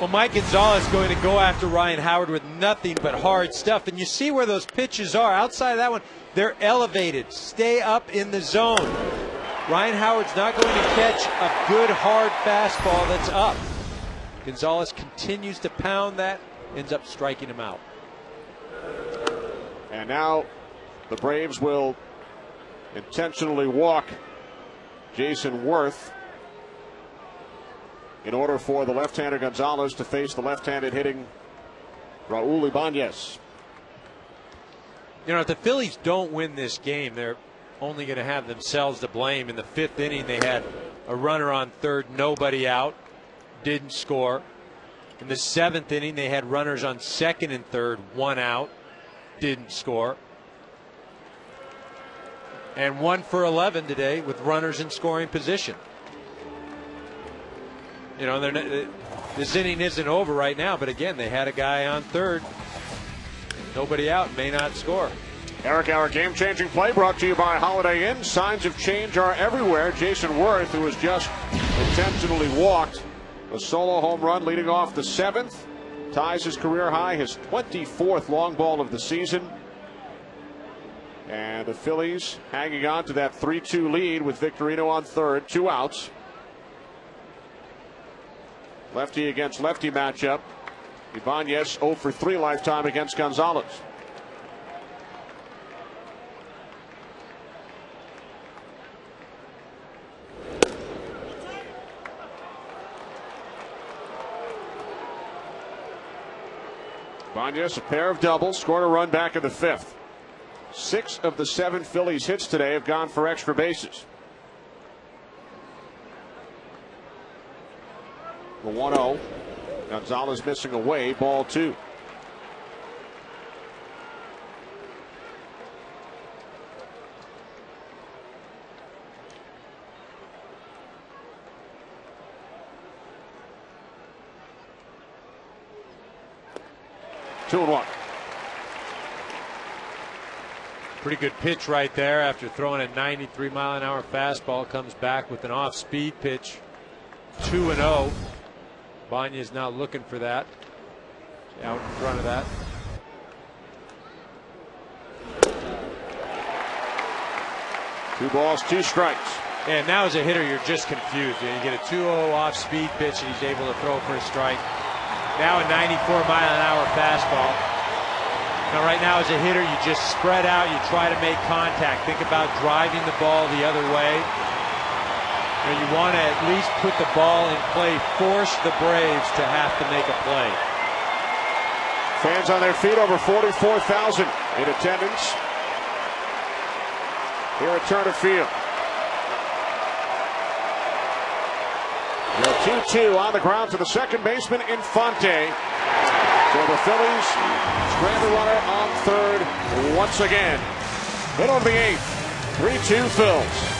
Well, Mike Gonzalez going to go after Ryan Howard with nothing but hard stuff. And you see where those pitches are. Outside of that one, they're elevated. Stay up in the zone. Ryan Howard's not going to catch a good hard fastball that's up. Gonzalez continues to pound that, ends up striking him out. And now the Braves will intentionally walk Jason Worth in order for the left-hander Gonzalez to face the left-handed hitting Raul Ibanez. You know, if the Phillies don't win this game, they're only going to have themselves to blame. In the 5th inning, they had a runner on third, nobody out, didn't score. In the 7th inning, they had runners on second and third, 1 out, didn't score. And 1 for 11 today with runners in scoring position. You know, this inning isn't over right now, but again, they had a guy on third, nobody out, may not score. Eric, our game-changing play brought to you by Holiday Inn. Signs of change are everywhere. Jason Worth, who was just intentionally walked, a solo home run leading off the 7th, ties his career high, his 24th long ball of the season. And the Phillies hanging on to that 3-2 lead with Victorino on third, 2 outs. Lefty against lefty matchup. Ibanez 0 for 3 lifetime against Gonzalez. Ibanez, a pair of doubles, scored a run back in the 5th. 6 of the 7 Phillies hits today have gone for extra bases. The 1-0. Gonzalez missing away, ball 2. Two and 1. Pretty good pitch right there after throwing a 93-mile-an-hour fastball. Comes back with an off-speed pitch. 2-0. Ibanez now looking for that. Out in front of that. Two balls, 2 strikes. And now as a hitter, you're just confused. You get a 2-0 off-speed pitch, and he's able to throw for a strike. Now a 94-mile-an-hour fastball. Now right now as a hitter, you just spread out. You try to make contact. Think about driving the ball the other way. You want to at least put the ball in play, force the Braves to have to make a play. Fans on their feet, over 44,000 in attendance here at Turner Field. The 2-2 on the ground to the second baseman, Infante. So the Phillies strand the runner on third once again. Middle of the 8th, 3-2 Phils.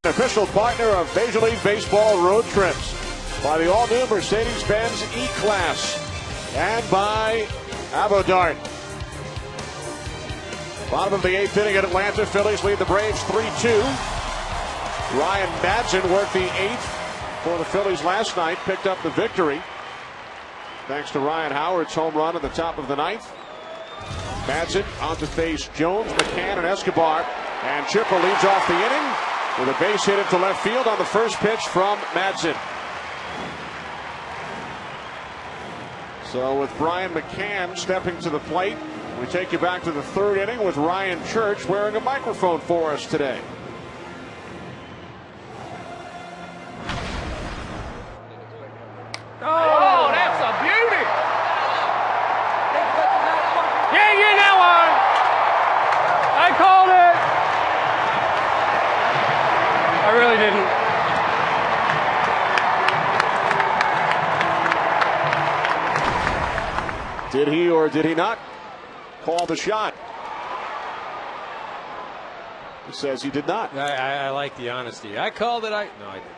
Official partner of Major League Baseball road trips by the all-new Mercedes-Benz E-Class and by Avodart. Bottom of the 8th inning at Atlanta. Phillies lead the Braves 3-2. Ryan Madsen worked the 8th for the Phillies last night, picked up the victory thanks to Ryan Howard's home run at the top of the 9th. Madsen on to face Jones, McCann, and Escobar, and Chipper leads off the inning with a base hit into left field on the first pitch from Madsen. So with Brian McCann stepping to the plate, we take you back to the 3rd inning with Ryan Church wearing a microphone for us today. Oh, that's a beauty! Yeah, you know one. I called it. I really didn't. Did he or did he not call the shot? He says he did not. I like the honesty. I called it. No, I didn't.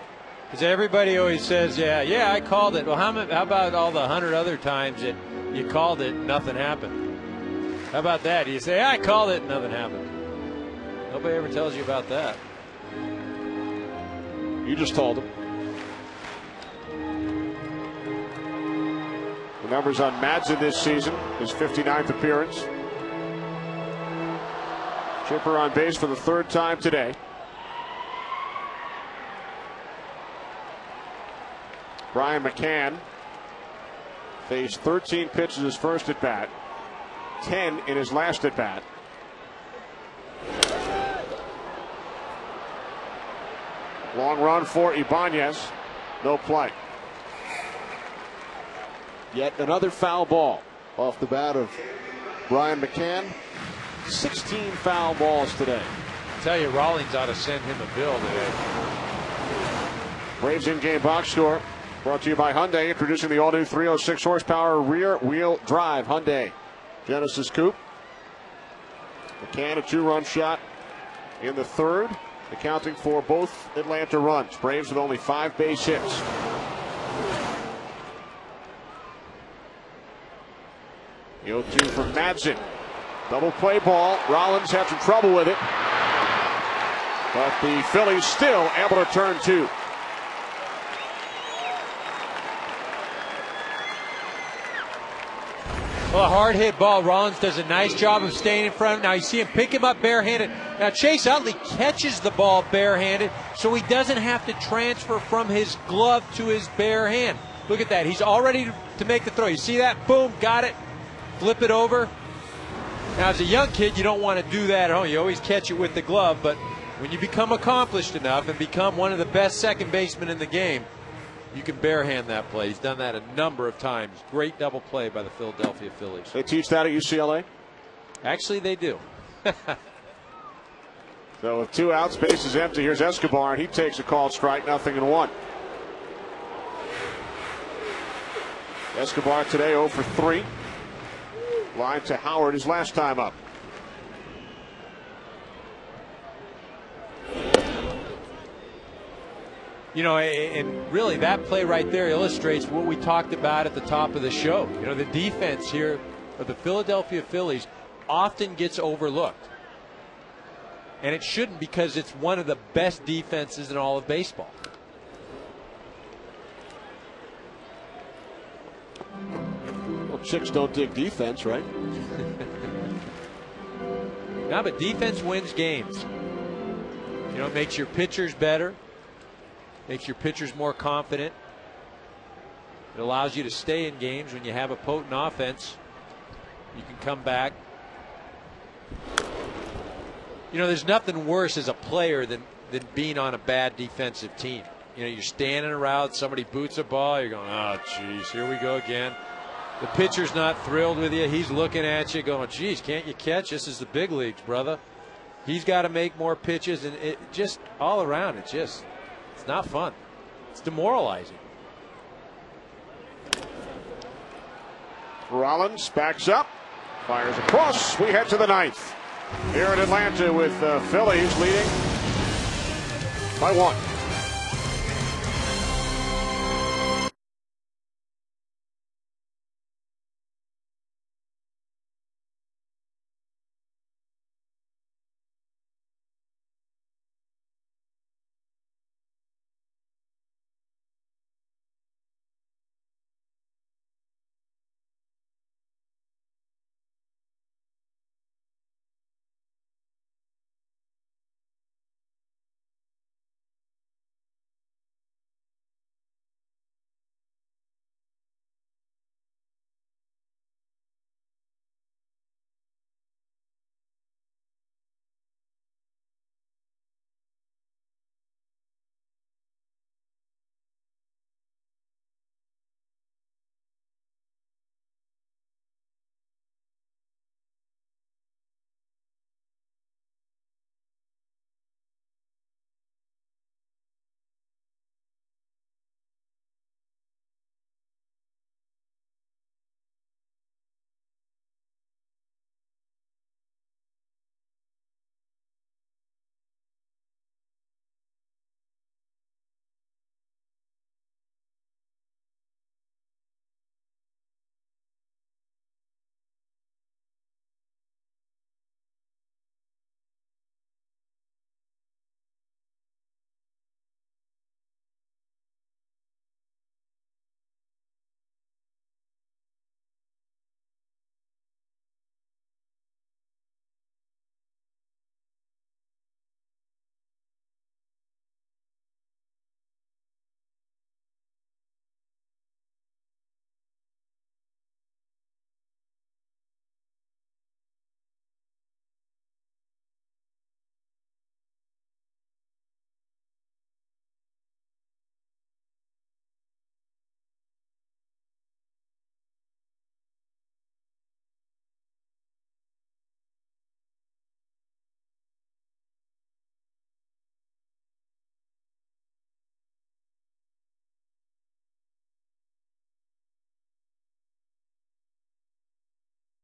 Because everybody always says, yeah, I called it. Well, how about all the 100 other times that you called it and nothing happened? How about that? You say, I called it and nothing happened. Nobody ever tells you about that. You just told him. The numbers on Madsen this season, his 59th appearance. Chipper on base for the 3rd time today. Brian McCann faced 13 pitches his first at bat, 10 in his last at bat. Long run for Ibanez, no play. Yet another foul ball off the bat of Brian McCann. 16 foul balls today. I tell you, Rawlings ought to send him a bill today. Braves in-game box score brought to you by Hyundai, introducing the all-new 306 horsepower rear-wheel drive Hyundai Genesis Coupe. McCann, a 2-run shot in the 3rd, accounting for both Atlanta runs. Braves with only 5 base hits. The 0-2 from Madsen. Double play ball. Rollins had some trouble with it, but the Phillies still able to turn 2. Well, a hard hit ball. Rollins does a nice job of staying in front. Now you see him pick him up barehanded. Now Chase Utley catches the ball barehanded, so he doesn't have to transfer from his glove to his bare hand. Look at that. He's all ready to make the throw. You see that? Boom, got it. Flip it over. Now as a young kid, you don't want to do that at home. You always catch it with the glove, but when you become accomplished enough and become one of the best second basemen in the game, you can barehand that play. He's done that a number of times. Great double play by the Philadelphia Phillies. They teach that at UCLA? Actually, they do. So with 2 outs, base is empty. Here's Escobar, and he takes a called strike, 0-1. Escobar today 0 for 3. Line to Howard his last time up. You know, and really that play right there illustrates what we talked about at the top of the show. You know, the defense here of the Philadelphia Phillies often gets overlooked. And it shouldn't, because it's one of the best defenses in all of baseball. Well, chicks don't dig defense, right? No, but defense wins games. You know, it makes your pitchers better. Makes your pitchers more confident. It allows you to stay in games when you have a potent offense. You can come back. You know, there's nothing worse as a player than being on a bad defensive team. You know, you're standing around, somebody boots a ball, you're going, oh, geez, here we go again. The pitcher's not thrilled with you. He's looking at you going, geez, can't you catch? This is the big leagues, brother. He's got to make more pitches, and it just all around, it's not fun. It's demoralizing. Rollins backs up, fires across. We head to the 9th here in Atlanta with Phillies leading by 1.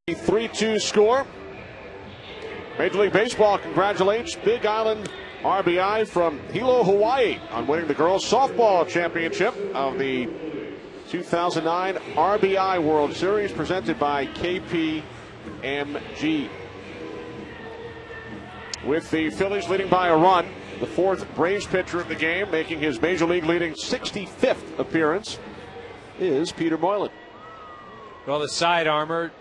A 3-2 score. Major League Baseball congratulates Big Island RBI from Hilo, Hawaii on winning the girls softball championship of the 2009 RBI World Series presented by KPMG. With the Phillies leading by a run, the fourth Braves pitcher of the game, making his Major League leading 65th appearance, is Peter Moylan. Well, the side armor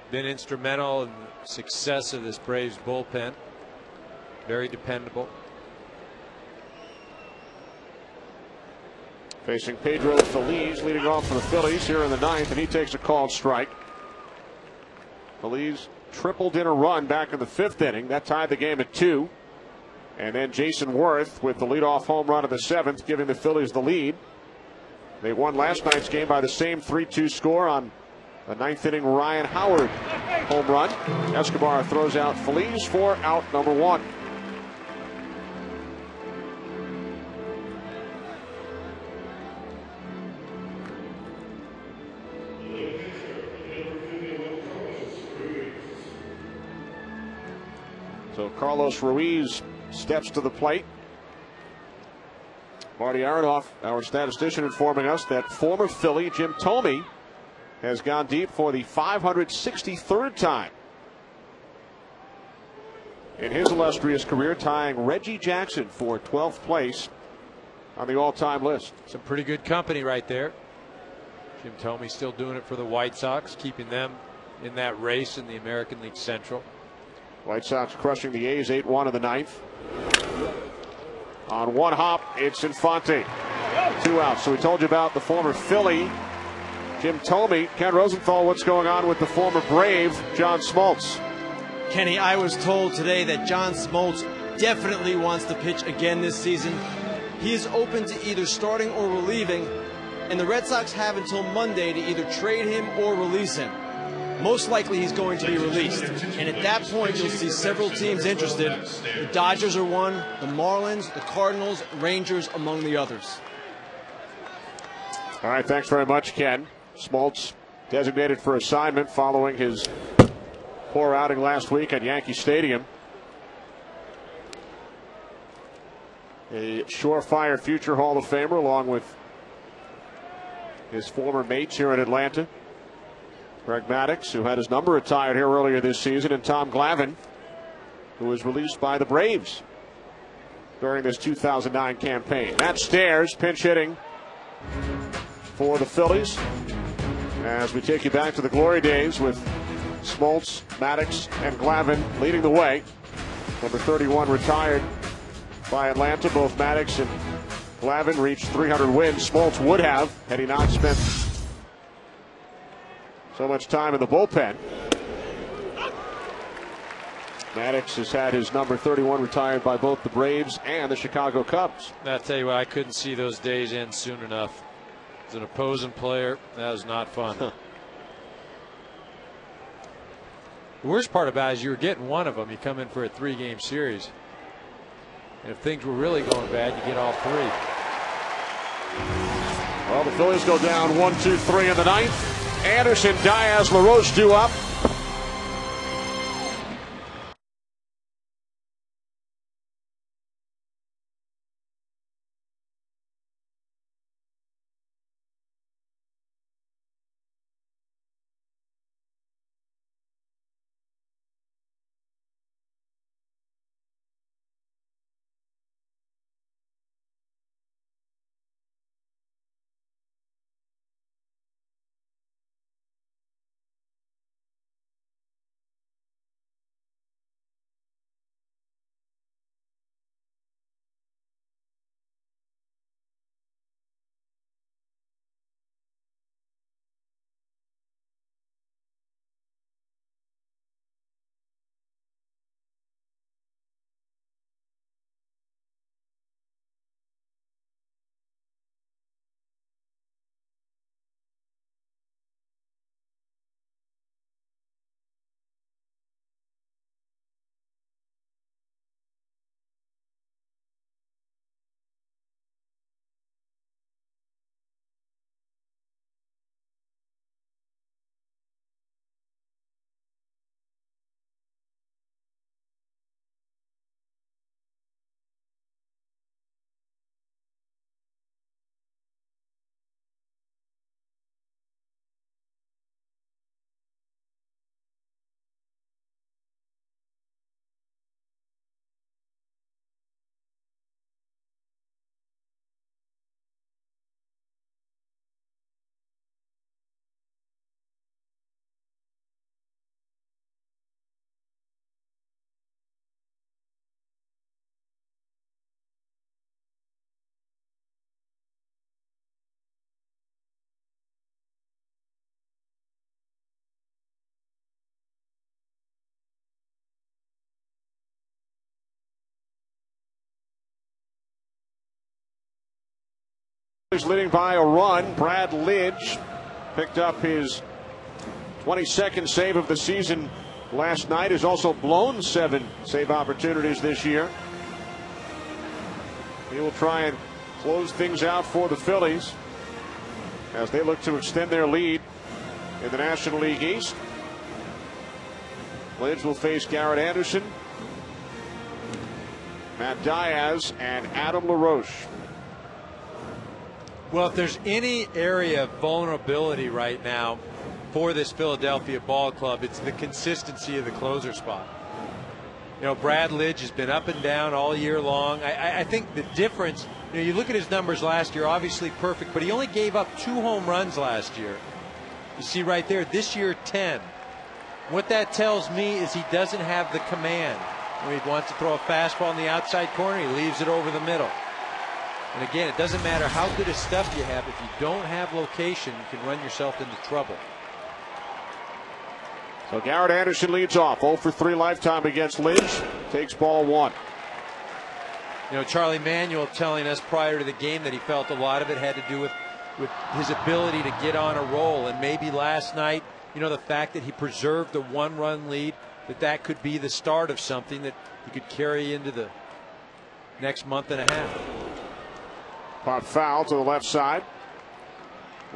been instrumental in the success of this Braves bullpen. Very dependable. Facing Pedro Phillies, leading off for the Phillies here in the ninth, and he takes a called strike. Phillies tripled in a run back in the fifth inning. That tied the game at 2. And then Jason Worth with the leadoff home run in the seventh, giving the Phillies the lead. They won last night's game by the same 3-2 score on the ninth inning Ryan Howard home run. Escobar throws out Phillies for out number 1. So Carlos Ruiz steps to the plate. Marty Aronoff, our statistician, informing us that former Philly Jim Thome has gone deep for the 563rd time in his illustrious career, tying Reggie Jackson for 12th place on the all-time list. Some pretty good company right there. Jim Thome still doing it for the White Sox, keeping them in that race in the American League Central. White Sox crushing the A's 8-1 in the ninth. On one hop, it's Infante. 2 outs. So we told you about the former Philly Jim Thome. Ken Rosenthal, what's going on with the former Brave John Smoltz? Kenny, I was told today that John Smoltz definitely wants to pitch again this season. He is open to either starting or relieving, and the Red Sox have until Monday to either trade him or release him. Most likely he's going to be released, and at that point you'll see several teams interested. The Dodgers are one, the Marlins, the Cardinals, Rangers among the others. All right, thanks very much, Ken. Smoltz designated for assignment following his poor outing last week at Yankee Stadium. a surefire future Hall of Famer, along with his former mates here in Atlanta. Greg Maddux, who had his number retired here earlier this season, and Tom Glavine, who was released by the Braves during this 2009 campaign. Matt Stairs pinch hitting for the Phillies as we take you back to the glory days with Smoltz, Maddux, and Glavine leading the way. Number 31 retired by Atlanta. Both Maddux and Glavine reached 300 wins. Smoltz would have had he not spent so much time in the bullpen. Maddux has had his number 31 retired by both the Braves and the Chicago Cubs. I'll tell you what, I couldn't see those days end soon enough. As an opposing player, that was not fun. The worst part about it is you were getting one of them. You come in for a 3-game series. And if things were really going bad, you get all 3. Well, the Phillies go down 1-2-3 in the ninth. Anderson, Diaz, LaRoche due up. Leading by a run. Brad Lidge picked up his 22nd save of the season last night. Has also blown 7 save opportunities this year. He will try and close things out for the Phillies as they look to extend their lead in the National League East. Lidge will face Garrett Anderson, Matt Diaz, and Adam LaRoche. Well, if there's any area of vulnerability right now for this Philadelphia ball club, it's the consistency of the closer spot. You know, Brad Lidge has been up and down all year long. I think the difference, you know, you look at his numbers last year, obviously perfect, but he only gave up 2 home runs last year. You see right there, this year 10. What that tells me is he doesn't have the command. When he wants to throw a fastball in the outside corner, he leaves it over the middle. And again, it doesn't matter how good a stuff you have. If you don't have location, you can run yourself into trouble. So Garrett Anderson leads off. 0 for 3 lifetime against Lidge. Takes ball 1. You know, Charlie Manuel telling us prior to the game that he felt a lot of it had to do with his ability to get on a roll. And maybe last night, you know, the fact that he preserved a 1-run lead, that could be the start of something that he could carry into the next month and a half. Pop foul to the left side.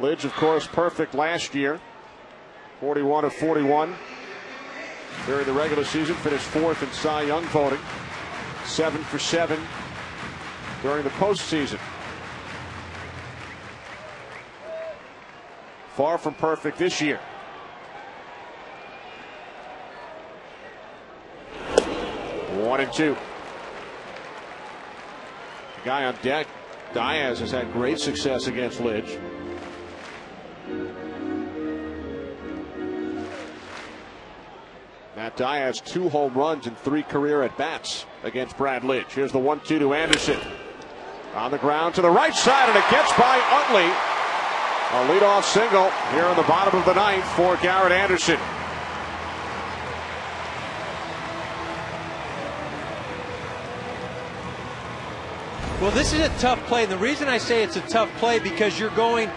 Lidge, of course, perfect last year. 41 of 41 during the regular season. Finished 4th in Cy Young voting. 7 for 7 during the postseason. Far from perfect this year. 1-2. The guy on deck, Diaz, has had great success against Lidge. Matt Diaz, 2 home runs and 3 career at-bats against Brad Lidge. Here's the 1-2 to Anderson. On the ground to the right side, and it gets by Utley. A leadoff single here in the bottom of the 9th for Garrett Anderson. Well, this is a tough play. And the reason I say it's a tough play because you're going,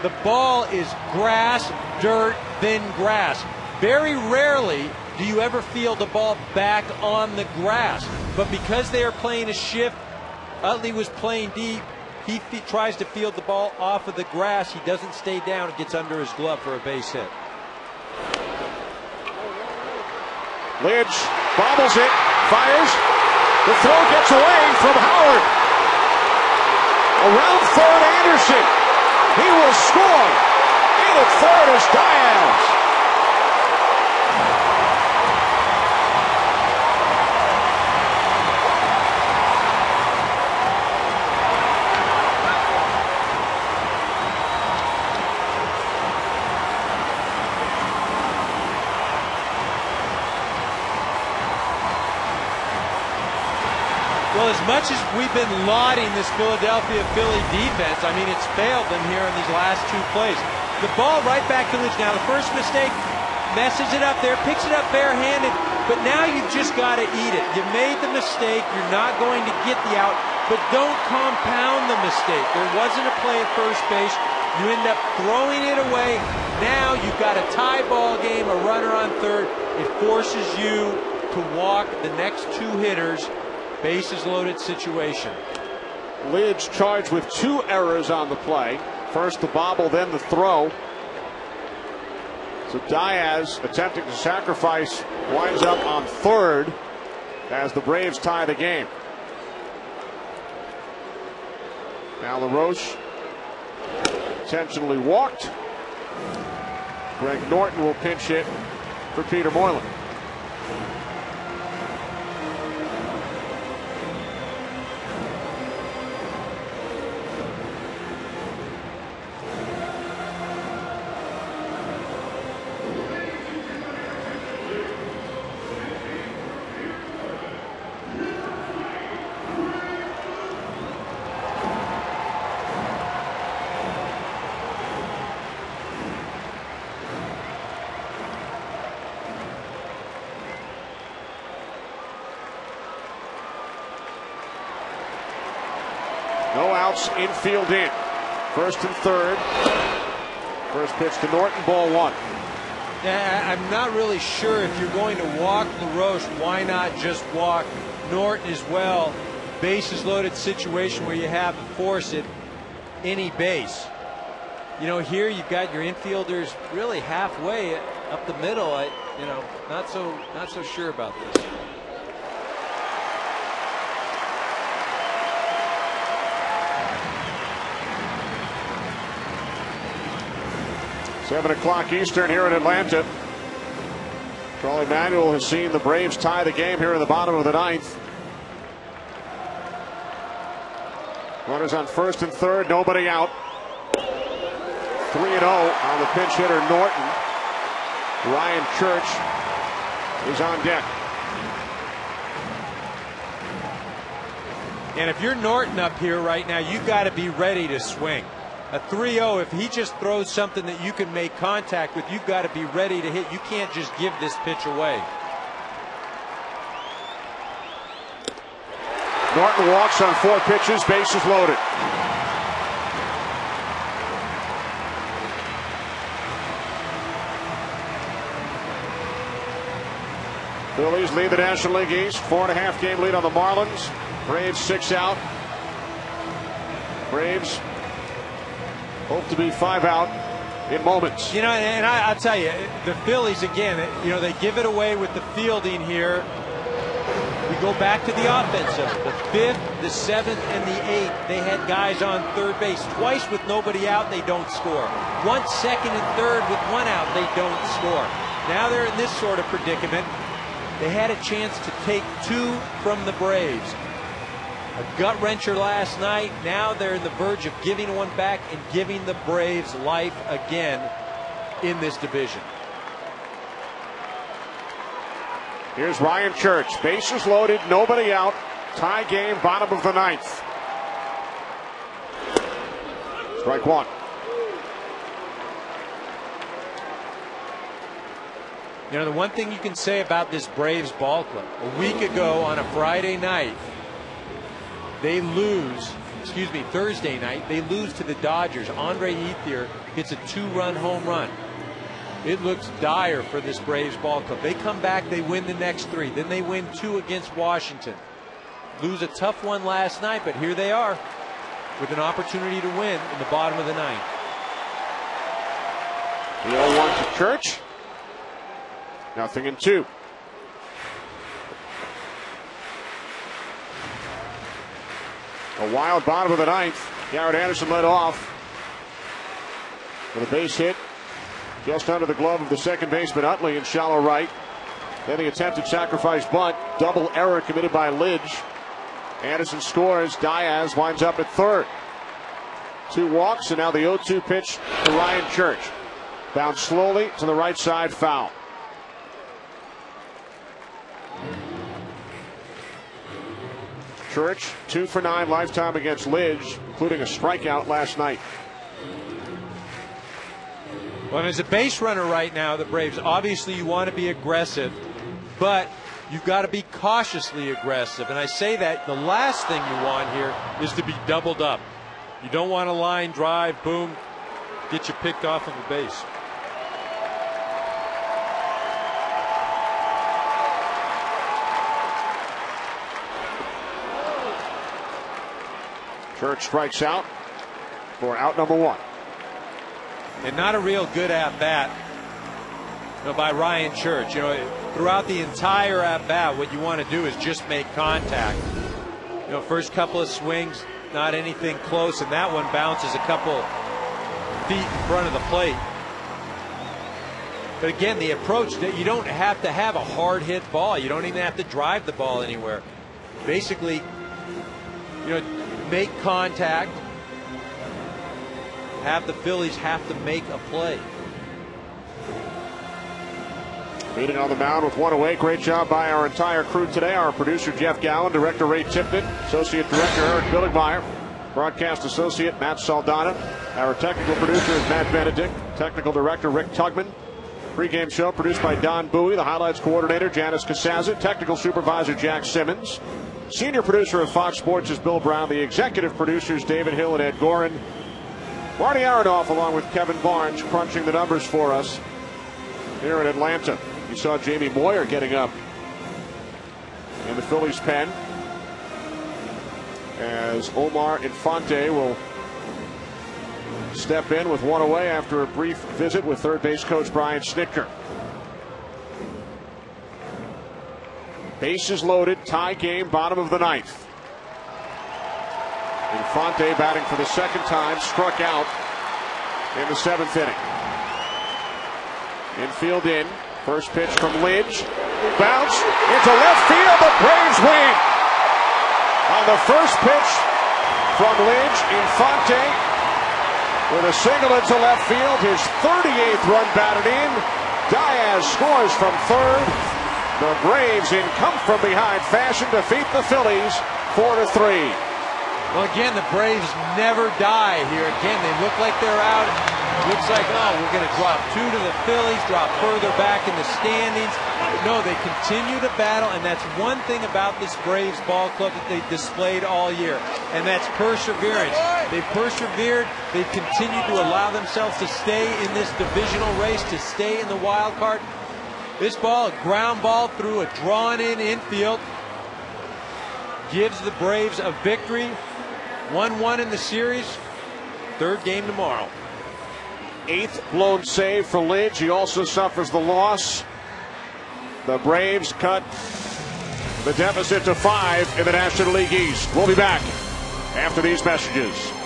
the ball is grass, dirt, then grass. Very rarely do you ever feel the ball back on the grass. But because they are playing a shift, Utley was playing deep. He tries to field the ball off of the grass. He doesn't stay down. It gets under his glove for a base hit. Lidge bobbles it, fires. The throw gets away from Howard. Around third, Anderson. He will score. In at third is Diaz. Well, as much as we've been lauding this Philadelphia Philly defense, I mean, it's failed them here in these last 2 plays. The ball right back to Lidge. Now, the first mistake messes it up there, picks it up barehanded, but now you've just got to eat it. You made the mistake. You're not going to get the out, but don't compound the mistake. There wasn't a play at first base. You end up throwing it away. Now you've got a tie ball game, a runner on third. It forces you to walk the next 2 hitters. Bases loaded situation. Lidge charged with 2 errors on the play. First the bobble, then the throw. So Diaz, attempting to sacrifice, winds up on third as the Braves tie the game. Now LaRoche intentionally walked. Greg Norton will pinch hit for Peter Moylan. No outs, infield in. First and third. First pitch to Norton, ball 1. Yeah, I'm not really sure if you're going to walk LaRoche, why not just walk Norton as well? Bases loaded situation where you have to force it any base. You know, here you've got your infielders really halfway up the middle. Not so sure about this. Seven o'clock Eastern here in Atlanta. Charlie Manuel has seen the Braves tie the game here in the bottom of the 9th. Runners on first and third, nobody out. 3-0 on the pinch hitter Norton. Ryan Church is on deck. And if you're Norton up here right now, you've got to be ready to swing. A 3-0, if he just throws something that you can make contact with, you've got to be ready to hit. You can't just give this pitch away. Norton walks on 4 pitches, bases loaded. Phillies lead the National League East, 4.5 game lead on the Marlins. Braves 6 out. Braves hope to be 5 out in moments. You know, and I'll tell you, the Phillies, again, you know, they give it away with the fielding here. We go back to the offense, the 5th, the 7th, and the 8th, they had guys on third base. Twice with nobody out, they don't score. Once second and third with one out, they don't score. Now they're in this sort of predicament. They had a chance to take 2 from the Braves. A gut wrencher last night. Now they're on the verge of giving one back and giving the Braves life again in this division. Here's Ryan Church. Bases loaded, nobody out. Tie game, bottom of the 9th. Strike 1. You know, the one thing you can say about this Braves ball club, a week ago on a Friday night, they lose, Thursday night, they lose to the Dodgers. Andre Ethier hits a 2-run home run. It looks dire for this Braves ball club. They come back, they win the next 3. Then they win 2 against Washington. Lose a tough one last night, but here they are with an opportunity to win in the bottom of the 9th. The 0-1 to Church. 0-2. A wild bottom of the 9th. Garrett Anderson led off with a base hit just under the glove of the second baseman Utley in shallow right. Then the attempted sacrifice bunt. Double error committed by Lidge. Anderson scores. Diaz winds up at third. 2 walks, and now the 0-2 pitch to Ryan Church. Bounced slowly to the right side, foul. Church 2 for 9 lifetime against Lidge, including a strikeout last night. Well, as a base runner right now, the Braves, obviously you want to be aggressive, but you've got to be cautiously aggressive. And I say that the last thing you want here is to be doubled up. You don't want a line drive, boom, get you picked off of a base. Church strikes out for out number 1. And not a real good at-bat by Ryan Church. You know, throughout the entire at-bat, what you want to do is just make contact. You know, first couple of swings, not anything close, and that one bounces a couple feet in front of the plate. But again, the approach that you don't have to have a hard hit ball. You don't even have to drive the ball anywhere. Basically, you know, make contact. Have the Phillies have to make a play. Meeting on the mound with 1 away. Great job by our entire crew today. Our producer Jeff Gallen, director Ray Tipton, associate director Eric Billigmeyer, broadcast associate Matt Saldana. Our technical producer is Matt Benedict, technical director Rick Tugman. Pre-game show produced by Don Bowie, the highlights coordinator Janice Casaza, technical supervisor Jack Simmons. Senior producer of Fox Sports is Bill Brown. The executive producers David Hill and Ed Gorin. Marty Aronoff along with Kevin Barnes crunching the numbers for us here in Atlanta. You saw Jamie Moyer getting up in the Phillies pen as Omar Infante will step in with 1 away after a brief visit with third base coach Brian Snitker. Bases loaded, tie game, bottom of the 9th. Infante batting for the second time, struck out in the 7th inning. Infield in, first pitch from Lidge, bounce into left field, the Braves win. On the first pitch from Lidge, Infante with a single into left field, his 38th run batted in. Diaz scores from third. The Braves, in come-from-behind fashion, defeat the Phillies 4-3. Well, again, the Braves never die here. Again, they look like they're out. Looks like, oh, we're going to drop 2 to the Phillies, drop further back in the standings. But no, they continue to battle, and that's one thing about this Braves ball club that they've displayed all year, and that's perseverance. They've persevered. They've continued to allow themselves to stay in this divisional race, to stay in the wild card. This ball, a ground ball through a drawn-in infield, gives the Braves a victory. 1-1 in the series. Third game tomorrow. 8th blown save for Lidge. He also suffers the loss. The Braves cut the deficit to 5 in the National League East. We'll be back after these messages.